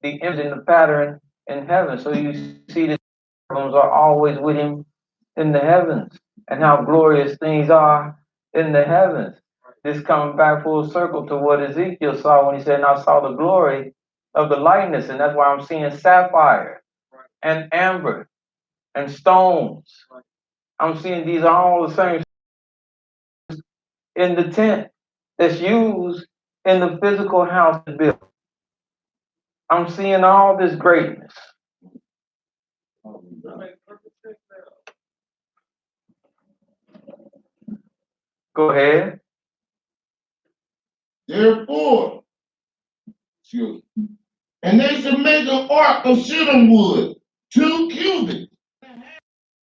the image and the pattern in heaven. So you see the cherubims are always with him in the heavens, and how glorious things are in the heavens. This coming back full circle to what Ezekiel saw when he said, and I saw the glory of the lightness, and that's why I'm seeing sapphire and amber and stones. I'm seeing these are all the same in the tent that's used in the physical house built. I'm seeing all this greatness. Go ahead. Therefore, and they shall make an ark of shittim wood, 2 cubits,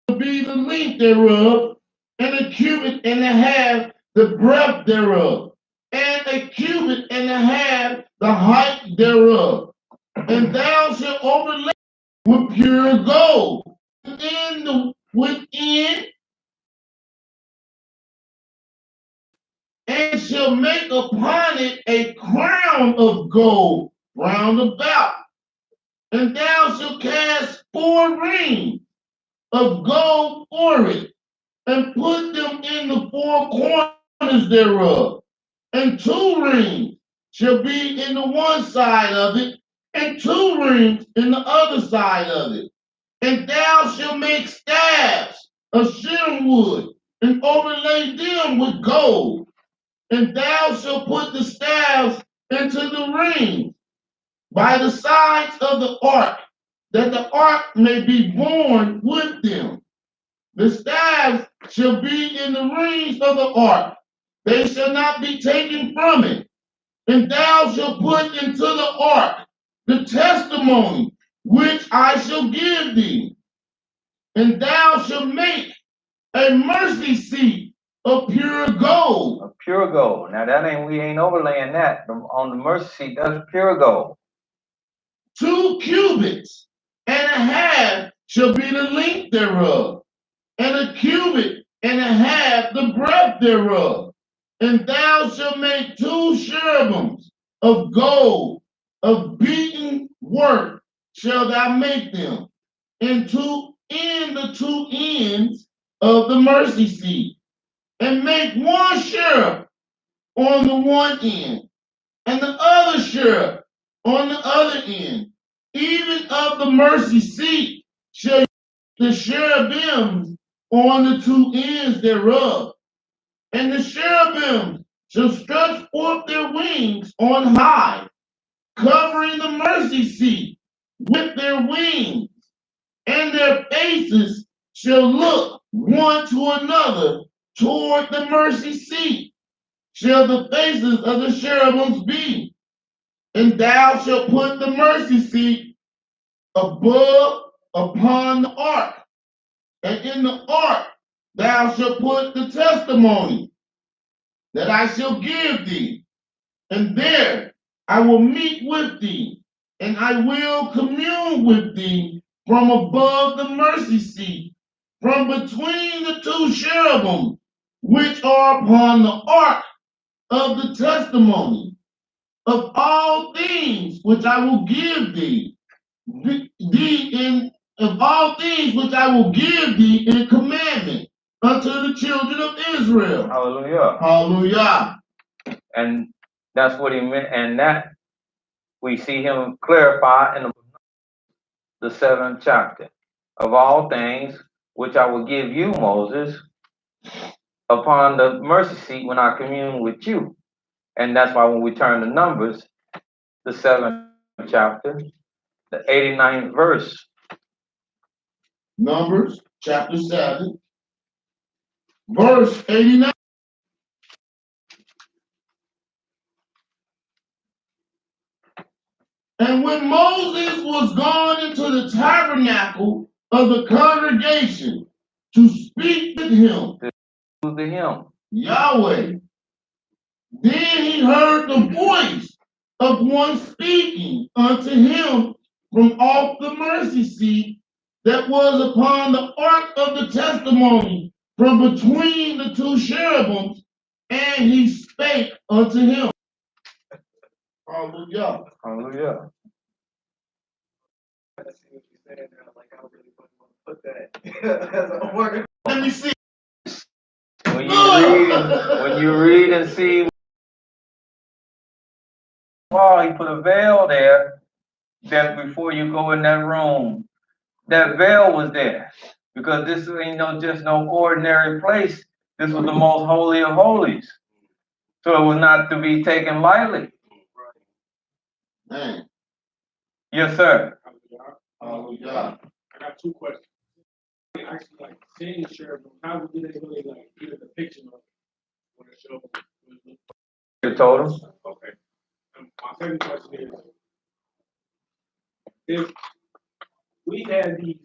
to be the length thereof, and a cubit and a half the breadth thereof, and a cubit and a half the height thereof. And thou shalt overlay with pure gold within, and shall make upon it a crown of gold round about. And thou shalt cast 4 rings of gold for it, and put them in the 4 corners thereof. And 2 rings shall be in the one side of it, and 2 rings in the other side of it. And thou shalt make staves of shittim wood, and overlay them with gold. And thou shalt put the staves into the rings by the sides of the ark, that the ark may be borne with them. The staves shall be in the rings of the ark, they shall not be taken from it. And thou shalt put into the ark the testimony which I shall give thee. And thou shalt make a mercy seat of pure gold. Of pure gold. Now we ain't overlaying that on the mercy seat. That's pure gold. 2 cubits and a half shall be the length thereof, and a cubit and a half the breadth thereof. And thou shalt make 2 cherubims of gold, of beaten work shall thou make them, and in the 2 ends of the mercy seat, and make 1 cherub on the one end, and the other cherub on the other end. Even of the mercy seat shall the cherubims on the 2 ends thereof. And the cherubims shall stretch forth their wings on high, covering the mercy seat with their wings, and their faces shall look one to another toward the mercy seat, shall the faces of the cherubims be. And thou shalt put the mercy seat above upon the ark, and in the ark thou shalt put the testimony that I shall give thee, and there I will meet with thee, and I will commune with thee from above the mercy seat, from between the 2 cherubim which are upon the ark of the testimony, of all things which I will give thee, of all things which I will give thee in commandment unto the children of Israel. Hallelujah. Hallelujah. And that's what he meant, and that we see him clarify in the 7th chapter. Of all things which I will give you, Moses, upon the mercy seat when I commune with you. And that's why when we turn to Numbers, the 7th chapter, the 89th verse. Numbers chapter 7, verse 89. And when Moses was gone into the tabernacle of the congregation to speak with him, Yahweh, then he heard the voice of one speaking unto him from off the mercy seat that was upon the ark of the testimony from between the 2 cherubims, and he spake unto him. Hallelujah. Hallelujah. I see what you're saying now. Like, I really wouldn't want to put that as a word. Let me see. When you read and see, Paul, he put a veil there that before you go in that room, that veil was there because this ain't just no ordinary place. This was the most holy of holies, so it was not to be taken lightly. Man. Yes, sir. Hallelujah. I got two questions. Actually, like seeing the sheriff, how would they really like get a depiction of what the show was? You told him. Okay. My second question is, if we had these